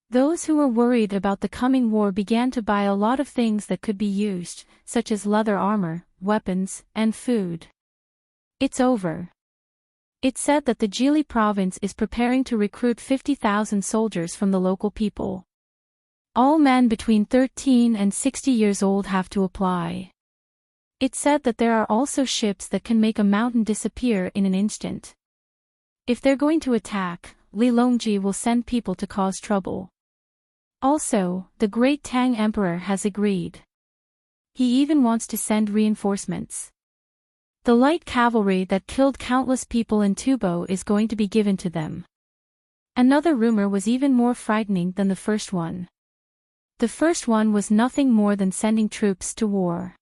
A: Those who were worried about the coming war began to buy a lot of things that could be used, such as leather armor, weapons, and food. It's over. It's said that the Jili province is preparing to recruit 50,000 soldiers from the local people. All men between 13 and 60 years old have to apply. It's said that there are also ships that can make a mountain disappear in an instant. If they're going to attack, Li Longji will send people to cause trouble. Also, the great Tang Emperor has agreed. He even wants to send reinforcements. The light cavalry that killed countless people in Tubo is going to be given to them. Another rumor was even more frightening than the first one. The first one was nothing more than sending troops to war.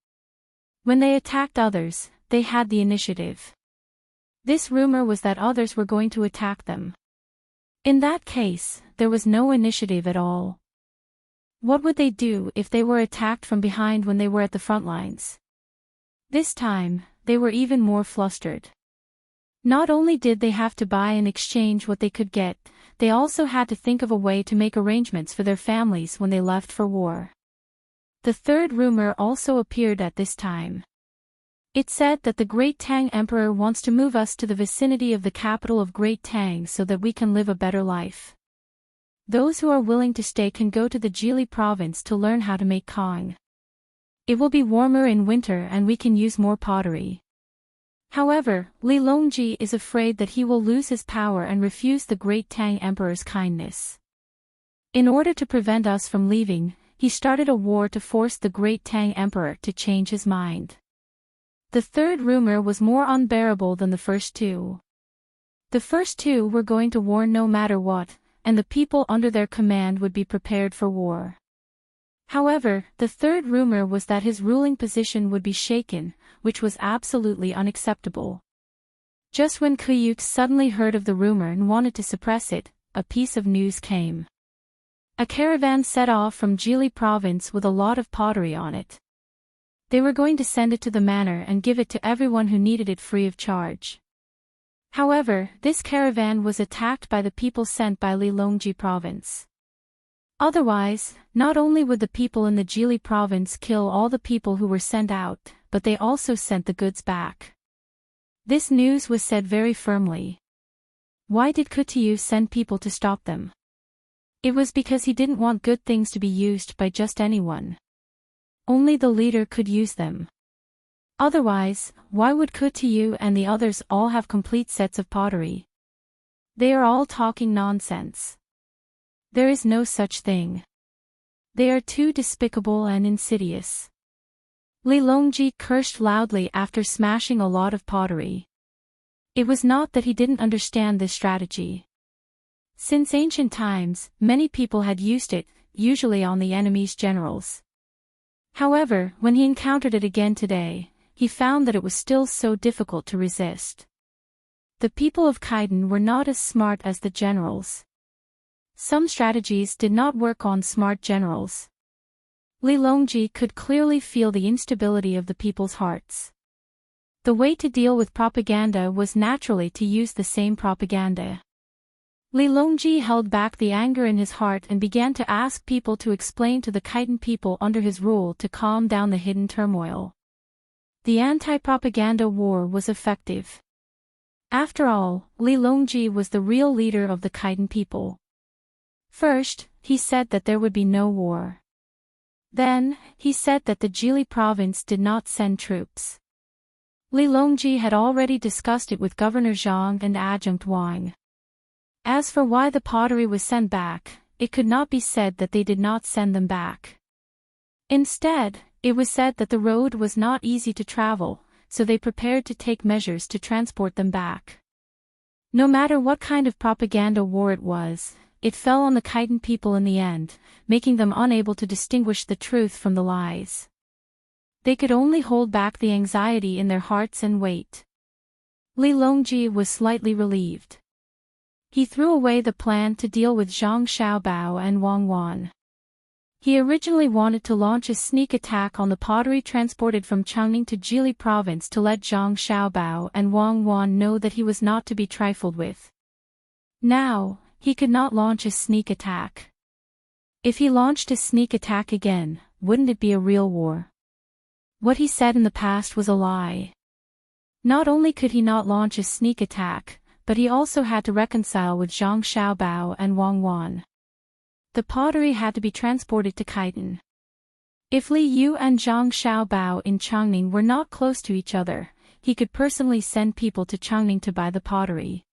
A: When they attacked others, they had the initiative. This rumor was that others were going to attack them. In that case, there was no initiative at all. What would they do if they were attacked from behind when they were at the front lines? This time, they were even more flustered. Not only did they have to buy and exchange what they could get, they also had to think of a way to make arrangements for their families when they left for war. The third rumor also appeared at this time. It said that the Great Tang Emperor wants to move us to the vicinity of the capital of Great Tang so that we can live a better life. Those who are willing to stay can go to the Jili province to learn how to make Kong. It will be warmer in winter and we can use more pottery. However, Li Longji is afraid that he will lose his power and refuse the Great Tang Emperor's kindness. In order to prevent us from leaving, he started a war to force the Great Tang Emperor to change his mind. The third rumor was more unbearable than the first two. The first two were going to war no matter what, and the people under their command would be prepared for war. However, the third rumor was that his ruling position would be shaken, which was absolutely unacceptable. Just when Kuyuk suddenly heard of the rumor and wanted to suppress it, a piece of news came. A caravan set off from Jili province with a lot of pottery on it. They were going to send it to the manor and give it to everyone who needed it free of charge. However, this caravan was attacked by the people sent by Li Longji province. Otherwise, not only would the people in the Jili province kill all the people who were sent out, but they also sent the goods back. This news was said very firmly. Why did Kutiyu send people to stop them? It was because he didn't want good things to be used by just anyone. Only the leader could use them. Otherwise, why would Kutiyu and the others all have complete sets of pottery? They are all talking nonsense. There is no such thing. They are too despicable and insidious. Li Longji cursed loudly after smashing a lot of pottery. It was not that he didn't understand this strategy. Since ancient times, many people had used it, usually on the enemy's generals. However, when he encountered it again today, he found that it was still so difficult to resist. The people of Kaiden were not as smart as the generals. Some strategies did not work on smart generals. Li Longji could clearly feel the instability of the people's hearts. The way to deal with propaganda was naturally to use the same propaganda. Li Longji held back the anger in his heart and began to ask people to explain to the Khitan people under his rule to calm down the hidden turmoil. The anti-propaganda war was effective. After all, Li Longji was the real leader of the Khitan people. First, he said that there would be no war. Then, he said that the Jili province did not send troops. Li Longji had already discussed it with Governor Zhang and Adjunct Wang. As for why the pottery was sent back, it could not be said that they did not send them back. Instead, it was said that the road was not easy to travel, so they prepared to take measures to transport them back. No matter what kind of propaganda war it was, it fell on the Khitan people in the end, making them unable to distinguish the truth from the lies. They could only hold back the anxiety in their hearts and wait. Li Longji was slightly relieved. He threw away the plan to deal with Zhang Xiaobao and Wang Wan. He originally wanted to launch a sneak attack on the pottery transported from Changning to Jili province to let Zhang Xiaobao and Wang Wan know that he was not to be trifled with. Now, he could not launch a sneak attack. If he launched a sneak attack again, wouldn't it be a real war? What he said in the past was a lie. Not only could he not launch a sneak attack, but he also had to reconcile with Zhang Xiaobao and Wang Wan. The pottery had to be transported to Khitan. If Li Yu and Zhang Xiaobao in Changning were not close to each other, he could personally send people to Changning to buy the pottery.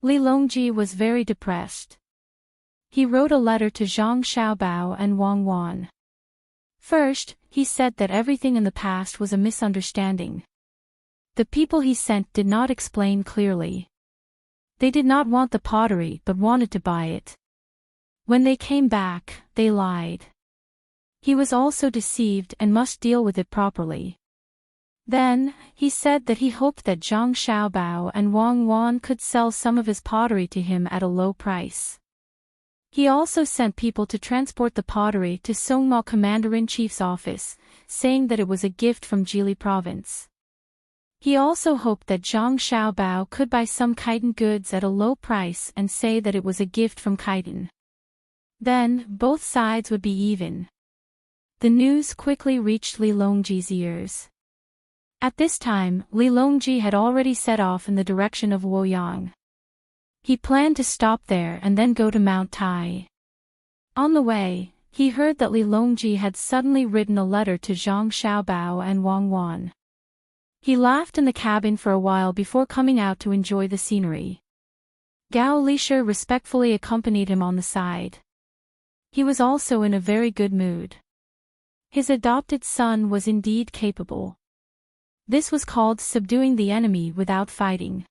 A: Li Longji was very depressed. He wrote a letter to Zhang Xiaobao and Wang Wan. First, he said that everything in the past was a misunderstanding. The people he sent did not explain clearly. They did not want the pottery but wanted to buy it. When they came back, they lied. He was also deceived and must deal with it properly. Then, he said that he hoped that Zhang Xiaobao and Wang Wan could sell some of his pottery to him at a low price. He also sent people to transport the pottery to Songma Commander-in-Chief's office, saying that it was a gift from Jili province. He also hoped that Zhang Xiaobao could buy some Khitan goods at a low price and say that it was a gift from Khitan. Then, both sides would be even. The news quickly reached Li Longji's ears. At this time, Li Longji had already set off in the direction of Luoyang. He planned to stop there and then go to Mount Tai. On the way, he heard that Li Longji had suddenly written a letter to Zhang Xiaobao and Wang Wan. He laughed in the cabin for a while before coming out to enjoy the scenery. Gao Lisher respectfully accompanied him on the side. He was also in a very good mood. His adopted son was indeed capable. This was called subduing the enemy without fighting.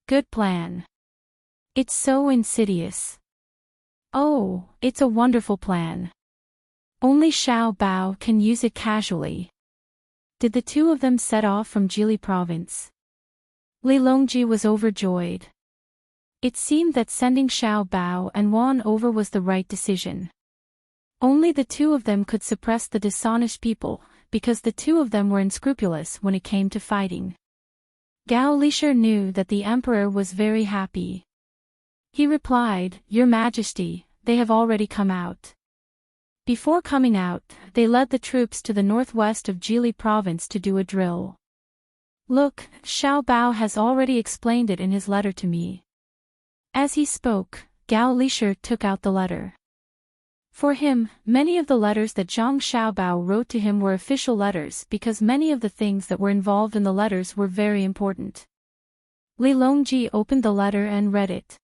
A: Good plan. It's so insidious. Oh, it's a wonderful plan. Only Xiao Bao can use it casually. Did the two of them set off from Jili province? Li Longji was overjoyed. It seemed that sending Xiao Bao and Wan over was the right decision. Only the two of them could suppress the dishonest people, because the two of them were unscrupulous when it came to fighting. Gao Lisher knew that the emperor was very happy. He replied, "Your Majesty, they have already come out." Before coming out, they led the troops to the northwest of Jili province to do a drill. "Look, Xiao Bao has already explained it in his letter to me." As he spoke, Gao Lisher took out the letter. For him, many of the letters that Zhang Xiaobao wrote to him were official letters because many of the things that were involved in the letters were very important. Li Longji opened the letter and read it.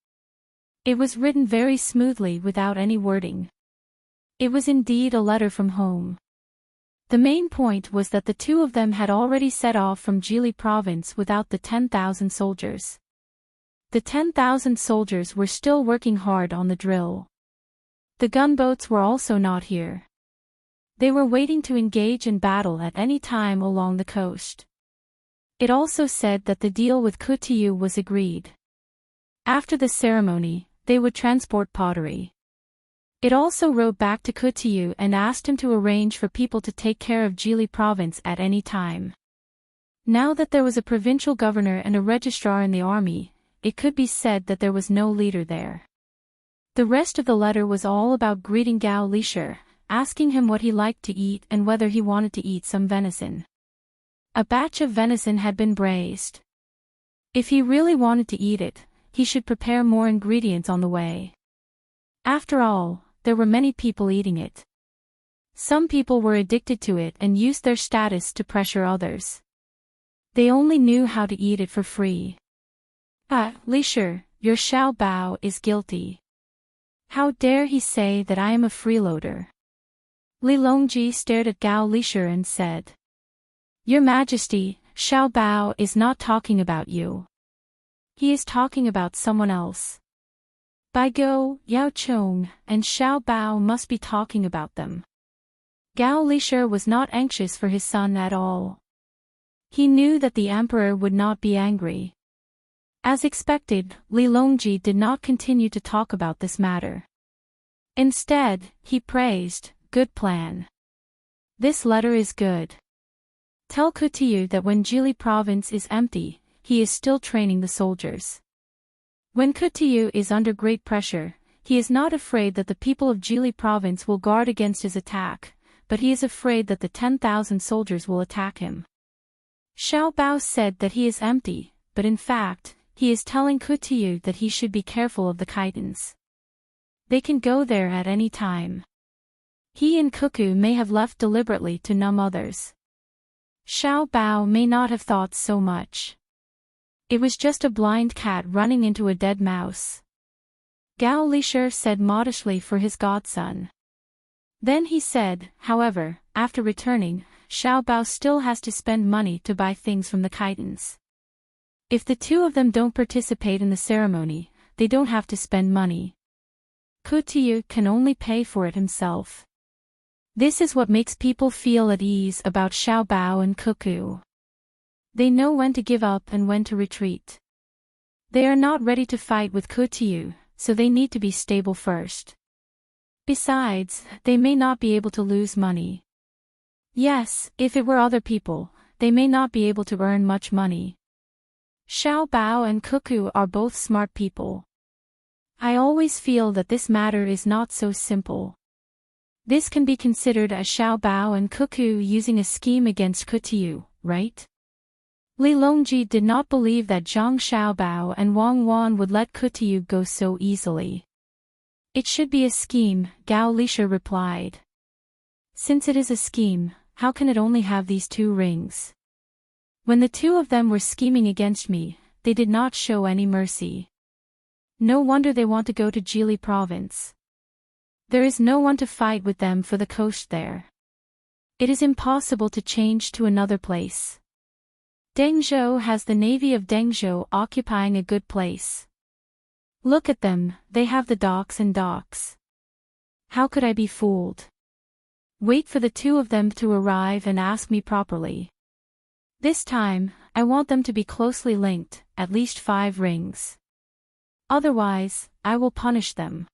A: It was written very smoothly without any wording. It was indeed a letter from home. The main point was that the two of them had already set off from Jili province without the 10,000 soldiers. The 10,000 soldiers were still working hard on the drill. The gunboats were also not here. They were waiting to engage in battle at any time along the coast. It also said that the deal with Kutiyu was agreed. After the ceremony, they would transport pottery. It also wrote back to Kutiyu and asked him to arrange for people to take care of Jili province at any time. Now that there was a provincial governor and a registrar in the army, it could be said that there was no leader there. The rest of the letter was all about greeting Gao Lisher, asking him what he liked to eat and whether he wanted to eat some venison. A batch of venison had been braised. If he really wanted to eat it, he should prepare more ingredients on the way. After all, there were many people eating it. Some people were addicted to it and used their status to pressure others. They only knew how to eat it for free. Lisher, your Xiao Bao is guilty. How dare he say that I am a freeloader? Li Longji stared at Gao Lisher and said, Your Majesty, Xiao Bao is not talking about you. He is talking about someone else. Bai Go, Yao Chong, and Xiao Bao must be talking about them. Gao Lisher was not anxious for his son at all. He knew that the emperor would not be angry. As expected, Li Longji did not continue to talk about this matter. Instead, he praised, Good plan. This letter is good. Tell Kutiyu that when Jili province is empty, he is still training the soldiers. When Kutiyu is under great pressure, he is not afraid that the people of Jili province will guard against his attack, but he is afraid that the 10,000 soldiers will attack him. Xiao Bao said that he is empty, but in fact, he is telling Kutiyu that he should be careful of the Khitans. They can go there at any time. He and Cuckoo may have left deliberately to numb others. Xiao Bao may not have thought so much. It was just a blind cat running into a dead mouse. Gao Lisher said modestly for his godson. Then he said, however, after returning, Xiao Bao still has to spend money to buy things from the Khitans. If the two of them don't participate in the ceremony, they don't have to spend money. Kutiyu can only pay for it himself. This is what makes people feel at ease about Xiao Bao and Cuckoo. They know when to give up and when to retreat. They are not ready to fight with Kutiyu, so they need to be stable first. Besides, they may not be able to lose money. Yes, if it were other people, they may not be able to earn much money. Xiao Bao and Cuckoo are both smart people. I always feel that this matter is not so simple. This can be considered as Xiao Bao and Cuckoo using a scheme against Kutiyu, right? Li Longji did not believe that Zhang Xiaobao and Wang Wan would let Kutiyu go so easily. It should be a scheme, Gao Lisher replied. Since it is a scheme, how can it only have these two rings? When the two of them were scheming against me, they did not show any mercy. No wonder they want to go to Jili province. There is no one to fight with them for the coast there. It is impossible to change to another place. Dengzhou has the navy of Dengzhou occupying a good place. Look at them, they have the docks and docks. How could I be fooled? Wait for the two of them to arrive and ask me properly. This time, I want them to be closely linked, at least 5 rings. Otherwise, I will punish them.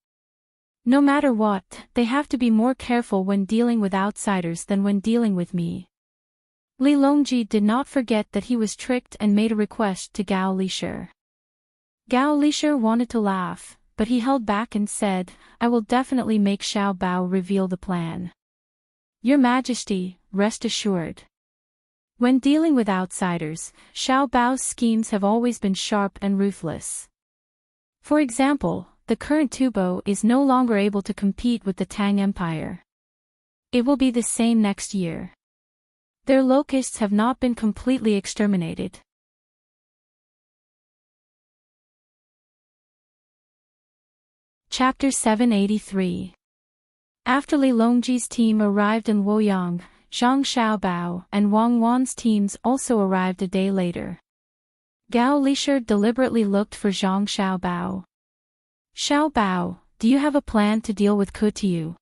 A: No matter what, they have to be more careful when dealing with outsiders than when dealing with me. Li Longji did not forget that he was tricked and made a request to Gao Lisher. Gao Lisher wanted to laugh, but he held back and said, I will definitely make Xiao Bao reveal the plan. Your Majesty, rest assured. When dealing with outsiders, Xiao Bao's schemes have always been sharp and ruthless. For example, the current Tubo is no longer able to compete with the Tang Empire. It will be the same next year. Their locusts have not been completely exterminated. Chapter 783. After Li Longji's team arrived in Luoyang, Zhang Xiaobao and Wang Wan's teams also arrived a day later. Gao Lisher deliberately looked for Zhang Xiaobao. Xiaobao, do you have a plan to deal with Kutiyu?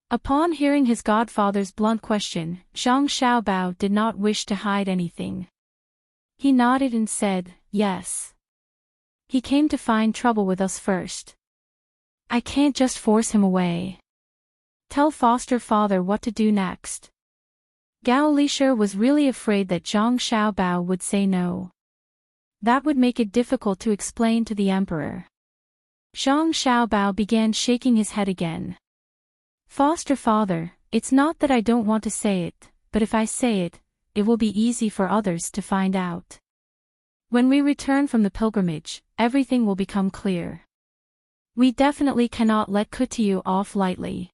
A: Upon hearing his godfather's blunt question, Zhang Xiaobao did not wish to hide anything. He nodded and said, yes. He came to find trouble with us first. I can't just force him away. Tell foster father what to do next. Gao Lisher was really afraid that Zhang Xiaobao would say no. That would make it difficult to explain to the emperor. Zhang Xiaobao began shaking his head again. Foster father, it's not that I don't want to say it, but if I say it, it will be easy for others to find out. When we return from the pilgrimage, everything will become clear. We definitely cannot let Kutiyu off lightly.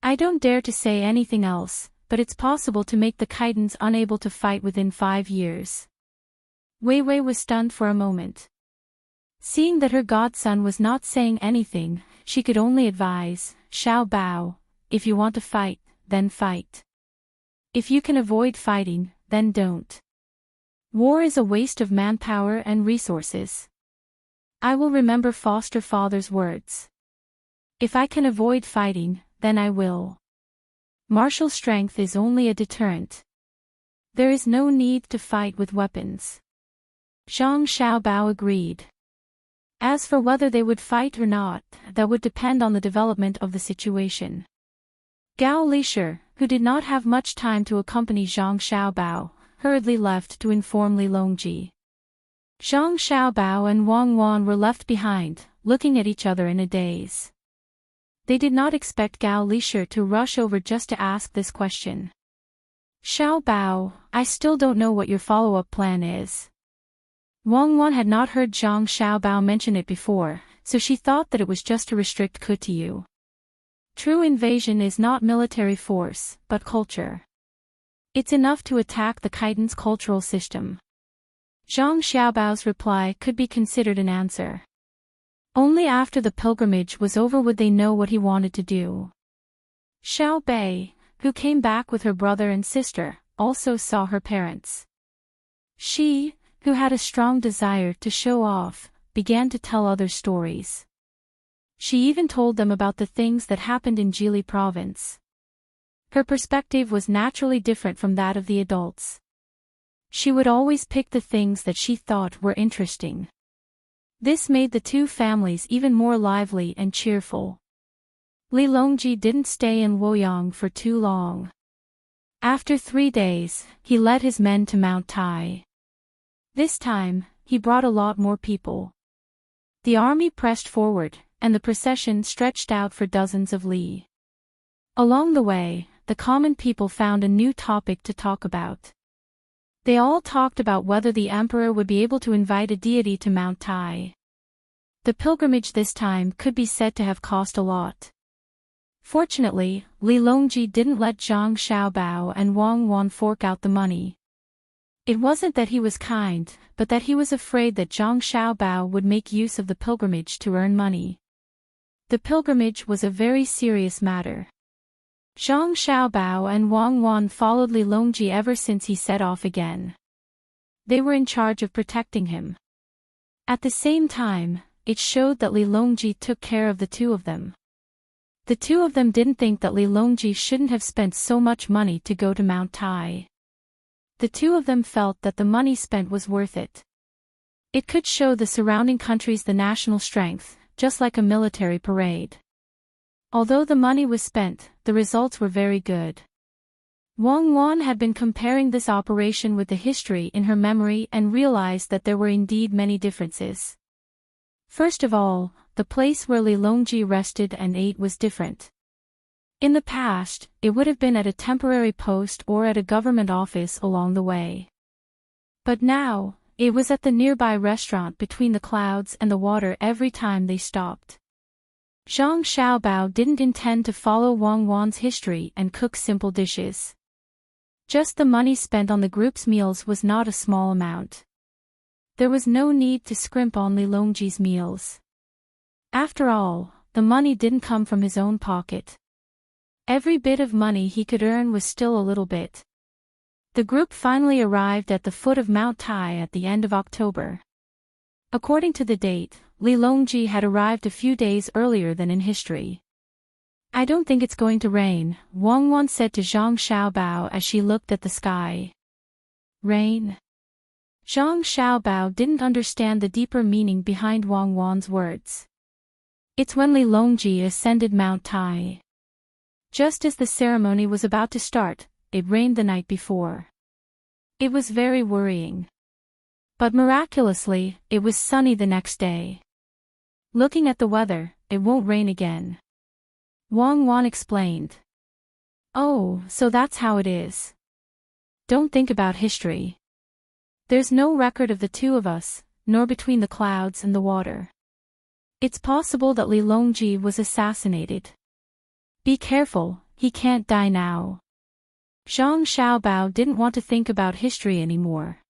A: I don't dare to say anything else, but it's possible to make the Kaitans unable to fight within 5 years. Wei Wei was stunned for a moment. Seeing that her godson was not saying anything, she could only advise, Xiao Bao, if you want to fight, then fight. If you can avoid fighting, then don't. War is a waste of manpower and resources. I will remember foster father's words. If I can avoid fighting, then I will. Martial strength is only a deterrent. There is no need to fight with weapons. Zhang Xiaobao agreed. As for whether they would fight or not, that would depend on the development of the situation. Gao Lisher, who did not have much time to accompany Zhang Xiaobao, hurriedly left to inform Li Longji. Zhang Xiaobao and Wang Wan were left behind, looking at each other in a daze. They did not expect Gao Lisher to rush over just to ask this question. Xiaobao, I still don't know what your follow-up plan is. Wang Wan had not heard Zhang Xiaobao mention it before, so she thought that it was just to restrict Kutiyu. True invasion is not military force, but culture. It's enough to attack the Kaitan's cultural system. Zhang Xiaobao's reply could be considered an answer. Only after the pilgrimage was over would they know what he wanted to do. Xiao Bei, who came back with her brother and sister, also saw her parents. She, who had a strong desire to show off, began to tell other stories. She even told them about the things that happened in Jili province. Her perspective was naturally different from that of the adults. She would always pick the things that she thought were interesting. This made the two families even more lively and cheerful. Li Longji didn't stay in Luoyang for too long. After 3 days, he led his men to Mount Tai. This time, he brought a lot more people. The army pressed forward, and the procession stretched out for dozens of li. Along the way, the common people found a new topic to talk about. They all talked about whether the emperor would be able to invite a deity to Mount Tai. The pilgrimage this time could be said to have cost a lot. Fortunately, Li Longji didn't let Zhang Xiaobao and Wang Wan fork out the money. It wasn't that he was kind, but that he was afraid that Zhang Xiaobao would make use of the pilgrimage to earn money. The pilgrimage was a very serious matter. Zhang Xiaobao and Wang Wan followed Li Longji ever since he set off again. They were in charge of protecting him. At the same time, it showed that Li Longji took care of the two of them. The two of them didn't think that Li Longji shouldn't have spent so much money to go to Mount Tai. The two of them felt that the money spent was worth it. It could show the surrounding countries the national strength, just like a military parade. Although the money was spent, the results were very good. Wang Wan had been comparing this operation with the history in her memory and realized that there were indeed many differences. First of all, the place where Li Longji rested and ate was different. In the past, it would have been at a temporary post or at a government office along the way. But now, it was at the nearby restaurant between the clouds and the water every time they stopped. Zhang Xiaobao didn't intend to follow Wang Wan's history and cook simple dishes. Just the money spent on the group's meals was not a small amount. There was no need to scrimp on Li Longji's meals. After all, the money didn't come from his own pocket. Every bit of money he could earn was still a little bit. The group finally arrived at the foot of Mount Tai at the end of October. According to the date, Li Longji had arrived a few days earlier than in history. I don't think it's going to rain, Wang Wan said to Zhang Xiaobao as she looked at the sky. Rain? Zhang Xiaobao didn't understand the deeper meaning behind Wang Wan's words. It's when Li Longji ascended Mount Tai. Just as the ceremony was about to start, it rained the night before. It was very worrying. But miraculously, it was sunny the next day. Looking at the weather, it won't rain again. Wang Wan explained. Oh, so that's how it is. Don't think about history. There's no record of the two of us, nor between the clouds and the water. It's possible that Li Longji was assassinated. Be careful, he can't die now. Zhang Xiaobao didn't want to think about history anymore.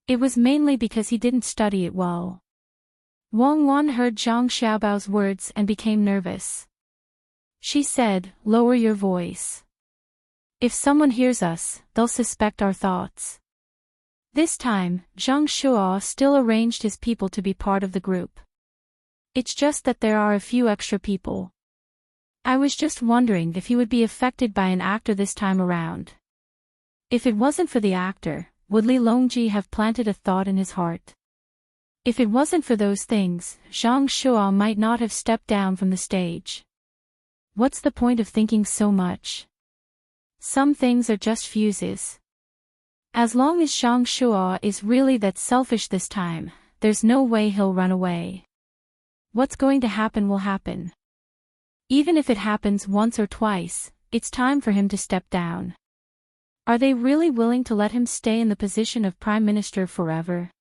A: It was mainly because he didn't study it well. Wang Wan heard Zhang Xiaobao's words and became nervous. She said, "Lower your voice. If someone hears us, they'll suspect our thoughts." This time, Zhang Shuo still arranged his people to be part of the group. It's just that there are a few extra people. I was just wondering if he would be affected by an actor this time around. If it wasn't for the actor, would Li Longji have planted a thought in his heart? If it wasn't for those things, Zhang Shuo might not have stepped down from the stage. What's the point of thinking so much? Some things are just fuses. As long as Zhang Shuo is really that selfish this time, there's no way he'll run away. What's going to happen will happen. Even if it happens once or twice, it's time for him to step down. Are they really willing to let him stay in the position of Prime Minister forever?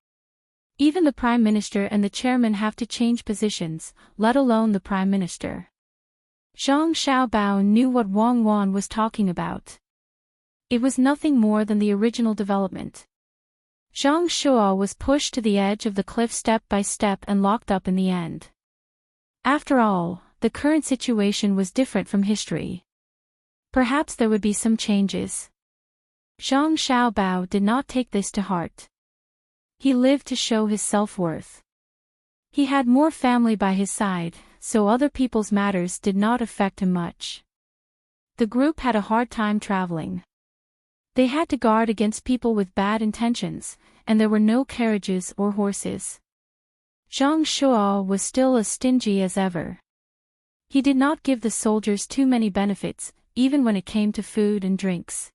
A: Even the Prime Minister and the Chairman have to change positions, let alone the Prime Minister. Zhang Xiaobao knew what Wang Wan was talking about. It was nothing more than the original development. Zhang Shuo was pushed to the edge of the cliff step by step and locked up in the end. After all, the current situation was different from history. Perhaps there would be some changes. Zhang Xiaobao did not take this to heart. He lived to show his self-worth. He had more family by his side, so other people's matters did not affect him much. The group had a hard time traveling. They had to guard against people with bad intentions, and there were no carriages or horses. Zhang Shuo was still as stingy as ever. He did not give the soldiers too many benefits, even when it came to food and drinks.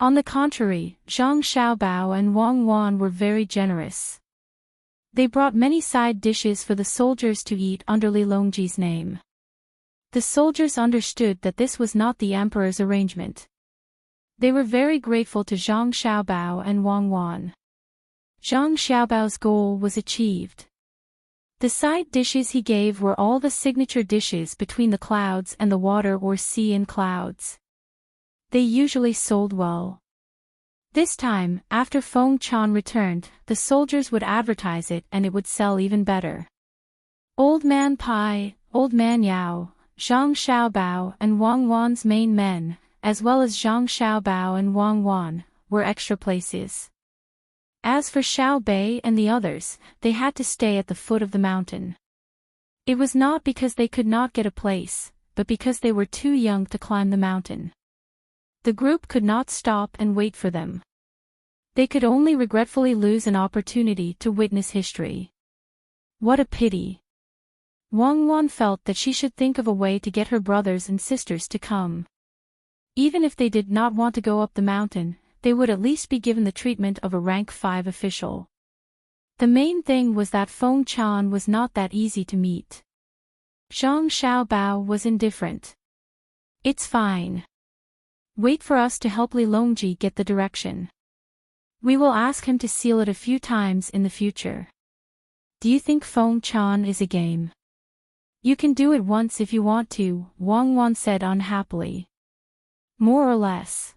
A: On the contrary, Zhang Xiaobao and Wang Wan were very generous. They brought many side dishes for the soldiers to eat under Li Longji's name. The soldiers understood that this was not the emperor's arrangement. They were very grateful to Zhang Xiaobao and Wang Wan. Zhang Xiaobao's goal was achieved. The side dishes he gave were all the signature dishes between the clouds and the water or sea and clouds. They usually sold well. This time, after Feng Chan returned, the soldiers would advertise it and it would sell even better. Old Man Pai, Old Man Yao, Zhang Xiaobao and Wang Wan's main men, as well as Zhang Xiaobao and Wang Wan, were extra places. As for Xiao Bei and the others, they had to stay at the foot of the mountain. It was not because they could not get a place, but because they were too young to climb the mountain. The group could not stop and wait for them. They could only regretfully lose an opportunity to witness history. What a pity. Wang Wan felt that she should think of a way to get her brothers and sisters to come. Even if they did not want to go up the mountain, they would at least be given the treatment of a rank 5 official. The main thing was that Feng Chan was not that easy to meet. Zhang Xiaobao was indifferent. It's fine. Wait for us to help Li Longji get the direction. We will ask him to seal it a few times in the future. Do you think Feng Chan is a game? You can do it once if you want to, Wang Wan said unhappily. More or less.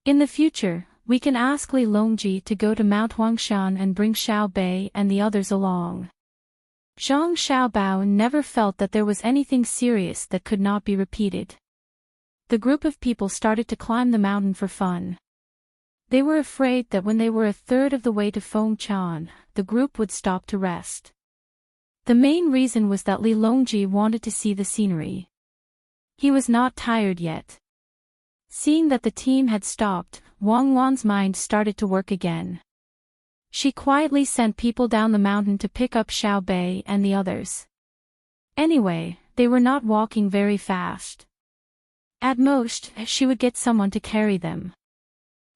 A: In the future, we can ask Li Longji to go to Mount Huangshan and bring Xiao Bei and the others along. Zhang Xiaobao never felt that there was anything serious that could not be repeated. The group of people started to climb the mountain for fun. They were afraid that when they were a third of the way to Feng Chan, the group would stop to rest. The main reason was that Li Longji wanted to see the scenery. He was not tired yet. Seeing that the team had stopped, Wang Wan's mind started to work again. She quietly sent people down the mountain to pick up Xiao Bei and the others. Anyway, they were not walking very fast. At most, she would get someone to carry them.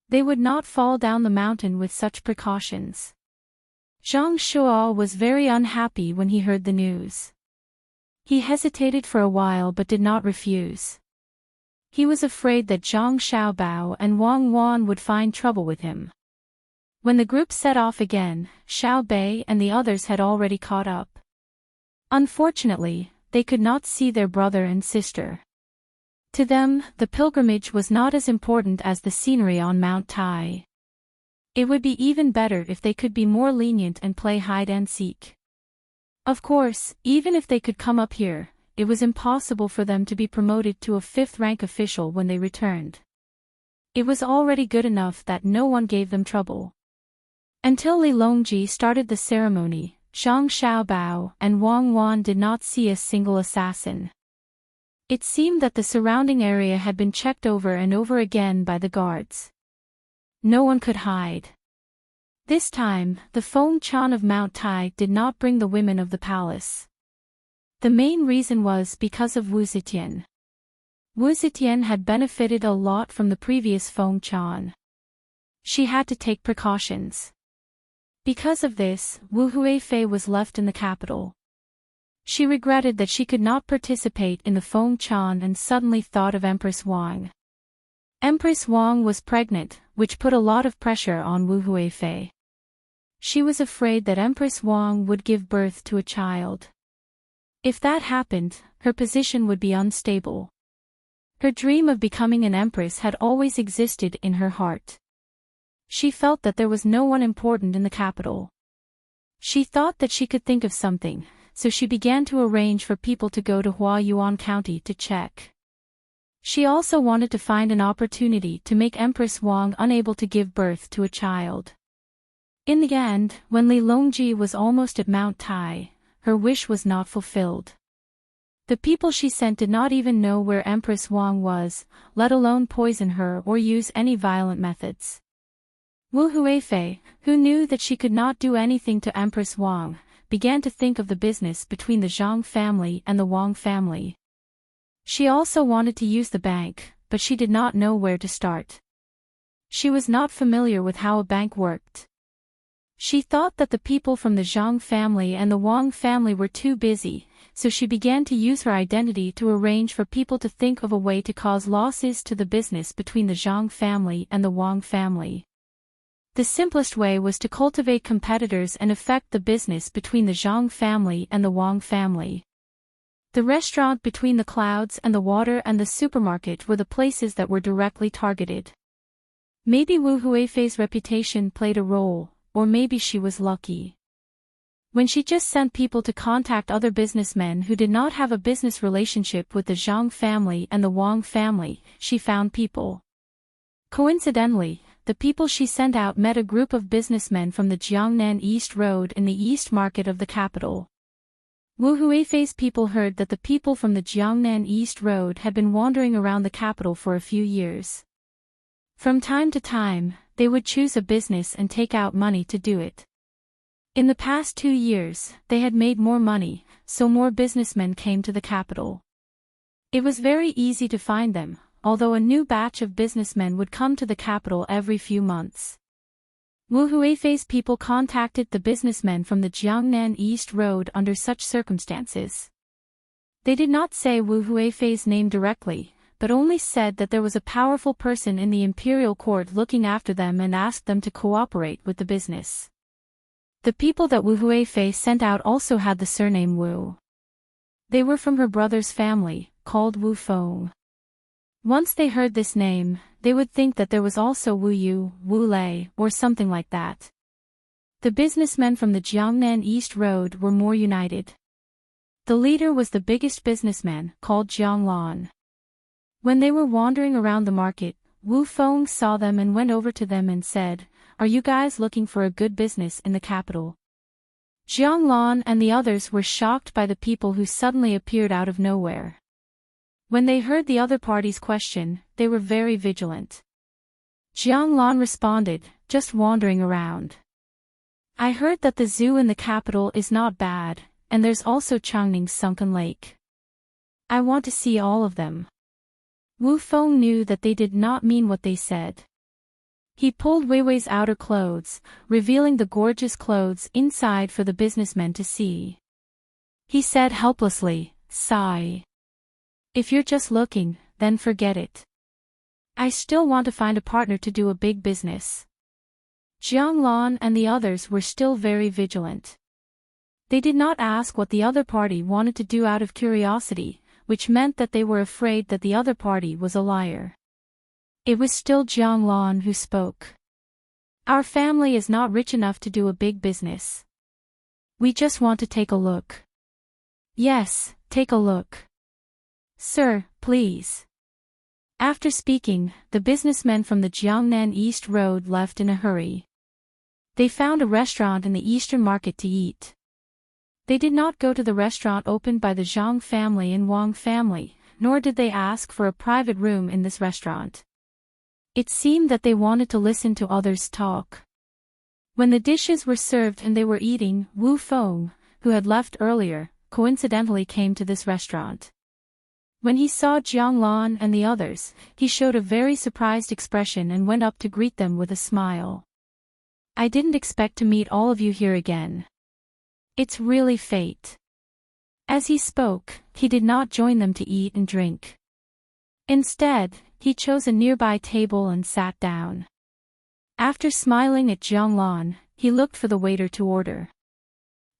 A: They would not fall down the mountain with such precautions. Zhang Shuo was very unhappy when he heard the news. He hesitated for a while but did not refuse. He was afraid that Zhang Xiaobao and Wang Wan would find trouble with him. When the group set off again, Xiao Bei and the others had already caught up. Unfortunately, they could not see their brother and sister. To them, the pilgrimage was not as important as the scenery on Mount Tai. It would be even better if they could be more lenient and play hide and seek. Of course, even if they could come up here, it was impossible for them to be promoted to a 5th-rank official when they returned. It was already good enough that no one gave them trouble. Until Li Longji started the ceremony, Zhang Xiaobao and Wang Wan did not see a single assassin. It seemed that the surrounding area had been checked over and over again by the guards. No one could hide. This time, the Feng Chan of Mount Tai did not bring the women of the palace. The main reason was because of Wu Zetian. Wu Zetian had benefited a lot from the previous Feng Chan. She had to take precautions. Because of this, Wu Huifei was left in the capital. She regretted that she could not participate in the Feng Chan and suddenly thought of Empress Wang. Empress Wang was pregnant, which put a lot of pressure on Wu Huifei. She was afraid that Empress Wang would give birth to a child. If that happened, her position would be unstable. Her dream of becoming an empress had always existed in her heart. She felt that there was no one important in the capital. She thought that she could think of something, so she began to arrange for people to go to Huayuan County to check. She also wanted to find an opportunity to make Empress Wang unable to give birth to a child. In the end, when Li Longji was almost at Mount Tai, her wish was not fulfilled. The people she sent did not even know where Empress Wang was, let alone poison her or use any violent methods. Wu Huifei, who knew that she could not do anything to Empress Wang, began to think of the business between the Zhang family and the Wang family. She also wanted to use the bank, but she did not know where to start. She was not familiar with how a bank worked. She thought that the people from the Zhang family and the Wang family were too busy, so she began to use her identity to arrange for people to think of a way to cause losses to the business between the Zhang family and the Wang family. The simplest way was to cultivate competitors and affect the business between the Zhang family and the Wang family. The restaurant between the clouds and the water and the supermarket were the places that were directly targeted. Maybe Wu Huifei's reputation played a role, or maybe she was lucky. When she just sent people to contact other businessmen who did not have a business relationship with the Zhang family and the Wang family, she found people. Coincidentally, the people she sent out met a group of businessmen from the Jiangnan East Road in the East Market of the capital. Wu Huifei's people heard that the people from the Jiangnan East Road had been wandering around the capital for a few years. From time to time, they would choose a business and take out money to do it. In the past 2 years, they had made more money, so more businessmen came to the capital. It was very easy to find them, although a new batch of businessmen would come to the capital every few months. Wu Huifei's people contacted the businessmen from the Jiangnan East Road under such circumstances. They did not say Wu Huifei's name directly, but only said that there was a powerful person in the imperial court looking after them and asked them to cooperate with the business. The people that Wu Huifei sent out also had the surname Wu. They were from her brother's family, called Wu Feng. Once they heard this name, they would think that there was also Wu Yu, Wu Lei, or something like that. The businessmen from the Jiangnan East Road were more united. The leader was the biggest businessman, called Jiang Lan. When they were wandering around the market, Wu Feng saw them and went over to them and said, "Are you guys looking for a good business in the capital?" Jiang Lan and the others were shocked by the people who suddenly appeared out of nowhere. When they heard the other party's question, they were very vigilant. Jiang Lan responded, "Just wandering around. I heard that the zoo in the capital is not bad, and there's also Changning's sunken lake. I want to see all of them. Wu Feng knew that they did not mean what they said. He pulled Weiwei's outer clothes, revealing the gorgeous clothes inside for the businessmen to see. He said helplessly, "Sigh. If you're just looking, then forget it. I still want to find a partner to do a big business." Jiang Lan and the others were still very vigilant. They did not ask what the other party wanted to do out of curiosity, which meant that they were afraid that the other party was a liar. It was still Jiang Lan who spoke. "Our family is not rich enough to do a big business. We just want to take a look." "Yes, take a look. Sir, please." After speaking, the businessmen from the Jiangnan East Road left in a hurry. They found a restaurant in the Eastern Market to eat. They did not go to the restaurant opened by the Zhang family and Wang family, nor did they ask for a private room in this restaurant. It seemed that they wanted to listen to others talk. When the dishes were served and they were eating, Wu Feng, who had left earlier, coincidentally came to this restaurant. When he saw Jiang Lan and the others, he showed a very surprised expression and went up to greet them with a smile. "I didn't expect to meet all of you here again. It's really fate." As he spoke, he did not join them to eat and drink. Instead, he chose a nearby table and sat down. After smiling at Jiang Lan, he looked for the waiter to order.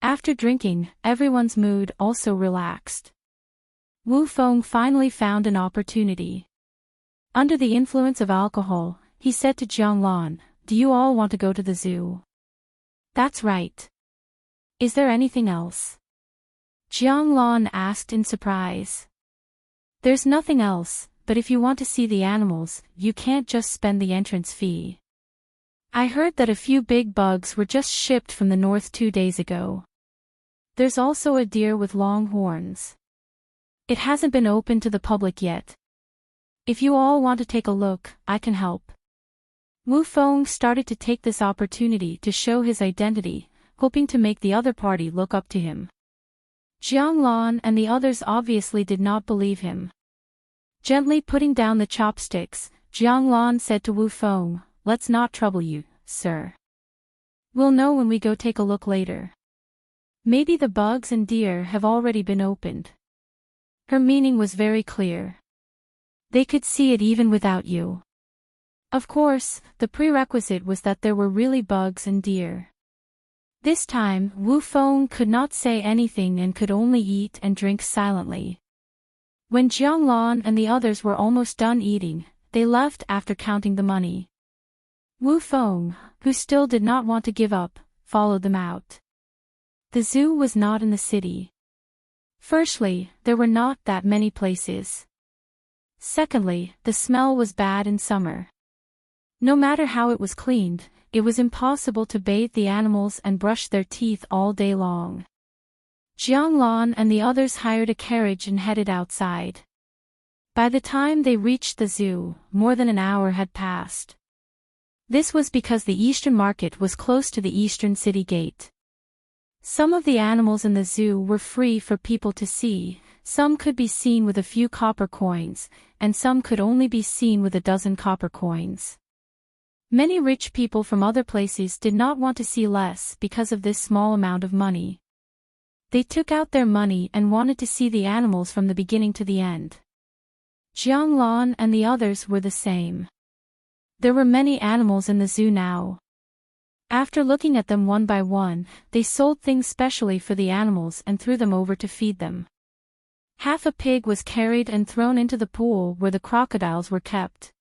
A: After drinking, everyone's mood also relaxed. Wu Feng finally found an opportunity. Under the influence of alcohol, he said to Jiang Lan, "Do you all want to go to the zoo?" "That's right. Is there anything else?" Jiang Lan asked in surprise. "There's nothing else, but if you want to see the animals, you can't just spend the entrance fee. I heard that a few big bugs were just shipped from the north 2 days ago. There's also a deer with long horns. It hasn't been open to the public yet. If you all want to take a look, I can help." Wu Feng started to take this opportunity to show his identity, hoping to make the other party look up to him. Jiang Lan and the others obviously did not believe him. Gently putting down the chopsticks, Jiang Lan said to Wu Feng, "Let's not trouble you, sir. We'll know when we go take a look later. Maybe the bugs and deer have already been opened." Her meaning was very clear. They could see it even without you. Of course, the prerequisite was that there were really bugs and deer. This time, Wu Feng could not say anything and could only eat and drink silently. When Jiang Lan and the others were almost done eating, they left after counting the money. Wu Feng, who still did not want to give up, followed them out. The zoo was not in the city. Firstly, there were not that many places. Secondly, the smell was bad in summer. No matter how it was cleaned, it was impossible to bathe the animals and brush their teeth all day long. Jiang Lan and the others hired a carriage and headed outside. By the time they reached the zoo, more than an hour had passed. This was because the Eastern Market was close to the Eastern City Gate. Some of the animals in the zoo were free for people to see, some could be seen with a few copper coins, and some could only be seen with a dozen copper coins. Many rich people from other places did not want to see less because of this small amount of money. They took out their money and wanted to see the animals from the beginning to the end. Jiang Lan and the others were the same. There were many animals in the zoo now. After looking at them one by one, they sold things specially for the animals and threw them over to feed them. Half a pig was carried and thrown into the pool where the crocodiles were kept.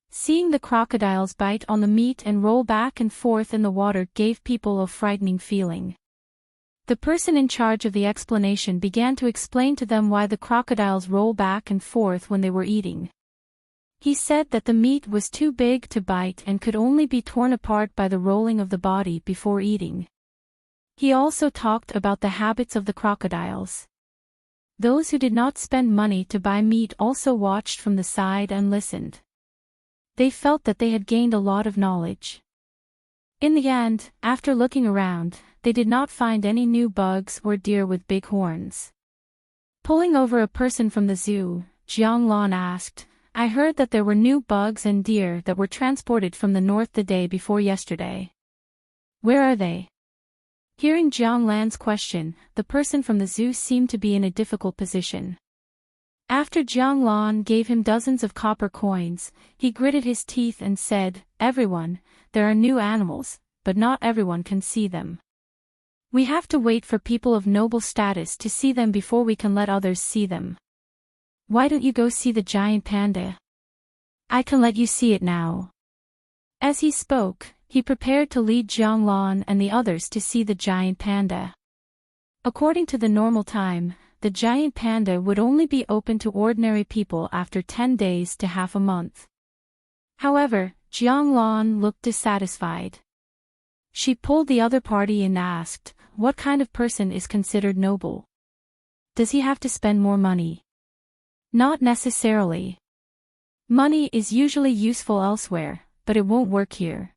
A: Seeing the crocodiles bite on the meat and roll back and forth in the water gave people a frightening feeling. The person in charge of the explanation began to explain to them why the crocodiles roll back and forth when they were eating. He said that the meat was too big to bite and could only be torn apart by the rolling of the body before eating. He also talked about the habits of the crocodiles. Those who did not spend money to buy meat also watched from the side and listened. They felt that they had gained a lot of knowledge. In the end, after looking around, they did not find any new bugs or deer with big horns. Pulling over a person from the zoo, Jiang Lan asked, "I heard that there were new bugs and deer that were transported from the north the day before yesterday. Where are they?" Hearing Jiang Lan's question, the person from the zoo seemed to be in a difficult position. After Jiang Lan gave him dozens of copper coins, he gritted his teeth and said, "Everyone, there are new animals, but not everyone can see them. We have to wait for people of noble status to see them before we can let others see them. Why don't you go see the giant panda? I can let you see it now." As he spoke, he prepared to lead Jiang Lan and the others to see the giant panda. According to the normal time, the giant panda would only be open to ordinary people after 10 days to half a month. However, Jiang Lan looked dissatisfied. She pulled the other party and asked, "What kind of person is considered noble? Does he have to spend more money?" "Not necessarily. Money is usually useful elsewhere, but it won't work here.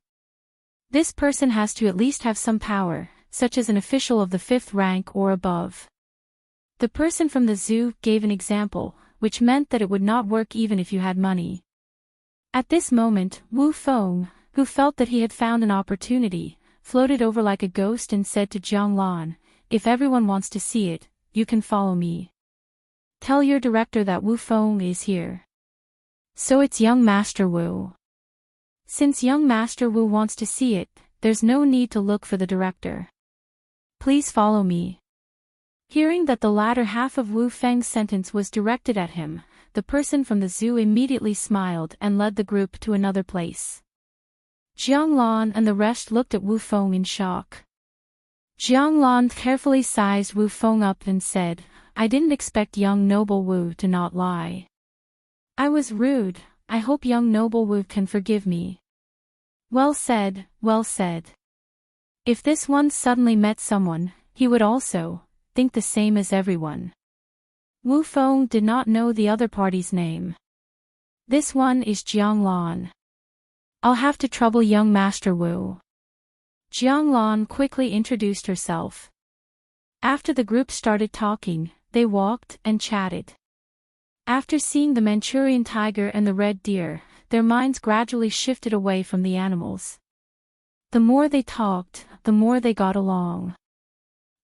A: This person has to at least have some power, such as an official of the 5th rank or above." The person from the zoo gave an example, which meant that it would not work even if you had money. At this moment, Wu Feng, who felt that he had found an opportunity, floated over like a ghost and said to Jiang Lan, "If everyone wants to see it, you can follow me. Tell your director that Wu Feng is here." "So it's young Master Wu." "Since young Master Wu wants to see it, there's no need to look for the director. Please follow me." Hearing that the latter half of Wu Feng's sentence was directed at him, the person from the zoo immediately smiled and led the group to another place. Jiang Lan and the rest looked at Wu Feng in shock. Jiang Lan carefully sized Wu Feng up and said, "I didn't expect young noble Wu to not lie. I was rude, I hope young noble Wu can forgive me." "Well said, well said." If this one suddenly met someone, he would also think the same as everyone. Wu Feng did not know the other party's name. "This one is Jiang Lan. I'll have to trouble young Master Wu." Jiang Lan quickly introduced herself. After the group started talking, they walked and chatted. After seeing the Manchurian tiger and the red deer, their minds gradually shifted away from the animals. The more they talked, the more they got along.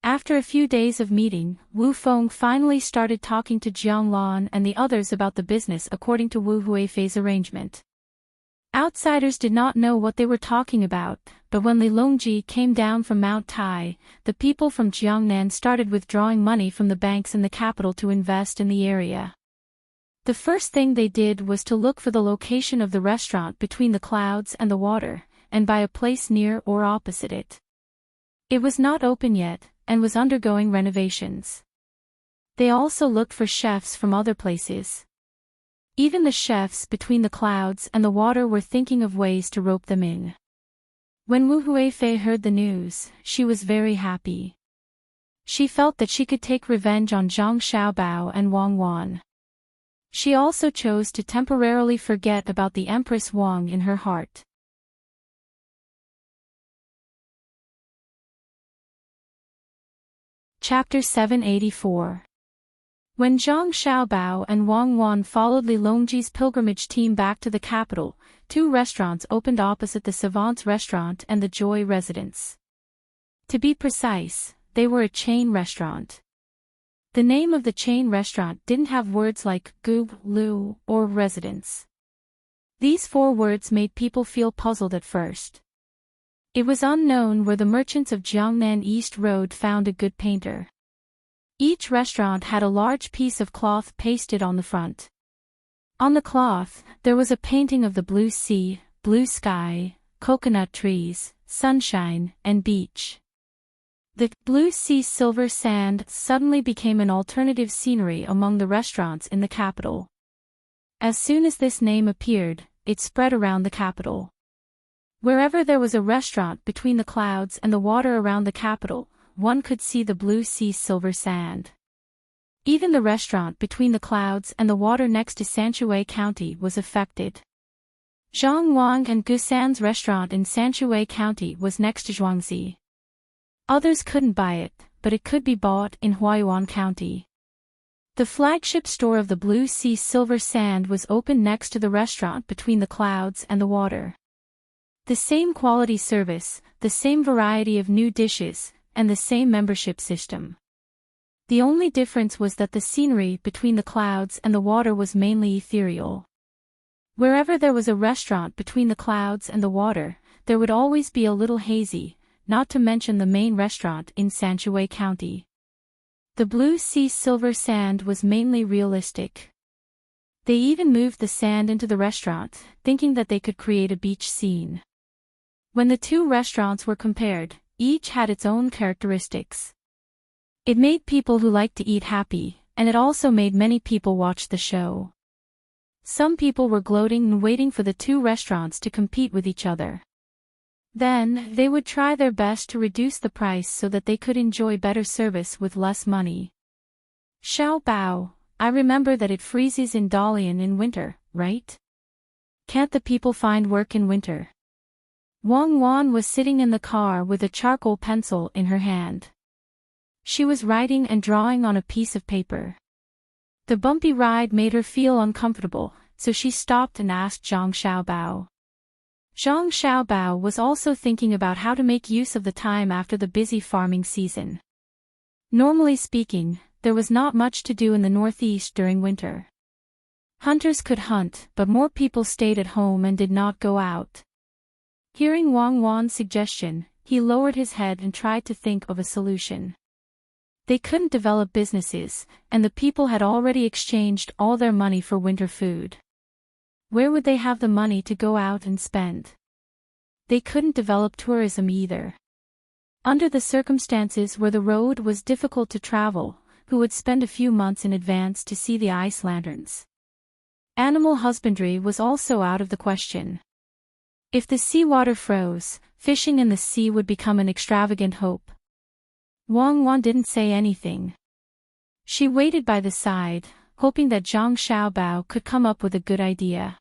A: After a few days of meeting, Wu Feng finally started talking to Jiang Lan and the others about the business according to Wu Huifei's arrangement. Outsiders did not know what they were talking about, but when Li Longji came down from Mount Tai, the people from Jiangnan started withdrawing money from the banks in the capital to invest in the area. The first thing they did was to look for the location of the restaurant between the clouds and the water, and buy a place near or opposite it. It was not open yet, and was undergoing renovations. They also looked for chefs from other places. Even the chefs between the clouds and the water were thinking of ways to rope them in. When Wu Huifei heard the news, she was very happy. She felt that she could take revenge on Zhang Xiaobao and Wang Wan. She also chose to temporarily forget about the Empress Wang in her heart. Chapter 784. When Zhang Xiaobao and Wang Wan followed Li Longji's pilgrimage team back to the capital, 2 restaurants opened opposite the Savant's restaurant and the Joy residence. To be precise, they were a chain restaurant. The name of the chain restaurant didn't have words like Gu, Lu, or residence. These 4 words made people feel puzzled at first. It was unknown where the merchants of Jiangnan East Road found a good painter. Each restaurant had a large piece of cloth pasted on the front. On the cloth, there was a painting of the blue sea, blue sky, coconut trees, sunshine, and beach. The blue sea silver sand suddenly became an alternative scenery among the restaurants in the capital. As soon as this name appeared, it spread around the capital. Wherever there was a restaurant between the clouds and the water around the capital, one could see the blue sea silver sand. Even the restaurant between the clouds and the water next to Sanshui County was affected. Zhang Wang and Gusan's restaurant in Sanshui County was next to Zhuangzi. Others couldn't buy it, but it could be bought in Huaiyuan County. The flagship store of the Blue Sea Silver Sand was open next to the restaurant between the clouds and the water. The same quality service, the same variety of new dishes, and the same membership system. The only difference was that the scenery between the clouds and the water was mainly ethereal. Wherever there was a restaurant between the clouds and the water, there would always be a little hazy, not to mention the main restaurant in Sanshui County. The Blue Sea Silver Sand was mainly realistic. They even moved the sand into the restaurant, thinking that they could create a beach scene. When the two restaurants were compared, each had its own characteristics. It made people who liked to eat happy, and it also made many people watch the show. Some people were gloating and waiting for the two restaurants to compete with each other. Then, they would try their best to reduce the price so that they could enjoy better service with less money. Xiao Bao, I remember that it freezes in Dalian in winter, right? Can't the people find work in winter? Wang Wan was sitting in the car with a charcoal pencil in her hand. She was writing and drawing on a piece of paper. The bumpy ride made her feel uncomfortable, so she stopped and asked Zhang Xiaobao. Zhang Xiaobao was also thinking about how to make use of the time after the busy farming season. Normally speaking, there was not much to do in the northeast during winter. Hunters could hunt, but more people stayed at home and did not go out. Hearing Wang Wan's suggestion, he lowered his head and tried to think of a solution. They couldn't develop businesses, and the people had already exchanged all their money for winter food. Where would they have the money to go out and spend? They couldn't develop tourism either. Under the circumstances where the road was difficult to travel, who would spend a few months in advance to see the ice lanterns? Animal husbandry was also out of the question. If the seawater froze, fishing in the sea would become an extravagant hope. Wang Wan didn't say anything. She waited by the side, hoping that Zhang Xiaobao could come up with a good idea.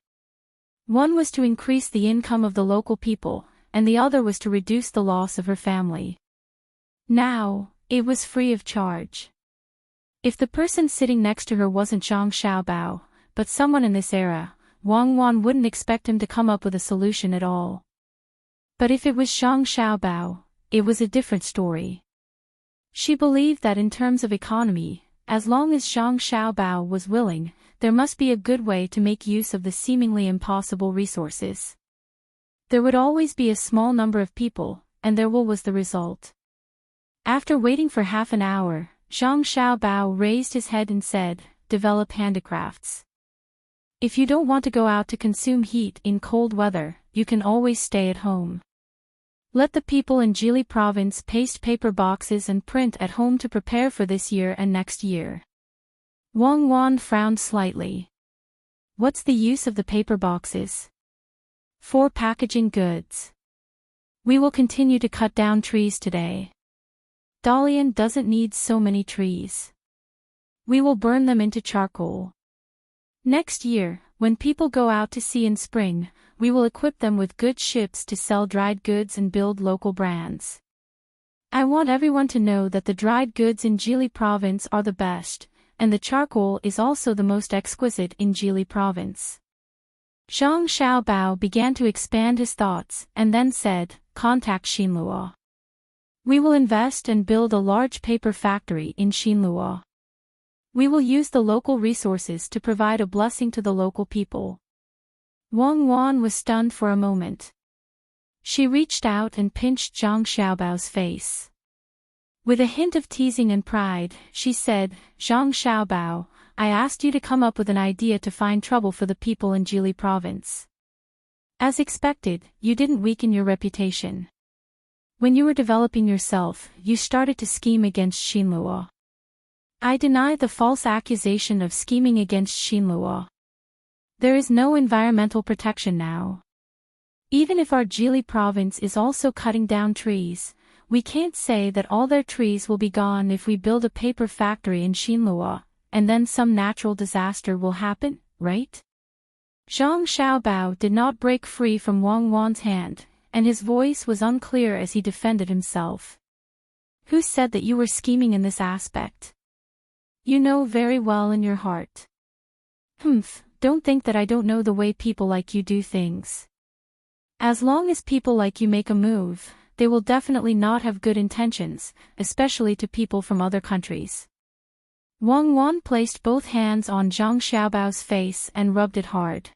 A: One was to increase the income of the local people, and the other was to reduce the loss of her family. Now, it was free of charge. If the person sitting next to her wasn't Zhang Xiaobao, but someone in this era, Wang Wan wouldn't expect him to come up with a solution at all. But if it was Zhang Xiaobao, it was a different story. She believed that in terms of economy, as long as Zhang Xiaobao was willing, there must be a good way to make use of the seemingly impossible resources. There would always be a small number of people, and there was the result. After waiting for half an hour, Zhang Xiaobao raised his head and said, "Develop handicrafts. If you don't want to go out to consume heat in cold weather, you can always stay at home. Let the people in Jili province paste paper boxes and print at home to prepare for this year and next year." Wang Wan frowned slightly. What's the use of the paper boxes? For packaging goods. We will continue to cut down trees today. Dalian doesn't need so many trees. We will burn them into charcoal. Next year, when people go out to sea in spring, we will equip them with good ships to sell dried goods and build local brands. I want everyone to know that the dried goods in Jili province are the best, and the charcoal is also the most exquisite in Jili province. Zhang Xiaobao began to expand his thoughts and then said, "Contact Xinluo. We will invest and build a large paper factory in Xinluo. We will use the local resources to provide a blessing to the local people." Wang Wan was stunned for a moment. She reached out and pinched Zhang Xiaobao's face. With a hint of teasing and pride, she said, "Zhang Xiaobao, I asked you to come up with an idea to find trouble for the people in Jili province. As expected, you didn't weaken your reputation. When you were developing yourself, you started to scheme against Xinluo. I deny the false accusation of scheming against Xinluo. There is no environmental protection now. Even if our Jili province is also cutting down trees, we can't say that all their trees will be gone if we build a paper factory in Xinluo, and then some natural disaster will happen, right?" Zhang Xiaobao did not break free from Wang Wan's hand, and his voice was unclear as he defended himself. Who said that you were scheming in this aspect? You know very well in your heart. Humph, don't think that I don't know the way people like you do things. As long as people like you make a move, they will definitely not have good intentions, especially to people from other countries. Wang Wan placed both hands on Zhang Xiaobao's face and rubbed it hard.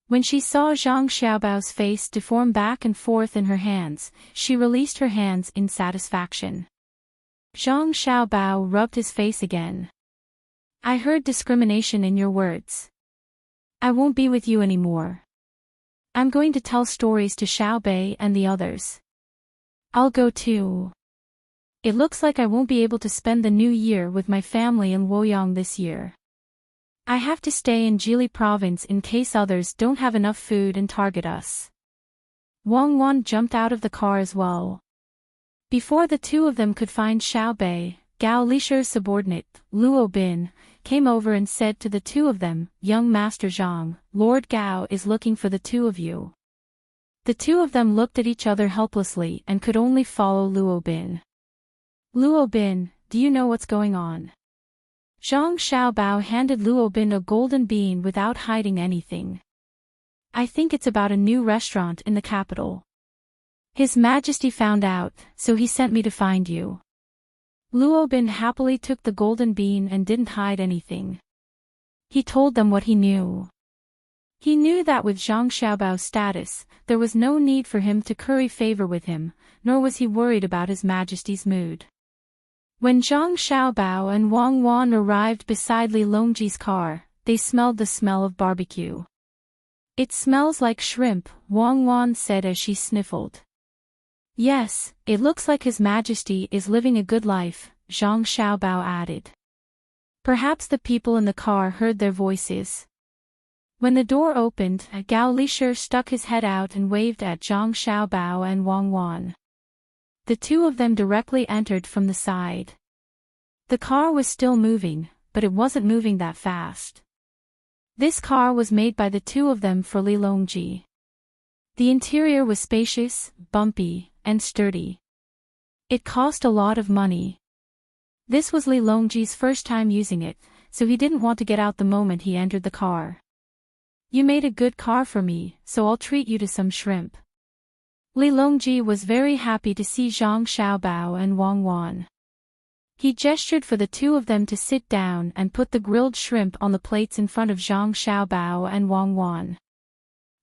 A: When she saw Zhang Xiaobao's face deform back and forth in her hands, she released her hands in satisfaction. Zhang Xiaobao rubbed his face again. I heard discrimination in your words. I won't be with you anymore. I'm going to tell stories to Xiaobei and the others. I'll go too. It looks like I won't be able to spend the new year with my family in Luoyang this year. I have to stay in Jili province in case others don't have enough food and target us. Wang Wan jumped out of the car as well. Before the two of them could find Xiaobei, Gao Lishi's subordinate, Luo Bin, came over and said to the two of them, Young Master Zhang, Lord Gao is looking for the two of you. The two of them looked at each other helplessly and could only follow Luo Bin. Luo Bin, do you know what's going on? Zhang Xiaobao handed Luo Bin a golden bean without hiding anything. I think it's about a new restaurant in the capital. His Majesty found out, so he sent me to find you. Luo Bin happily took the golden bean and didn't hide anything. He told them what he knew. He knew that with Zhang Xiaobao's status, there was no need for him to curry favor with him, nor was he worried about His Majesty's mood. When Zhang Xiaobao and Wang Wan arrived beside Li Longji's car, they smelled the smell of barbecue. It smells like shrimp, Wang Wan said as she sniffled. Yes, it looks like His Majesty is living a good life, Zhang Xiaobao added. Perhaps the people in the car heard their voices. When the door opened, Gao Lishi stuck his head out and waved at Zhang Xiaobao and Wang Wan. The two of them directly entered from the side. The car was still moving, but it wasn't moving that fast. This car was made by the two of them for Li Longji. The interior was spacious, bumpy, and sturdy. It cost a lot of money. This was Li Longji's first time using it, so he didn't want to get out the moment he entered the car. You made a good car for me, so I'll treat you to some shrimp. Li Longji was very happy to see Zhang Xiaobao and Wang Wan. He gestured for the two of them to sit down and put the grilled shrimp on the plates in front of Zhang Xiaobao and Wang Wan.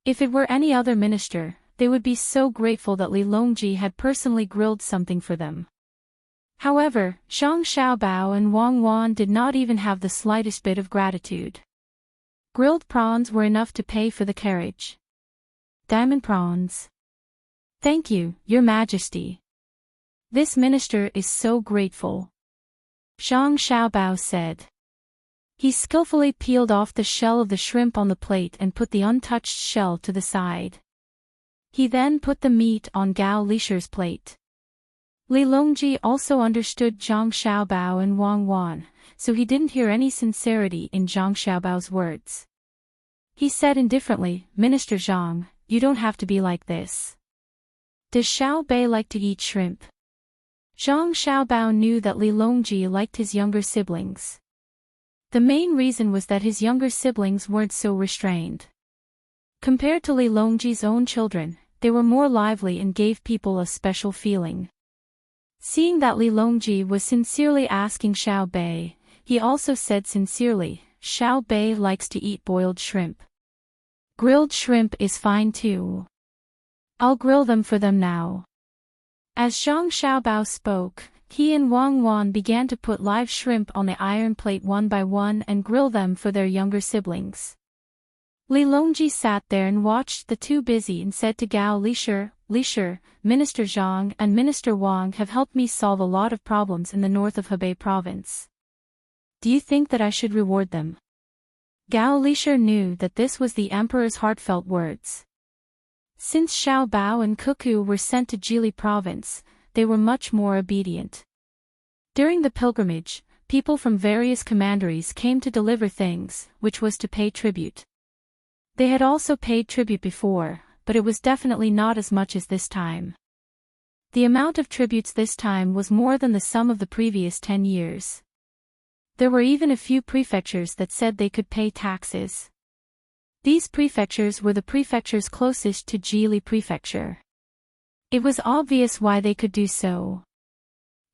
A: If it were any other minister, they would be so grateful that Li Longji had personally grilled something for them. However, Zhang Xiaobao and Wang Wan did not even have the slightest bit of gratitude. Grilled prawns were enough to pay for the carriage. Diamond prawns. Thank you, Your Majesty. This minister is so grateful. Zhang Xiaobao said. He skillfully peeled off the shell of the shrimp on the plate and put the untouched shell to the side. He then put the meat on Gao Lishi's plate. Li Longji also understood Zhang Xiaobao and Wang Wan, so he didn't hear any sincerity in Zhang Xiaobao's words. He said indifferently, Minister Zhang, you don't have to be like this. Does Xiaobei like to eat shrimp? Zhang Xiaobao knew that Li Longji liked his younger siblings. The main reason was that his younger siblings weren't so restrained. Compared to Li Longji's own children, they were more lively and gave people a special feeling. Seeing that Li Longji was sincerely asking Xiaobei, he also said sincerely, Xiaobei likes to eat boiled shrimp. Grilled shrimp is fine too. I'll grill them for them now. As Zhang Xiaobao spoke, he and Wang Wan began to put live shrimp on the iron plate one by one and grill them for their younger siblings. Li Longji sat there and watched the two busy and said to Gao Lishi, Minister Zhang and Minister Wang have helped me solve a lot of problems in the north of Hebei province. Do you think that I should reward them? Gao Lishi knew that this was the emperor's heartfelt words. Since Xiao Bao and Cuckoo were sent to Jili province, they were much more obedient. During the pilgrimage, people from various commanderies came to deliver things, which was to pay tribute. They had also paid tribute before, but it was definitely not as much as this time. The amount of tributes this time was more than the sum of the previous 10 years. There were even a few prefectures that said they could pay taxes. These prefectures were the prefectures closest to Jili Prefecture. It was obvious why they could do so.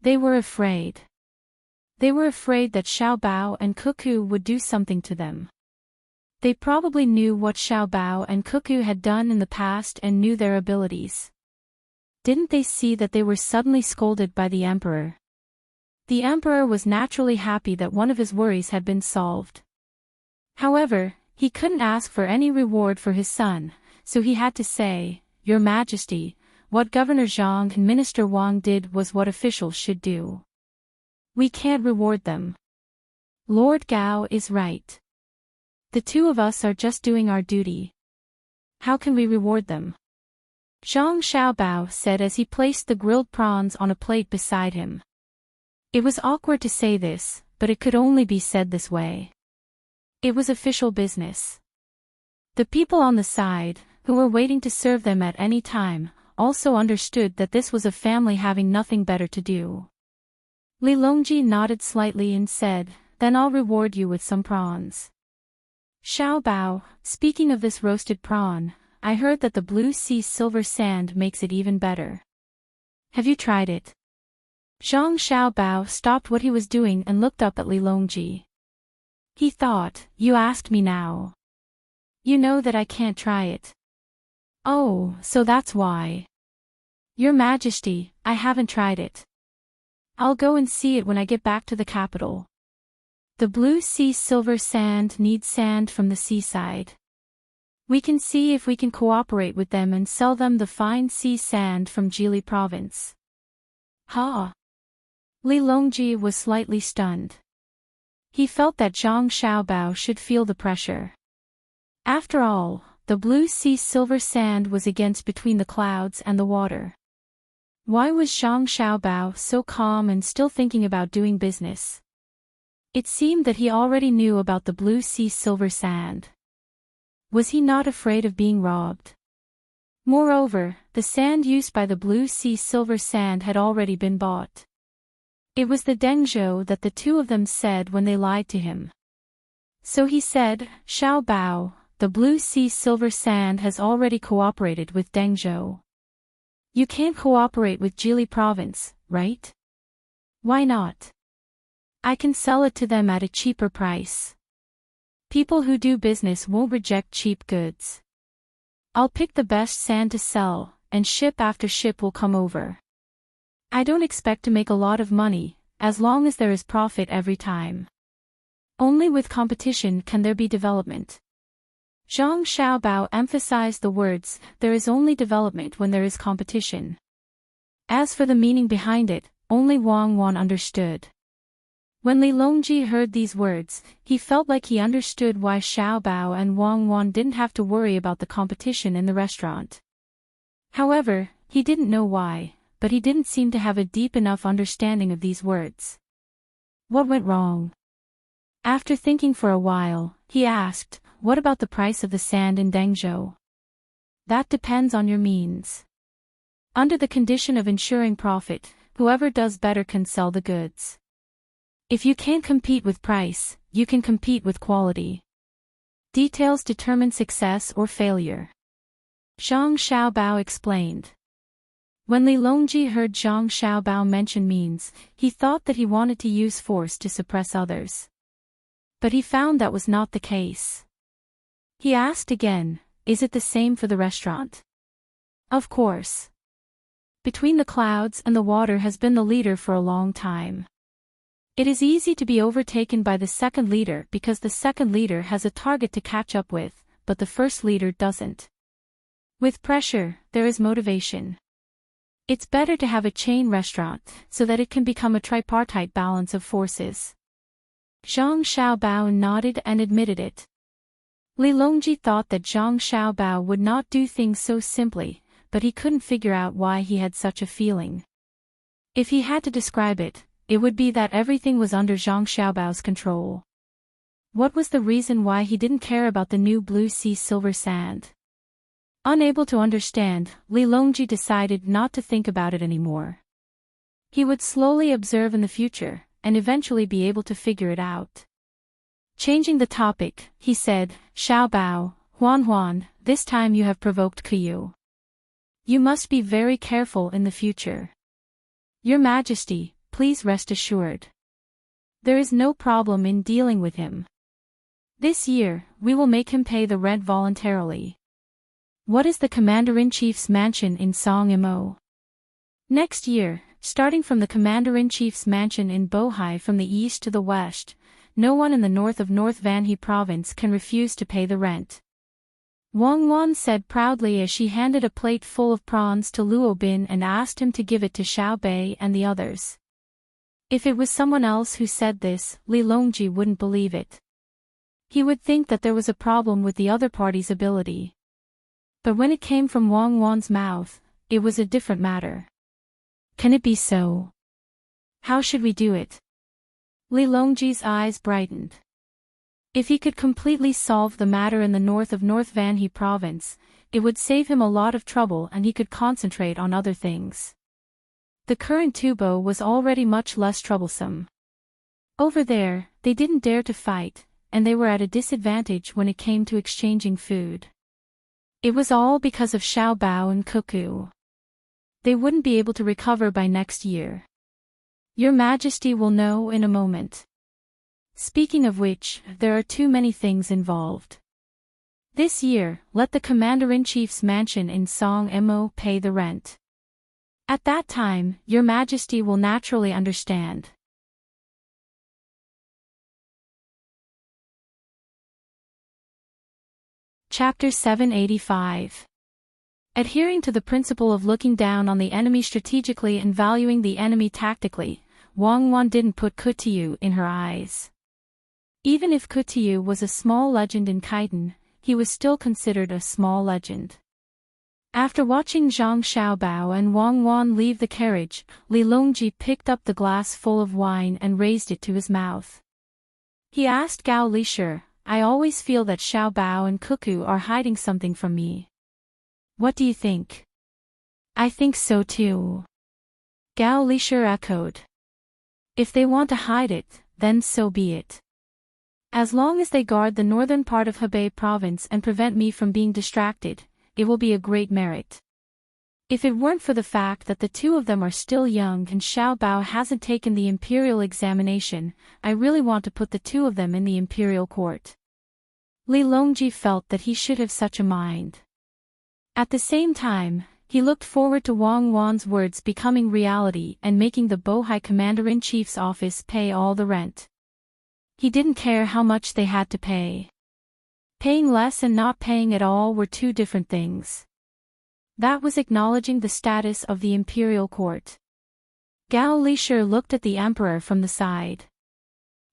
A: They were afraid. They were afraid that Xiaobao and Cuckoo would do something to them. They probably knew what Xiaobao and Cuckoo had done in the past and knew their abilities. Didn't they see that they were suddenly scolded by the emperor? The emperor was naturally happy that one of his worries had been solved. However, he couldn't ask for any reward for his son, so he had to say, "Your Majesty, what Governor Zhang and Minister Wang did was what officials should do. We can't reward them. Lord Gao is right. The two of us are just doing our duty. How can we reward them?" Zhang Xiaobao said as he placed the grilled prawns on a plate beside him. It was awkward to say this, but it could only be said this way. It was official business. The people on the side, who were waiting to serve them at any time, also understood that this was a family having nothing better to do. Li Longji nodded slightly and said, "Then I'll reward you with some prawns." Xiaobao, speaking of this roasted prawn, I heard that the blue sea silver sand makes it even better. Have you tried it? Zhang Xiaobao stopped what he was doing and looked up at Li Longji. He thought, "You asked me now. You know that I can't try it." "Oh, so that's why." "Your Majesty, I haven't tried it. I'll go and see it when I get back to the capital. The blue sea silver sand needs sand from the seaside. We can see if we can cooperate with them and sell them the fine sea sand from Jili province." "Ha!" Li Longji was slightly stunned. He felt that Zhang Xiaobao should feel the pressure. After all, the blue sea silver sand was against between the clouds and the water. Why was Zhang Xiaobao so calm and still thinking about doing business? It seemed that he already knew about the blue sea silver sand. Was he not afraid of being robbed? Moreover, the sand used by the blue sea silver sand had already been bought. It was the Dengzhou that the two of them said when they lied to him. So he said, "Xiaobao, the blue sea silver sand has already cooperated with Dengzhou. You can't cooperate with Jili province, right?" "Why not? I can sell it to them at a cheaper price. People who do business won't reject cheap goods. I'll pick the best sand to sell, and ship after ship will come over. I don't expect to make a lot of money, as long as there is profit every time. Only with competition can there be development." Zhang Xiaobao emphasized the words, "There is only development when there is competition." As for the meaning behind it, only Wang Wan understood. When Li Longji heard these words, he felt like he understood why Xiaobao and Wang Wan didn't have to worry about the competition in the restaurant. However, he didn't know why, but he didn't seem to have a deep enough understanding of these words. What went wrong? After thinking for a while, he asked, "What about the price of the sand in Dengzhou?" "That depends on your means. Under the condition of ensuring profit, whoever does better can sell the goods. If you can't compete with price, you can compete with quality. Details determine success or failure." Zhang Xiaobao explained. When Li Longji heard Zhang Xiaobao mention means, he thought that he wanted to use force to suppress others. But he found that was not the case. He asked again, "Is it the same for the restaurant?" "Of course. Between the clouds and the water has been the leader for a long time. It is easy to be overtaken by the second leader because the second leader has a target to catch up with, but the first leader doesn't. With pressure, there is motivation. It's better to have a chain restaurant so that it can become a tripartite balance of forces." Zhang Xiaobao nodded and admitted it. Li Longji thought that Zhang Xiaobao would not do things so simply, but he couldn't figure out why he had such a feeling. If he had to describe it, it would be that everything was under Zhang Xiaobao's control. What was the reason why he didn't care about the new blue sea silver sand? Unable to understand, Li Longji decided not to think about it anymore. He would slowly observe in the future, and eventually be able to figure it out. Changing the topic, he said, Xiao Bao, Huan Huan, this time you have provoked Kuyu. You must be very careful in the future. Your Majesty, please rest assured. There is no problem in dealing with him. This year, we will make him pay the rent voluntarily. What is the Commander-in-Chief's mansion in Songmo? Next year, starting from the Commander-in-Chief's mansion in Bohai from the east to the west, no one in the north of North Vanhe province can refuse to pay the rent. Wang Wan said proudly as she handed a plate full of prawns to Luo Bin and asked him to give it to Xiao Bei and the others. If it was someone else who said this, Li Longji wouldn't believe it. He would think that there was a problem with the other party's ability. But when it came from Wang Wan's mouth, it was a different matter. Can it be so? How should we do it? Li Longji's eyes brightened. If he could completely solve the matter in the north of North Vanhe province, it would save him a lot of trouble and he could concentrate on other things. The current Tubo was already much less troublesome. Over there, they didn't dare to fight, and they were at a disadvantage when it came to exchanging food. It was all because of Xiao Bao and Cuckoo. They wouldn't be able to recover by next year. Your Majesty will know in a moment. Speaking of which, there are too many things involved. This year, let the Commander-in-Chief's mansion in Songmo pay the rent. At that time, Your Majesty will naturally understand. Chapter 785. Adhering to the principle of looking down on the enemy strategically and valuing the enemy tactically, Wang Wan didn't put Kutiyu in her eyes. Even if Kutiyu was a small legend in Khitan, he was still considered a small legend. After watching Zhang Xiaobao and Wang Wan leave the carriage, Li Longji picked up the glass full of wine and raised it to his mouth. He asked Gao Lishir, I always feel that Xiao Bao and Cuckoo are hiding something from me. What do you think? I think so too. Gao Lishir echoed. If they want to hide it, then so be it. As long as they guard the northern part of Hebei province and prevent me from being distracted, it will be a great merit. If it weren't for the fact that the two of them are still young and Xiao Bao hasn't taken the imperial examination, I really want to put the two of them in the imperial court. Li Longji felt that he should have such a mind. At the same time, he looked forward to Wang Wan's words becoming reality and making the Bohai Commander-in-Chief's office pay all the rent. He didn't care how much they had to pay. Paying less and not paying at all were two different things. That was acknowledging the status of the imperial court. Gao Lishir looked at the emperor from the side.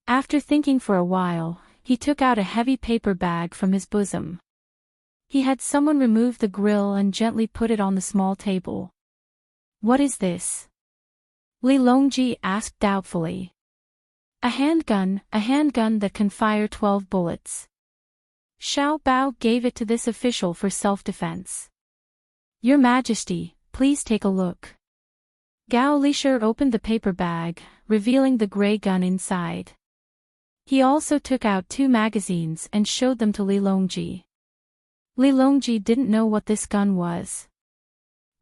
A: After thinking for a while, he took out a heavy paper bag from his bosom. He had someone remove the grill and gently put it on the small table. What is this? Li Longji asked doubtfully. A handgun that can fire 12 bullets. Xiao Bao gave it to this official for self-defense. Your Majesty, please take a look. Gao Lishir opened the paper bag, revealing the gray gun inside. He also took out 2 magazines and showed them to Li Longji. Li Longji didn't know what this gun was.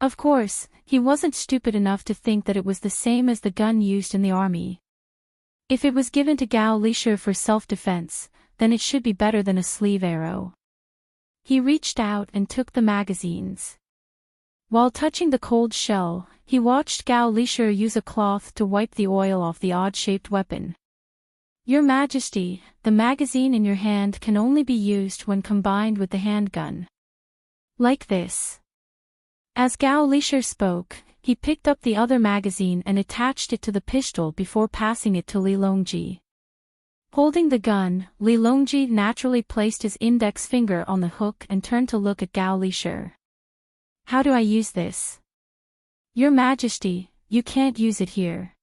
A: Of course, he wasn't stupid enough to think that it was the same as the gun used in the army. If it was given to Gao Lishir for self-defense, then it should be better than a sleeve arrow. He reached out and took the magazines. While touching the cold shell, he watched Gao Lishir use a cloth to wipe the oil off the odd-shaped weapon. Your Majesty, the magazine in your hand can only be used when combined with the handgun. Like this. As Gao Lishir spoke, he picked up the other magazine and attached it to the pistol before passing it to Li Longji. Holding the gun, Li Longji naturally placed his index finger on the hook and turned to look at Gao Lishir. How do I use this? Your Majesty, you can't use it here.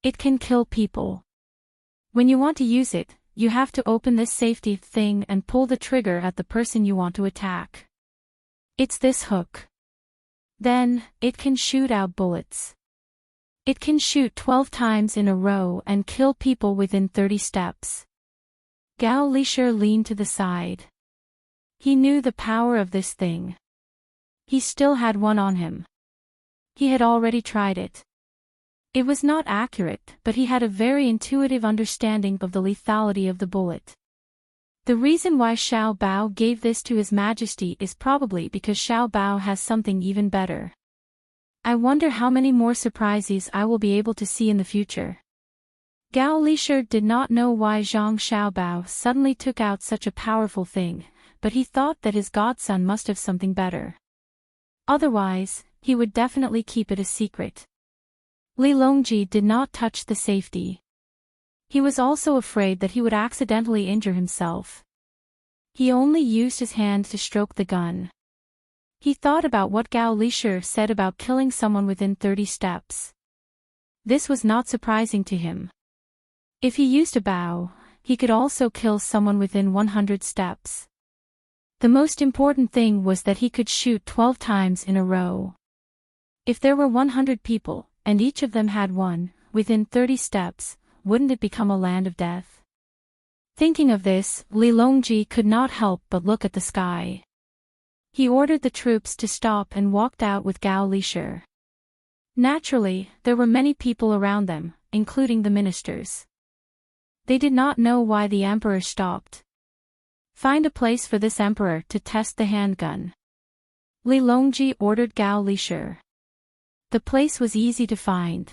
A: It can kill people. When you want to use it, you have to open this safety thing and pull the trigger at the person you want to attack. It's this hook. Then, it can shoot out bullets. It can shoot 12 times in a row and kill people within 30 steps. Gao Lisher leaned to the side. He knew the power of this thing. He still had one on him. He had already tried it. It was not accurate, but he had a very intuitive understanding of the lethality of the bullet. The reason why Xiao Bao gave this to His Majesty is probably because Xiao Bao has something even better. I wonder how many more surprises I will be able to see in the future. Gao Lisher did not know why Zhang Xiaobao suddenly took out such a powerful thing, but he thought that his godson must have something better. Otherwise, he would definitely keep it a secret. Li Longji did not touch the safety. He was also afraid that he would accidentally injure himself. He only used his hand to stroke the gun. He thought about what Gao Lisher said about killing someone within 30 steps. This was not surprising to him. If he used a bow, he could also kill someone within 100 steps. The most important thing was that he could shoot 12 times in a row. If there were 100 people, and each of them had one, within 30 steps, wouldn't it become a land of death? Thinking of this, Li Longji could not help but look at the sky. He ordered the troops to stop and walked out with Gao Lisher. Naturally, there were many people around them, including the ministers. They did not know why the emperor stopped. Find a place for this emperor to test the handgun. Li Longji ordered Gao Lisher. The place was easy to find.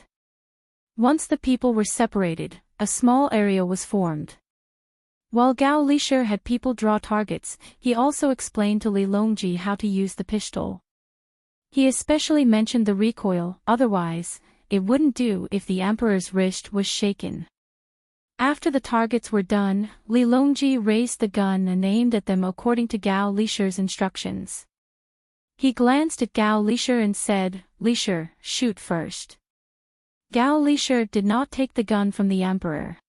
A: Once the people were separated, a small area was formed. While Gao Lisher had people draw targets, he also explained to Li Longji how to use the pistol. He especially mentioned the recoil, otherwise, it wouldn't do if the emperor's wrist was shaken. After the targets were done, Li Longji raised the gun and aimed at them according to Gao Lisher's instructions. He glanced at Gao Lisher and said, "Lisher, shoot first." Gao Lisher did not take the gun from the emperor.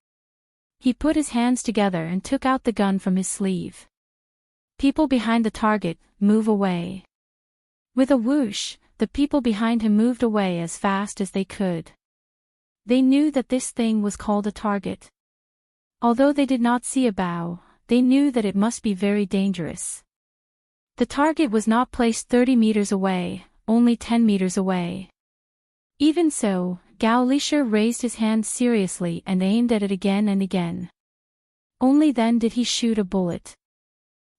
A: He put his hands together and took out the gun from his sleeve. People behind the target, move away. With a whoosh, the people behind him moved away as fast as they could. They knew that this thing was called a target. Although they did not see a bow, they knew that it must be very dangerous. The target was not placed 30 meters away, only 10 meters away. Even so, Gao Lisher raised his hand seriously and aimed at it again and again. Only then did he shoot a bullet.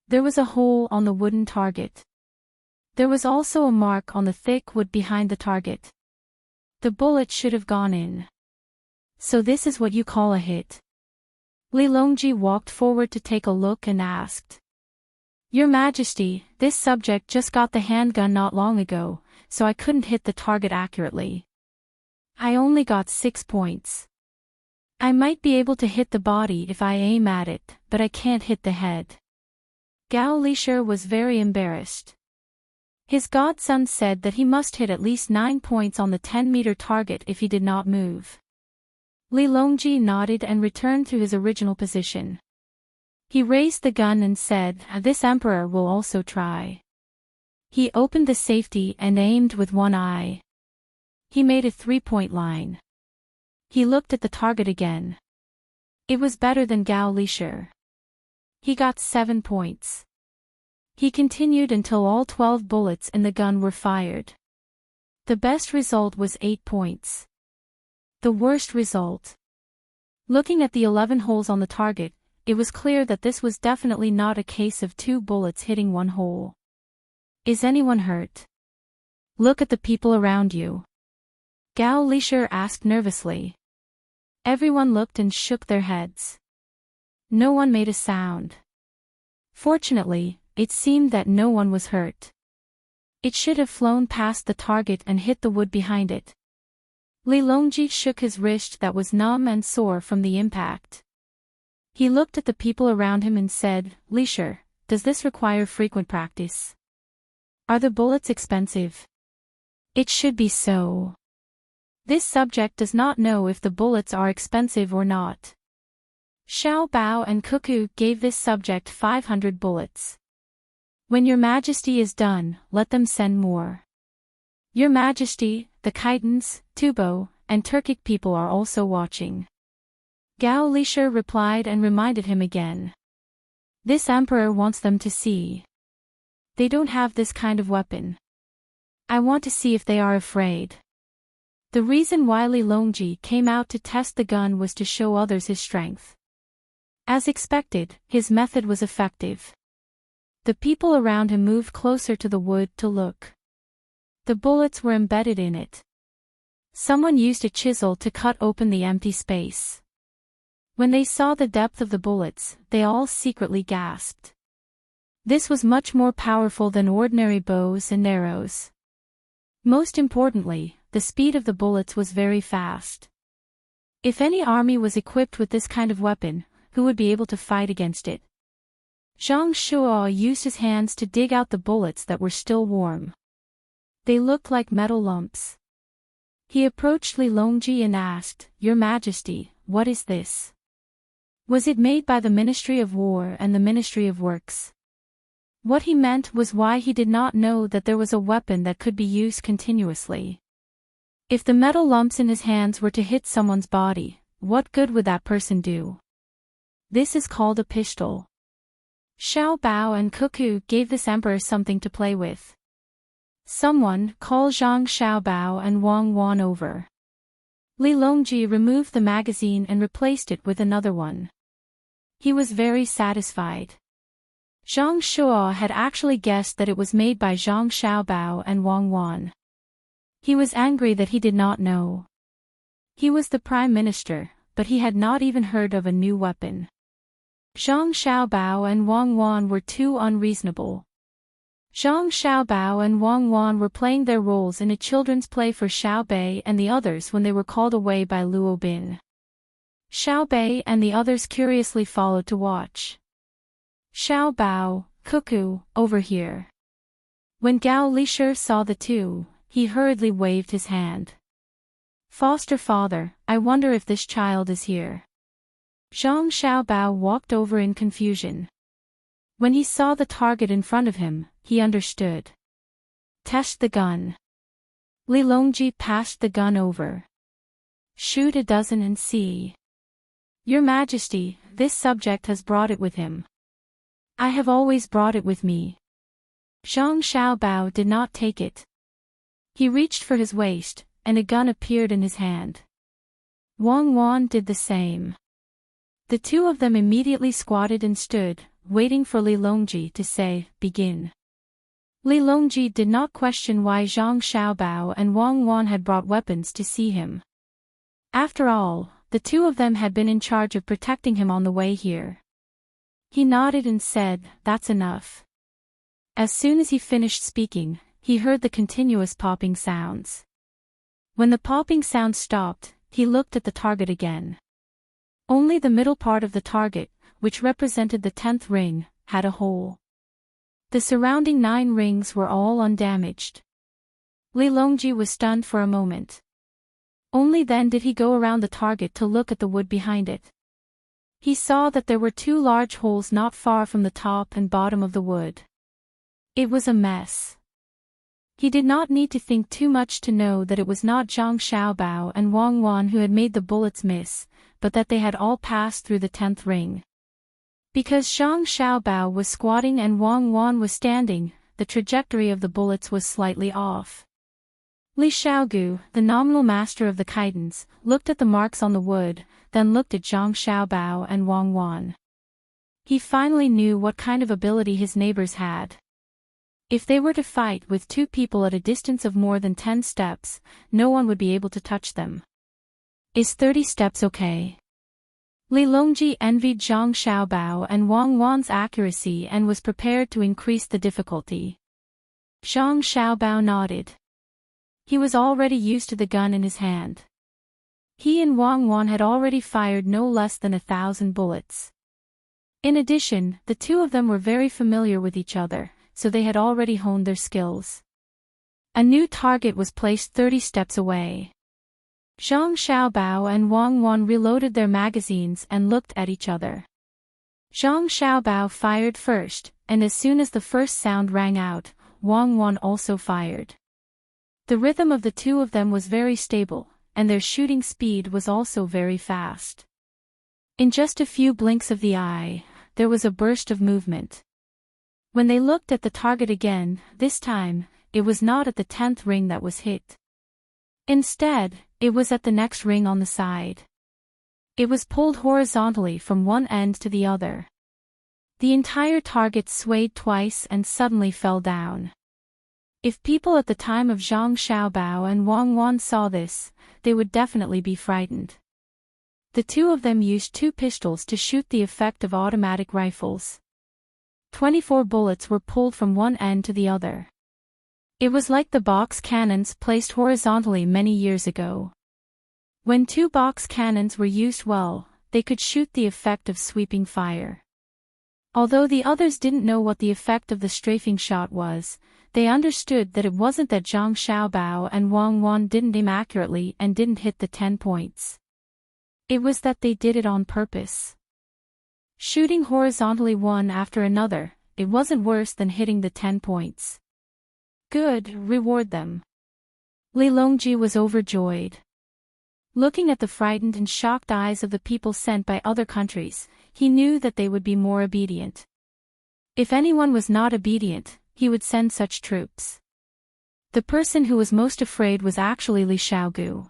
A: There was a hole on the wooden target. There was also a mark on the thick wood behind the target. The bullet should have gone in. So this is what you call a hit? Li Longji walked forward to take a look and asked. Your Majesty, this subject just got the handgun not long ago, so I couldn't hit the target accurately. I only got 6 points. I might be able to hit the body if I aim at it, but I can't hit the head. Gao Lisher was very embarrassed. His godson said that he must hit at least 9 points on the 10-meter target if he did not move. Li Longji nodded and returned to his original position. He raised the gun and said, "This emperor will also try." He opened the safety and aimed with one eye. He made a 3-point line. He looked at the target again. It was better than Gao Lisher. He got 7 points. He continued until all 12 bullets in the gun were fired. The best result was 8 points. The worst result. Looking at the 11 holes on the target, it was clear that this was definitely not a case of 2 bullets hitting 1 hole. Is anyone hurt? Look at the people around you. Gao Lisher asked nervously. Everyone looked and shook their heads. No one made a sound. Fortunately, it seemed that no one was hurt. It should have flown past the target and hit the wood behind it. Li Longji shook his wrist that was numb and sore from the impact. He looked at the people around him and said, "Lisher, does this require frequent practice? Are the bullets expensive?" It should be so. This subject does not know if the bullets are expensive or not. Xiao Bao and Cuckoo gave this subject 500 bullets. When your majesty is done, let them send more. Your majesty, the Khitans, Tubo, and Turkic people are also watching. Gao Lisher replied and reminded him again. This emperor wants them to see. They don't have this kind of weapon. I want to see if they are afraid. The reason why Li Longji came out to test the gun was to show others his strength. As expected, his method was effective. The people around him moved closer to the wood to look. The bullets were embedded in it. Someone used a chisel to cut open the empty space. When they saw the depth of the bullets, they all secretly gasped. This was much more powerful than ordinary bows and arrows. Most importantly, the speed of the bullets was very fast. If any army was equipped with this kind of weapon, who would be able to fight against it? Zhang Shuo used his hands to dig out the bullets that were still warm. They looked like metal lumps. He approached Li Longji and asked, Your Majesty, what is this? Was it made by the Ministry of War and the Ministry of Works? What he meant was why he did not know that there was a weapon that could be used continuously. If the metal lumps in his hands were to hit someone's body, what good would that person do? This is called a pistol. Xiao Bao and Cuckoo gave this emperor something to play with. Someone, call Zhang Xiaobao and Wang Wan over. Li Longji removed the magazine and replaced it with another one. He was very satisfied. Zhang Shuo had actually guessed that it was made by Zhang Xiaobao and Wang Wan. He was angry that he did not know. He was the prime minister, but he had not even heard of a new weapon. Zhang Xiaobao and Wang Wan were too unreasonable. Zhang Xiaobao and Wang Wan were playing their roles in a children's play for Xiao Bei and the others when they were called away by Luo Bin. Xiao Bei and the others curiously followed to watch. Xiao Bao, Cuckoo, over here. When Gao Lisher saw the two, he hurriedly waved his hand. Foster father, I wonder if this child is here. Zhang Xiaobao walked over in confusion. When he saw the target in front of him, he understood. Test the gun. Li Longji passed the gun over. Shoot a dozen and see. Your Majesty, this subject has brought it with him. I have always brought it with me. Zhang Xiaobao did not take it. He reached for his waist, and a gun appeared in his hand. Wang Wan did the same. The two of them immediately squatted and stood, waiting for Li Longji to say, begin. Li Longji did not question why Zhang Xiaobao and Wang Wan had brought weapons to see him. After all, the two of them had been in charge of protecting him on the way here. He nodded and said, that's enough. As soon as he finished speaking, he heard the continuous popping sounds. When the popping sound stopped, he looked at the target again. Only the middle part of the target, which represented the 10th ring, had a hole. The surrounding 9 rings were all undamaged. Li Longji was stunned for a moment. Only then did he go around the target to look at the wood behind it. He saw that there were 2 large holes not far from the top and bottom of the wood. It was a mess. He did not need to think too much to know that it was not Zhang Xiaobao and Wang Wan who had made the bullets miss, but that they had all passed through the 10th ring. Because Zhang Xiaobao was squatting and Wang Wan was standing, the trajectory of the bullets was slightly off. Li Xiaogu, the nominal master of the Khitans, looked at the marks on the wood, then looked at Zhang Xiaobao and Wang Wan. He finally knew what kind of ability his neighbors had. If they were to fight with 2 people at a distance of more than 10 steps, no one would be able to touch them. Is 30 steps okay? Li Longji envied Zhang Xiaobao and Wang Wan's accuracy and was prepared to increase the difficulty. Zhang Xiaobao nodded. He was already used to the gun in his hand. He and Wang Wan had already fired no less than 1,000 bullets. In addition, the two of them were very familiar with each other, so they had already honed their skills. A new target was placed 30 steps away. Zhang Xiaobao and Wang Wan reloaded their magazines and looked at each other. Zhang Xiaobao fired first, and as soon as the first sound rang out, Wang Wan also fired. The rhythm of the two of them was very stable, and their shooting speed was also very fast. In just a few blinks of the eye, there was a burst of movement. When they looked at the target again, this time, it was not at the 10th ring that was hit. Instead, it was at the next ring on the side. It was pulled horizontally from one end to the other. The entire target swayed twice and suddenly fell down. If people at the time of Zhang Xiaobao and Wang Wan saw this, they would definitely be frightened. The two of them used 2 pistols to shoot the effect of automatic rifles. 24 bullets were pulled from one end to the other. It was like the box cannons placed horizontally many years ago. When 2 box cannons were used well, they could shoot the effect of sweeping fire. Although the others didn't know what the effect of the strafing shot was, they understood that it wasn't that Zhang Xiaobao and Wang Wan didn't aim accurately and didn't hit the 10 points. It was that they did it on purpose. Shooting horizontally one after another, it wasn't worse than hitting the 10 points. Good, reward them. Li Longji was overjoyed. Looking at the frightened and shocked eyes of the people sent by other countries, he knew that they would be more obedient. If anyone was not obedient, he would send such troops. The person who was most afraid was actually Li Xiaogu.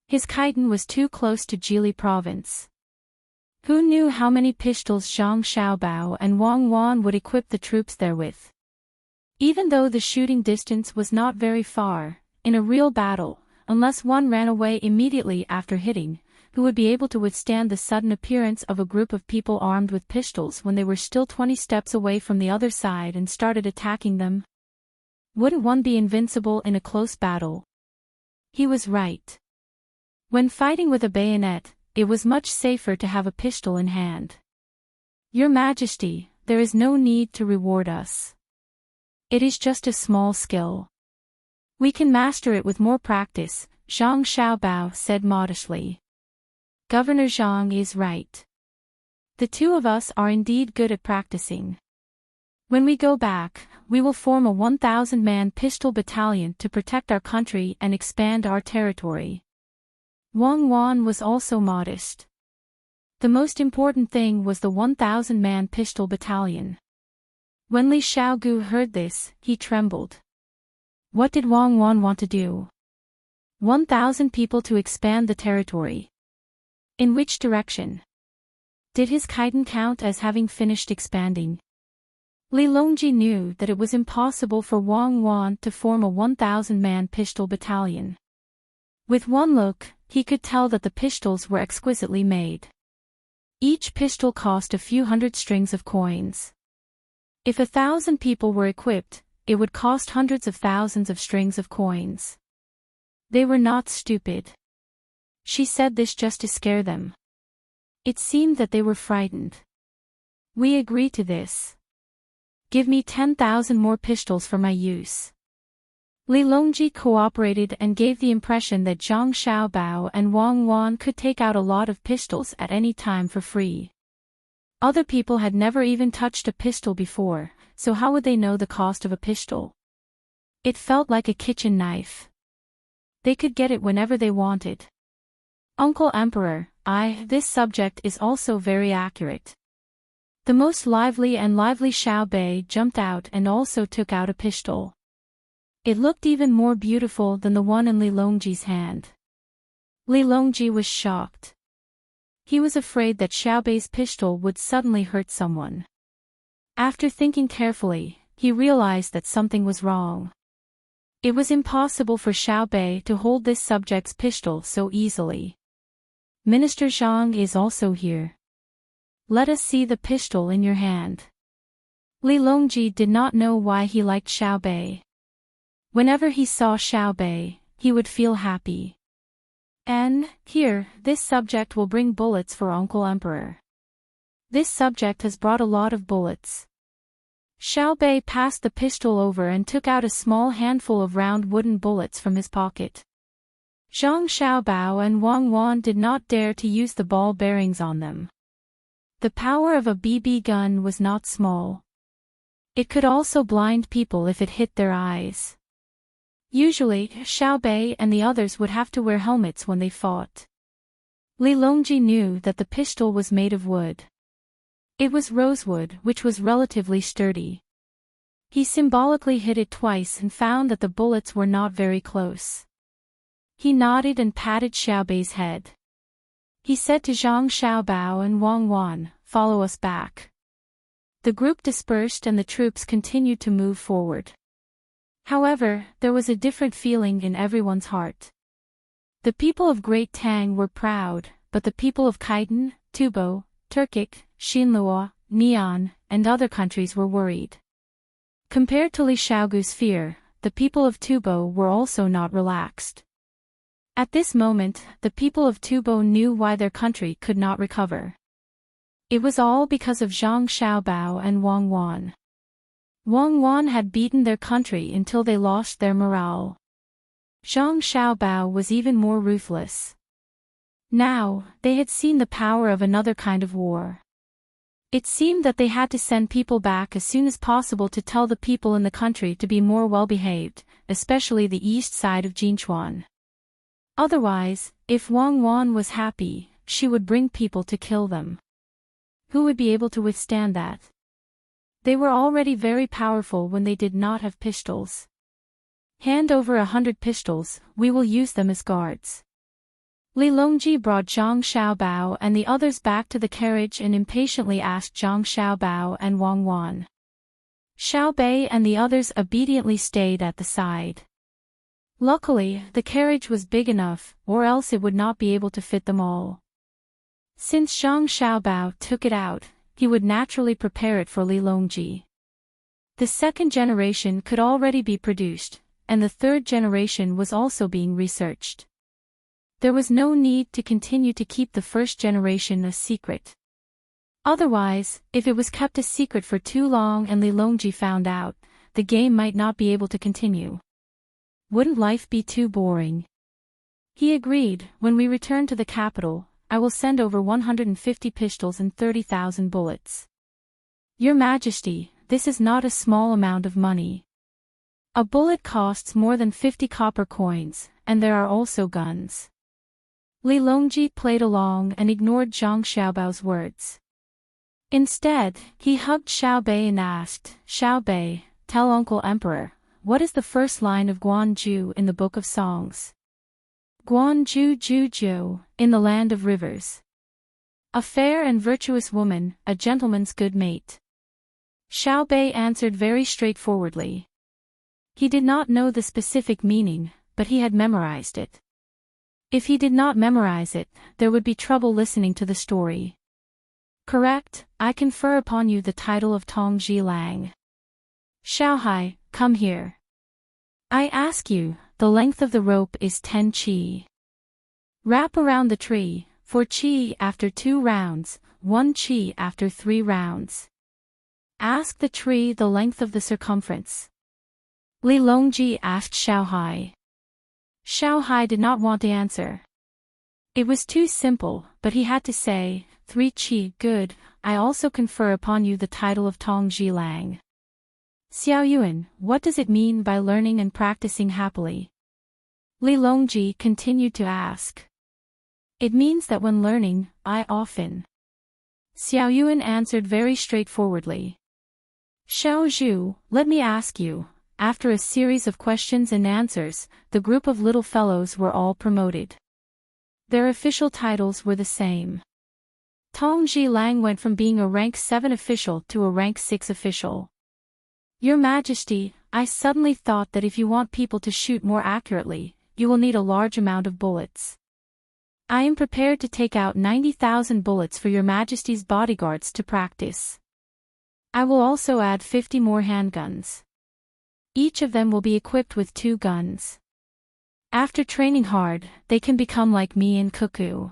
A: His chitin was too close to Jili province. Who knew how many pistols Zhang Xiaobao and Wang Wan would equip the troops therewith? Even though the shooting distance was not very far, in a real battle, unless one ran away immediately after hitting, who would be able to withstand the sudden appearance of a group of people armed with pistols when they were still 20 steps away from the other side and started attacking them? Wouldn't one be invincible in a close battle? He was right. When fighting with a bayonet, it was much safer to have a pistol in hand. Your Majesty, there is no need to reward us. It is just a small skill. We can master it with more practice, Zhang Xiaobao said modestly. Governor Zhang is right. The two of us are indeed good at practicing. When we go back, we will form a 1,000-man pistol battalion to protect our country and expand our territory. Wang Wan was also modest. The most important thing was the 1,000-man pistol battalion. When Li Xiaogu heard this, he trembled. What did Wang Wan want to do? 1,000 people to expand the territory. In which direction? Did his chitin count as having finished expanding? Li Longji knew that it was impossible for Wang Wan to form a 1,000-man pistol battalion. With one look, he could tell that the pistols were exquisitely made. Each pistol cost a few hundred strings of coins. If 1,000 people were equipped, it would cost hundreds of thousands of strings of coins. They were not stupid. She said this just to scare them. It seemed that they were frightened. We agree to this. Give me 10,000 more pistols for my use. Li Longji cooperated and gave the impression that Zhang Xiaobao and Wang Wan could take out a lot of pistols at any time for free. Other people had never even touched a pistol before, so how would they know the cost of a pistol? It felt like a kitchen knife. They could get it whenever they wanted. Uncle Emperor, this subject is also very accurate. The most lively Xiao Bei jumped out and also took out a pistol. It looked even more beautiful than the one in Li Longji's hand. Li Longji was shocked. He was afraid that Xiao Bei's pistol would suddenly hurt someone. After thinking carefully, he realized that something was wrong. It was impossible for Xiao Bei to hold this subject's pistol so easily. Minister Zhang is also here. Let us see the pistol in your hand. Li Longji did not know why he liked Xiao Bei. Whenever he saw Xiao Bei, he would feel happy. And, here, this subject will bring bullets for Uncle Emperor. This subject has brought a lot of bullets. Xiao Bei passed the pistol over and took out a small handful of round wooden bullets from his pocket. Zhang Xiaobao and Wang Wan did not dare to use the ball bearings on them. The power of a BB gun was not small. It could also blind people if it hit their eyes. Usually, Xiao Bei and the others would have to wear helmets when they fought. Li Longji knew that the pistol was made of wood. It was rosewood, which was relatively sturdy. He symbolically hit it twice and found that the bullets were not very close. He nodded and patted Xiao Bei's head. He said to Zhang Xiaobao and Wang Wan, "Follow us back." The group dispersed and the troops continued to move forward. However, there was a different feeling in everyone's heart. The people of Great Tang were proud, but the people of Khitan, Tubo, Turkic, Xinluo, Neon, and other countries were worried. Compared to Li Xiaogu's fear, the people of Tubo were also not relaxed. At this moment, the people of Tubo knew why their country could not recover. It was all because of Zhang Xiaobao and Wang Wan. Wang Wan had beaten their country until they lost their morale. Zhang Xiaobao was even more ruthless. Now, they had seen the power of another kind of war. It seemed that they had to send people back as soon as possible to tell the people in the country to be more well-behaved, especially the east side of Jinchuan. Otherwise, if Wang Wan was happy, she would bring people to kill them. Who would be able to withstand that? They were already very powerful when they did not have pistols. Hand over 100 pistols, we will use them as guards. Li Longji brought Zhang Xiaobao and the others back to the carriage and impatiently asked Zhang Xiaobao and Wang Wan. Xiao Bei and the others obediently stayed at the side. Luckily, the carriage was big enough, or else it would not be able to fit them all. Since Zhang Xiaobao took it out, he would naturally prepare it for Li Longji. The second generation could already be produced, and the third generation was also being researched. There was no need to continue to keep the first generation a secret. Otherwise, if it was kept a secret for too long and Li Longji found out, the game might not be able to continue. Wouldn't life be too boring? He agreed. When we return to the capital, I will send over 150 pistols and 30,000 bullets. Your Majesty, this is not a small amount of money. A bullet costs more than 50 copper coins, and there are also guns. Li Longji played along and ignored Zhang Xiaobao's words. Instead, he hugged Xiao Bei and asked, "Xiao Bei, tell Uncle Emperor, what is the first line of Guanju in the Book of Songs?" Guanju Juju, in the land of rivers. A fair and virtuous woman, a gentleman's good mate. Xiao Bei answered very straightforwardly. He did not know the specific meaning, but he had memorized it. If he did not memorize it, there would be trouble listening to the story. Correct, I confer upon you the title of Tong Ji Lang. Xiaohai, come here. I ask you, the length of the rope is 10 qi. Wrap around the tree, 4 qi after 2 rounds, 1 qi after 3 rounds. Ask the tree the length of the circumference. Li Longji asked Xiaohai. Xiaohai did not want to answer. It was too simple, but he had to say, 3 qi, good, I also confer upon you the title of Tong Ji Lang. Xiao Yuan, what does it mean by learning and practicing happily? Li Longji continued to ask. It means that when learning, I often. Xiao Yuan answered very straightforwardly. Xiao Zhu, let me ask you. After a series of questions and answers, the group of little fellows were all promoted. Their official titles were the same. Tong Ji Lang went from being a rank 7 official to a rank 6 official. Your Majesty, I suddenly thought that if you want people to shoot more accurately, you will need a large amount of bullets. I am prepared to take out 90,000 bullets for your Majesty's bodyguards to practice. I will also add 50 more handguns. Each of them will be equipped with 2 guns. After training hard, they can become like me and Cuckoo.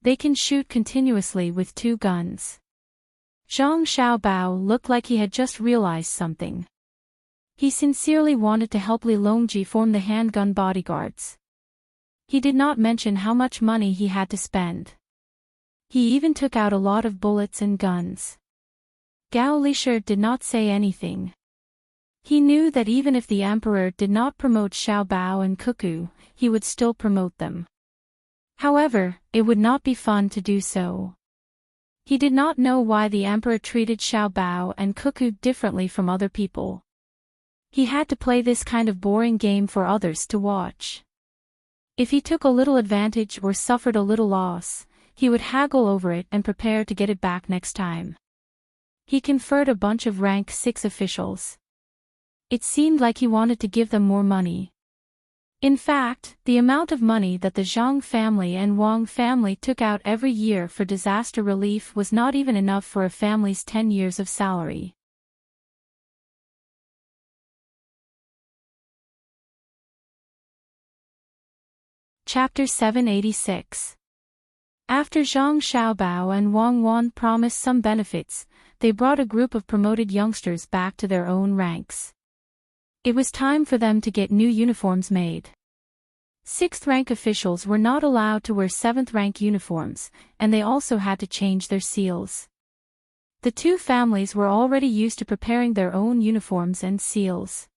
A: They can shoot continuously with 2 guns. Zhang Xiaobao looked like he had just realized something. He sincerely wanted to help Li Longji form the handgun bodyguards. He did not mention how much money he had to spend. He even took out a lot of bullets and guns. Gao Lisher did not say anything. He knew that even if the emperor did not promote Xiao Bao and Cuckoo, he would still promote them. However, it would not be fun to do so. He did not know why the emperor treated Xiao Bao and Cuckoo differently from other people. He had to play this kind of boring game for others to watch. If he took a little advantage or suffered a little loss, he would haggle over it and prepare to get it back next time. He conferred a bunch of rank 6 officials. It seemed like he wanted to give them more money. In fact, the amount of money that the Zhang family and Wang family took out every year for disaster relief was not even enough for a family's 10 years of salary. Chapter 786. After Zhang Xiaobao and Wang Wan promised some benefits, they brought a group of promoted youngsters back to their own ranks. It was time for them to get new uniforms made. 6th rank officials were not allowed to wear 7th rank uniforms, and they also had to change their seals. The two families were already used to preparing their own uniforms and seals.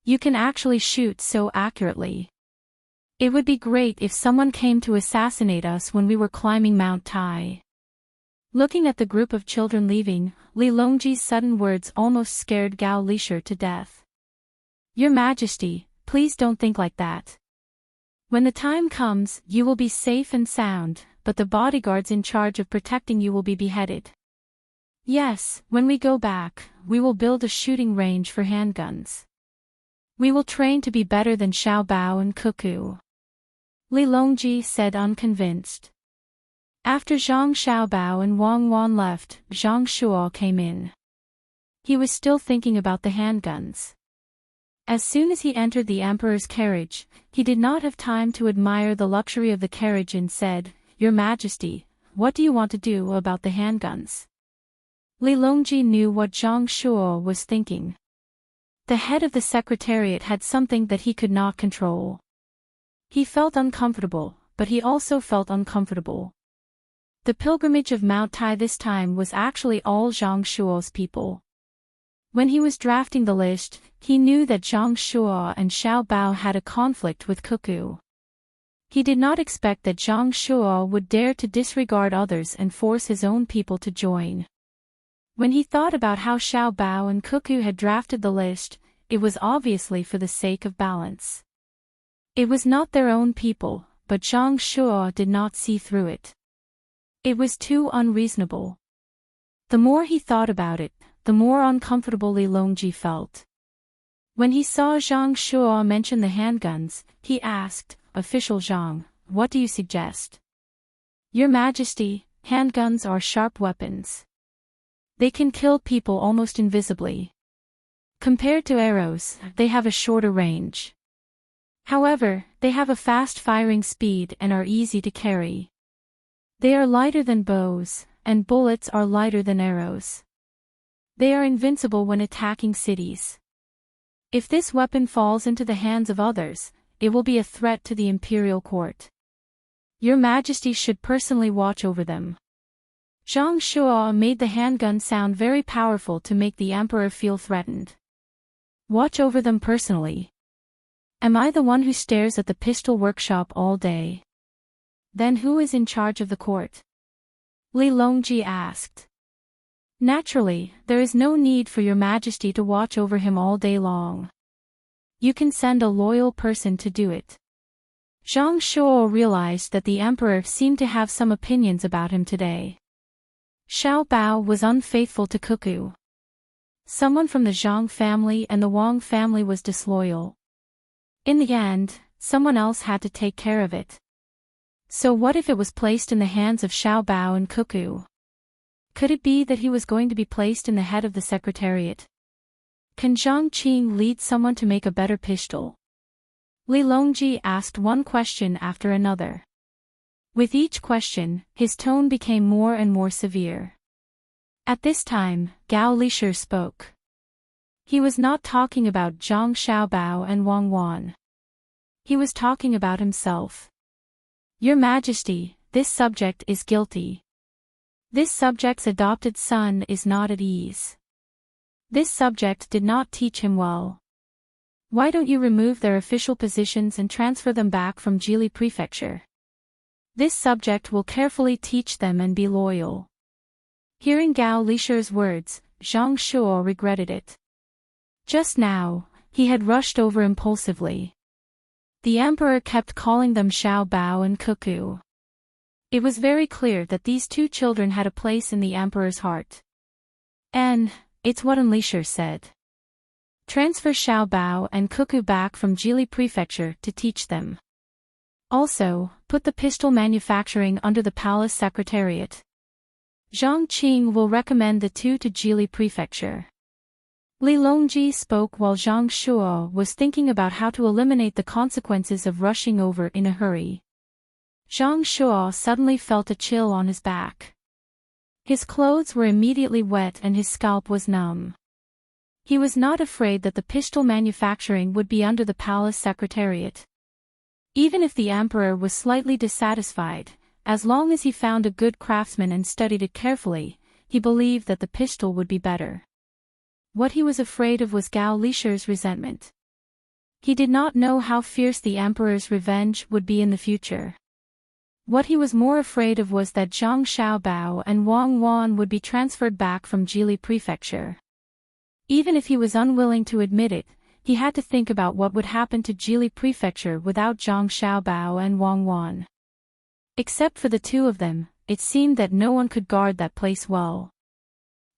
A: You can actually shoot so accurately. It would be great if someone came to assassinate us when we were climbing Mount Tai. Looking at the group of children leaving, Li Longji's sudden words almost scared Gao Lisher to death. Your Majesty, please don't think like that. When the time comes, you will be safe and sound, but the bodyguards in charge of protecting you will be beheaded. Yes, when we go back, we will build a shooting range for handguns. We will train to be better than Xiao Bao and Cuckoo. Li Longji said unconvinced. After Zhang Xiaobao and Wang Wan left, Zhang Shuo came in. He was still thinking about the handguns. As soon as he entered the emperor's carriage, he did not have time to admire the luxury of the carriage and said, Your Majesty, what do you want to do about the handguns? Li Longji knew what Zhang Shuo was thinking. The head of the secretariat had something that he could not control. He felt uncomfortable, but he also felt uncomfortable. The pilgrimage of Mount Tai this time was actually all Zhang Shuo's people. When he was drafting the list, he knew that Zhang Shuo and Xiao Bao had a conflict with Cuckoo. He did not expect that Zhang Shuo would dare to disregard others and force his own people to join. When he thought about how Xiao Bao and Cuckoo had drafted the list, it was obviously for the sake of balance. It was not their own people, but Zhang Shuo did not see through it. It was too unreasonable. The more he thought about it, the more uncomfortable Li Longji felt. When he saw Zhang Shuo mention the handguns, he asked, Official Zhang, what do you suggest? Your Majesty, handguns are sharp weapons. They can kill people almost invisibly. Compared to arrows, they have a shorter range. However, they have a fast firing speed and are easy to carry. They are lighter than bows, and bullets are lighter than arrows. They are invincible when attacking cities. If this weapon falls into the hands of others, it will be a threat to the imperial court. Your Majesty should personally watch over them. Zhang Shuo made the handgun sound very powerful to make the emperor feel threatened. Watch over them personally. Am I the one who stares at the pistol workshop all day? Then who is in charge of the court? Li Longji asked. Naturally, there is no need for your Majesty to watch over him all day long. You can send a loyal person to do it. Zhang Shuo realized that the emperor seemed to have some opinions about him today. Xiao Bao was unfaithful to Cuckoo. Someone from the Zhang family and the Wang family was disloyal. In the end, someone else had to take care of it. So what if it was placed in the hands of Xiao Bao and Cuckoo? Could it be that he was going to be placed in the head of the secretariat? Can Zhang Qing lead someone to make a better pistol? Li Longji asked one question after another. With each question, his tone became more and more severe. At this time, Gao Lisher spoke. He was not talking about Zhang Xiaobao and Wang Wan. He was talking about himself. Your Majesty, this subject is guilty. This subject's adopted son is not at ease. This subject did not teach him well. Why don't you remove their official positions and transfer them back from Jili Prefecture? This subject will carefully teach them and be loyal. Hearing Gao Lisher's words, Zhang Shuo regretted it. Just now, he had rushed over impulsively. The emperor kept calling them Xiao Bao and Cuckoo. It was very clear that these two children had a place in the emperor's heart. And, it's what Lisher said. Transfer Xiao Bao and Cuckoo back from Jili Prefecture to teach them. Also, put the pistol manufacturing under the palace secretariat. Zhang Qing will recommend the two to Jili Prefecture. Li Longji spoke while Zhang Shuo was thinking about how to eliminate the consequences of rushing over in a hurry. Zhang Shuo suddenly felt a chill on his back. His clothes were immediately wet and his scalp was numb. He was not afraid that the pistol manufacturing would be under the palace secretariat. Even if the emperor was slightly dissatisfied, as long as he found a good craftsman and studied it carefully, he believed that the pistol would be better. What he was afraid of was Gao Lisher's resentment. He did not know how fierce the emperor's revenge would be in the future. What he was more afraid of was that Zhang Xiaobao and Wang Wan would be transferred back from Jili Prefecture. Even if he was unwilling to admit it, he had to think about what would happen to Jili Prefecture without Zhang Xiaobao and Wang Wan. Except for the two of them, it seemed that no one could guard that place well.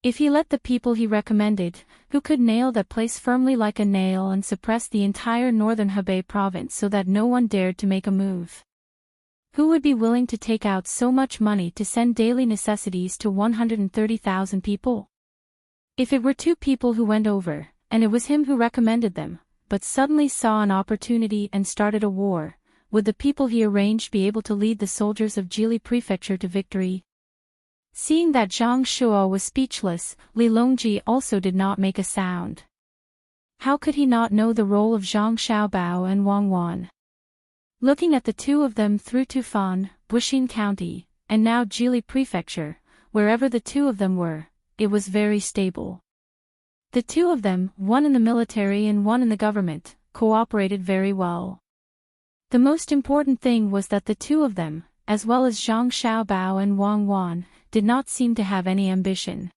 A: If he let the people he recommended, who could nail that place firmly like a nail and suppress the entire northern Hebei province so that no one dared to make a move. Who would be willing to take out so much money to send daily necessities to 130,000 people? If it were two people who went over, and it was him who recommended them, but suddenly saw an opportunity and started a war, would the people he arranged be able to lead the soldiers of Jili Prefecture to victory? Seeing that Zhang Shuo was speechless, Li Longji also did not make a sound. How could he not know the role of Zhang Xiaobao and Wang Wan? Looking at the two of them through Tufan, Buxin County, and now Jili Prefecture, wherever the two of them were, it was very stable. The two of them, one in the military and one in the government, cooperated very well. The most important thing was that the two of them, as well as Zhang Xiaobao and Wang Wan, did not seem to have any ambition.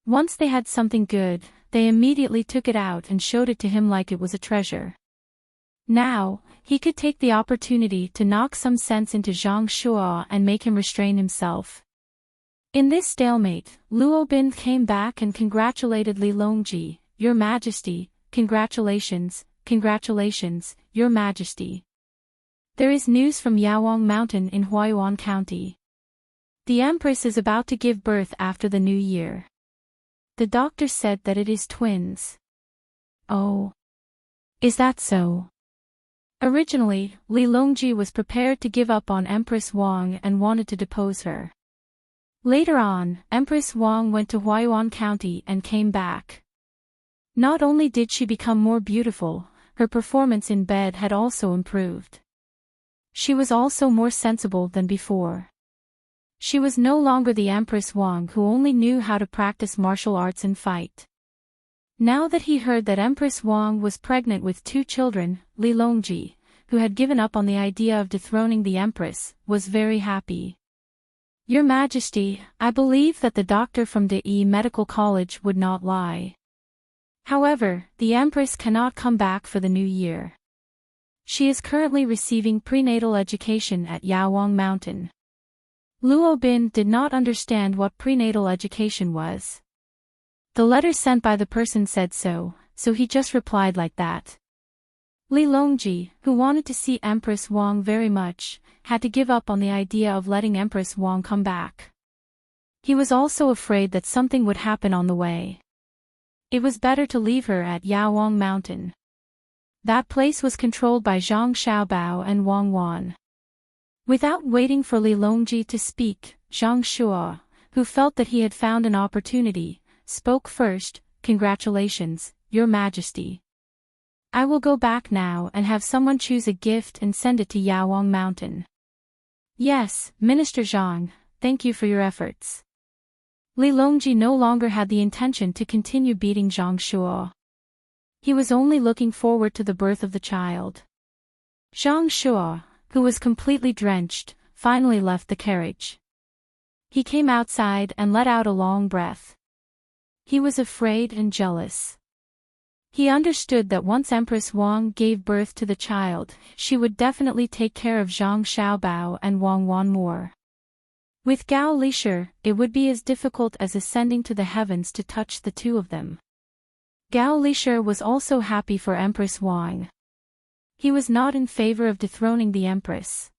A: Once they had something good, they immediately took it out and showed it to him like it was a treasure. Now, he could take the opportunity to knock some sense into Zhang Shuo and make him restrain himself. In this stalemate, Luo Bin came back and congratulated Li Longji, "Your Majesty, congratulations, congratulations, Your Majesty. There is news from Yaowang Mountain in Huaiyuan County. The Empress is about to give birth after the new year. The doctor said that it is twins." "Oh. Is that so?" Originally, Li Longji was prepared to give up on Empress Wang and wanted to depose her. Later on, Empress Wang went to Huaiyuan County and came back. Not only did she become more beautiful, her performance in bed had also improved. She was also more sensible than before. She was no longer the Empress Wang who only knew how to practice martial arts and fight. Now that he heard that Empress Wang was pregnant with two children, Li Longji, who had given up on the idea of dethroning the Empress, was very happy. "Your Majesty, I believe that the doctor from De Medical College would not lie. However, the Empress cannot come back for the new year. She is currently receiving prenatal education at Yaowang Mountain." Luo Bin did not understand what prenatal education was. The letter sent by the person said so he just replied like that. Li Longji, who wanted to see Empress Wang very much, had to give up on the idea of letting Empress Wang come back. He was also afraid that something would happen on the way. It was better to leave her at Yaowang Mountain. That place was controlled by Zhang Xiaobao and Wang Wan. Without waiting for Li Longji to speak, Zhang Shuo, who felt that he had found an opportunity, spoke first. "Congratulations, Your Majesty. I will go back now and have someone choose a gift and send it to Yaowang Mountain." "Yes, Minister Zhang, thank you for your efforts. Li Longji no longer had the intention to continue beating Zhang Shuo. He was only looking forward to the birth of the child. Zhang Shuo, who was completely drenched, finally left the carriage. He came outside and let out a long breath. He was afraid and jealous. He understood that once Empress Wang gave birth to the child, she would definitely take care of Zhang Xiaobao and Wang Wanmore. With Gao Lishir, it would be as difficult as ascending to the heavens to touch the two of them. Gao Lishir was also happy for Empress Wang. He was not in favor of dethroning the Empress.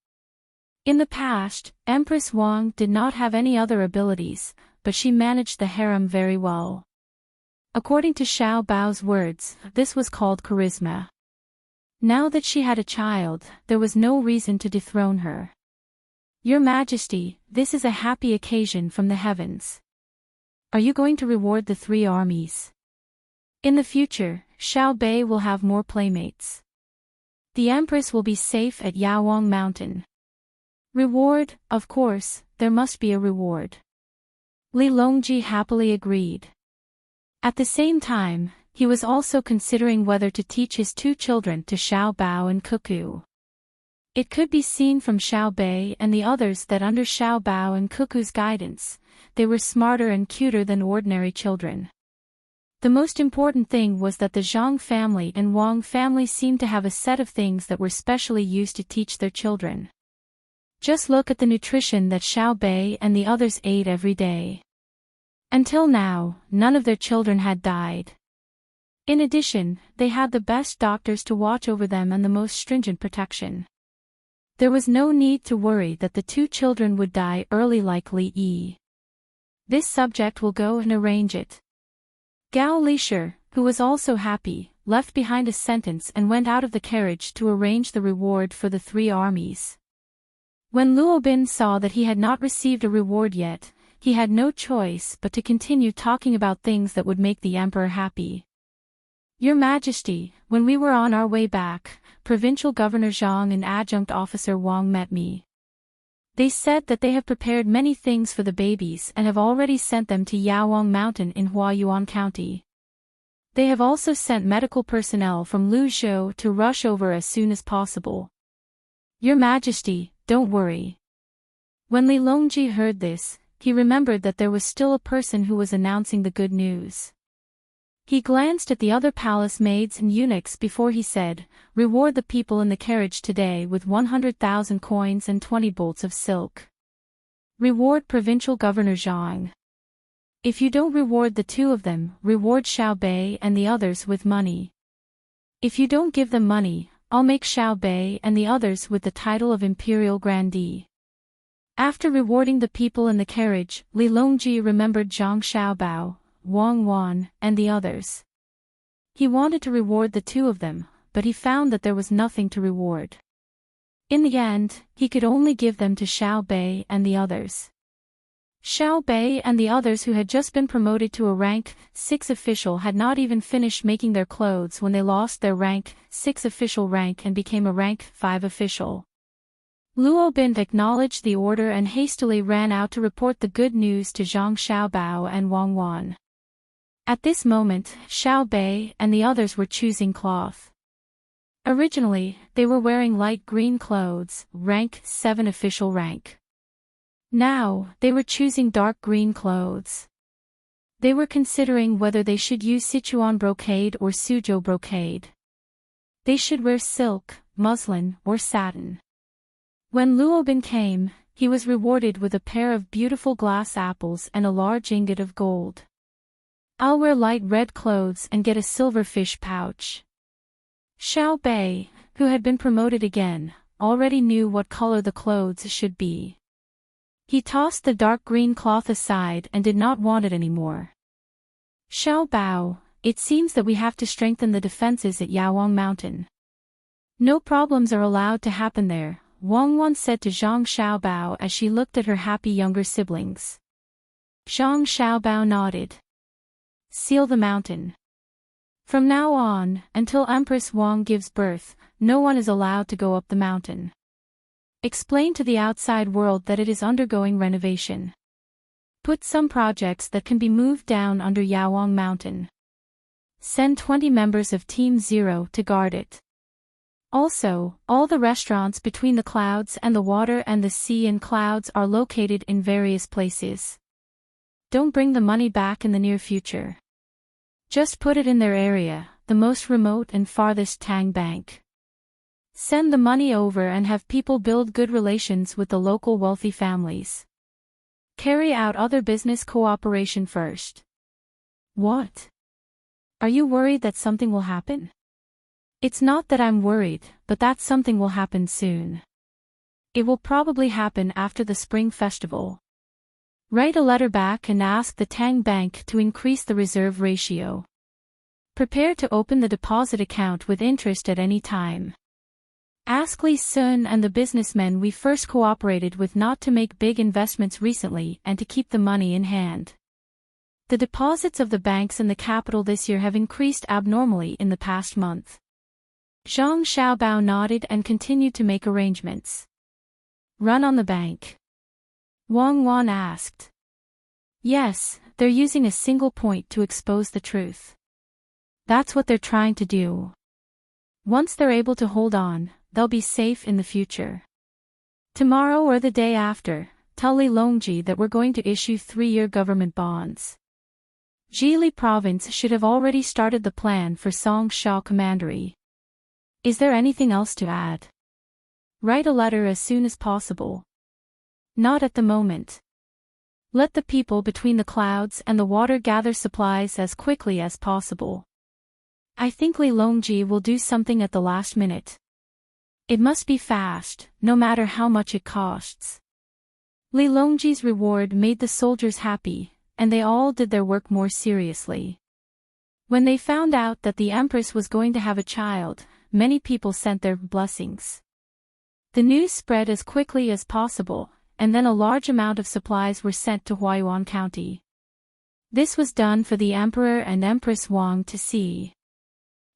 A: In the past, Empress Wang did not have any other abilities, but she managed the harem very well. According to Xiao Bao's words, this was called charisma. Now that she had a child, there was no reason to dethrone her. Your Majesty, this is a happy occasion from the heavens. Are you going to reward the 3 armies? In the future, Xiao Bei will have more playmates. The Empress will be safe at Yawang Mountain. Reward, of course, there must be a reward. Li Longji happily agreed. At the same time, he was also considering whether to teach his 2 children to Xiao Bao and Cuckoo. It could be seen from Xiao Bei and the others that under Xiao Bao and Cuckoo's guidance, they were smarter and cuter than ordinary children. The most important thing was that the Zhang family and Wang family seemed to have a set of things that were specially used to teach their children. Just look at the nutrition that Xiao Bei and the others ate every day. Until now, none of their children had died. In addition, they had the best doctors to watch over them and the most stringent protection. There was no need to worry that the 2 children would die early like Li Yi. This subject will go and arrange it. Gao Lishir, who was also happy, left behind a sentence and went out of the carriage to arrange the reward for the 3 armies. When Luobin saw that he had not received a reward yet, he had no choice but to continue talking about things that would make the emperor happy. Your Majesty, when we were on our way back, Provincial Governor Zhang and Adjunct Officer Wang met me. They said that they have prepared many things for the babies and have already sent them to Yawang Mountain in Huayuan County. They have also sent medical personnel from Luzhou to rush over as soon as possible. Your Majesty, don't worry. When Li Longji heard this, he remembered that there was still a person who was announcing the good news. He glanced at the other palace maids and eunuchs before he said, "Reward the people in the carriage today with 100,000 coins and 20 bolts of silk. Reward Provincial Governor Zhang. If you don't reward the 2 of them, reward Xiao Bei and the others with money. If you don't give them money, I'll make Xiao Bei and the others with the title of Imperial Grandee." After rewarding the people in the carriage, Li Longji remembered Zhang Xiaobao, Wang Wan, and the others. He wanted to reward the 2 of them, but he found that there was nothing to reward. In the end, he could only give them to Xiao Bei and the others. Xiao Bei and the others who had just been promoted to a rank 6 official had not even finished making their clothes when they lost their rank 6 official rank and became a rank 5 official. Luo Bin acknowledged the order and hastily ran out to report the good news to Zhang Xiaobao and Wang Wan. At this moment, Xiao Bei and the others were choosing cloth. Originally, they were wearing light green clothes, rank 7 official rank. Now, they were choosing dark green clothes. They were considering whether they should use Sichuan brocade or Suzhou brocade. They should wear silk, muslin, or satin. When Luobin came, he was rewarded with a pair of beautiful glass apples and a large ingot of gold. "I'll wear light red clothes and get a silver fish pouch." Xiao Bei, who had been promoted again, already knew what color the clothes should be. He tossed the dark green cloth aside and did not want it anymore. "Xiao Bao, it seems that we have to strengthen the defenses at Yawang Mountain. No problems are allowed to happen there," Wang Wan said to Zhang Xiaobao as she looked at her happy younger siblings. Zhang Xiaobao nodded. "Seal the mountain. From now on, until Empress Wang gives birth, no one is allowed to go up the mountain. Explain to the outside world that it is undergoing renovation. Put some projects that can be moved down under Yawang Mountain. Send 20 members of Team Zero to guard it. Also, all the restaurants between the clouds and the water and the sea and clouds are located in various places. Don't bring the money back in the near future. Just put it in their area, the most remote and farthest Tang Bank. Send the money over and have people build good relations with the local wealthy families. Carry out other business cooperation first. What? Are you worried that something will happen? It's not that I'm worried, but that something will happen soon. It will probably happen after the Spring Festival. Write a letter back and ask the Tang Bank to increase the reserve ratio. Prepare to open the deposit account with interest at any time. Ask Li Sun and the businessmen we first cooperated with not to make big investments recently and to keep the money in hand. The deposits of the banks in the capital this year have increased abnormally in the past month. Zhang Xiaobao nodded and continued to make arrangements. Run on the bank? Wang Wan asked. Yes, they're using a single point to expose the truth. That's what they're trying to do. Once they're able to hold on, they'll be safe in the future. Tomorrow or the day after, tell Li Longji that we're going to issue 3-year government bonds. Jili province should have already started the plan for Song Sha Commandery. Is there anything else to add? Write a letter as soon as possible. Not at the moment. Let the people between the clouds and the water gather supplies as quickly as possible. I think Li Longji will do something at the last minute. It must be fast, no matter how much it costs. Li Longji's reward made the soldiers happy, and they all did their work more seriously. When they found out that the Empress was going to have a child, many people sent their blessings. The news spread as quickly as possible, and then a large amount of supplies were sent to Huayuan County. This was done for the Emperor and Empress Wang to see.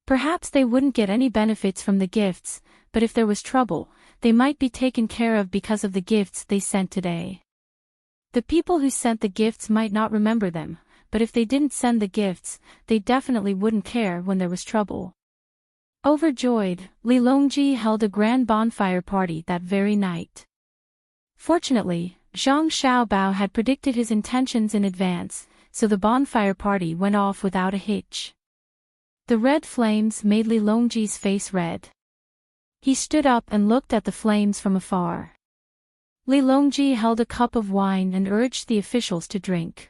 A: Perhaps they wouldn't get any benefits from the gifts, but if there was trouble, they might be taken care of because of the gifts they sent today. The people who sent the gifts might not remember them, but if they didn't send the gifts, they definitely wouldn't care when there was trouble. Overjoyed, Li Longji held a grand bonfire party that very night. Fortunately, Zhang Xiaobao had predicted his intentions in advance, so the bonfire party went off without a hitch. The red flames made Li Longji's face red. He stood up and looked at the flames from afar. Li Longji held a cup of wine and urged the officials to drink.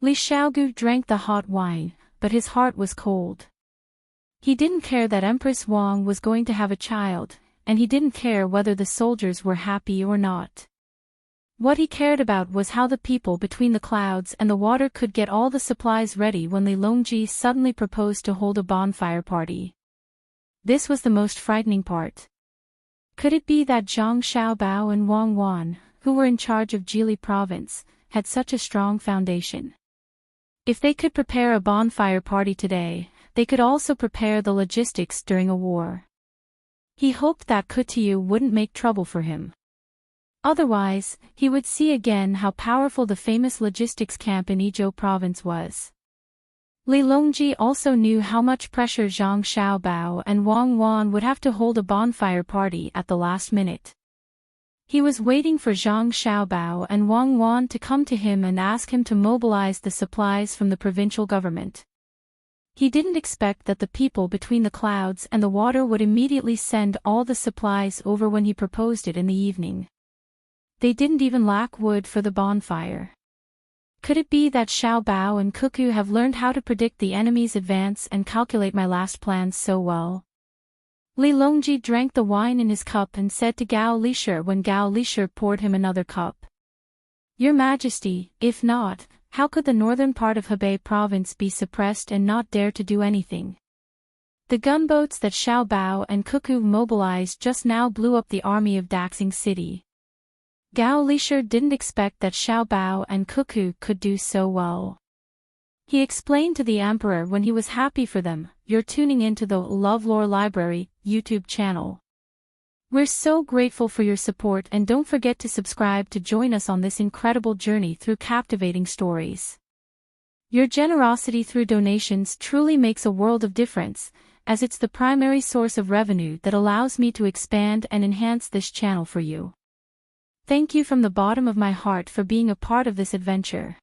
A: Li Xiaogu drank the hot wine, but his heart was cold. He didn't care that Empress Wang was going to have a child, and he didn't care whether the soldiers were happy or not. What he cared about was how the people between the clouds and the water could get all the supplies ready when Li Longji suddenly proposed to hold a bonfire party. This was the most frightening part. Could it be that Zhang Xiaobao and Wang Wan, who were in charge of Jili province, had such a strong foundation? If they could prepare a bonfire party today, they could also prepare the logistics during a war. He hoped that Kutiyu wouldn't make trouble for him. Otherwise, he would see again how powerful the famous logistics camp in Idyll province was. Li Longji also knew how much pressure Zhang Xiaobao and Wang Wan would have to hold a bonfire party at the last minute. He was waiting for Zhang Xiaobao and Wang Wan to come to him and ask him to mobilize the supplies from the provincial government. He didn't expect that the people between the clouds and the water would immediately send all the supplies over when he proposed it in the evening. They didn't even lack wood for the bonfire. Could it be that Xiao Bao and Cuckoo have learned how to predict the enemy's advance and calculate my last plans so well? Li Longji drank the wine in his cup and said to Gao Lishur when Gao Lishur poured him another cup. Your Majesty, if not, how could the northern part of Hebei province be suppressed and not dare to do anything? The gunboats that Xiao Bao and Cuckoo mobilized just now blew up the army of Daxing City. Gao Lishur didn't expect that Xiao Bao and Cuckoo could do so well. He explained to the Emperor when he was happy for them, "You're tuning into the LoveLore Library YouTube channel. We're so grateful for your support, and don't forget to subscribe to join us on this incredible journey through captivating stories. Your generosity through donations truly makes a world of difference, as it's the primary source of revenue that allows me to expand and enhance this channel for you. Thank you from the bottom of my heart for being a part of this adventure.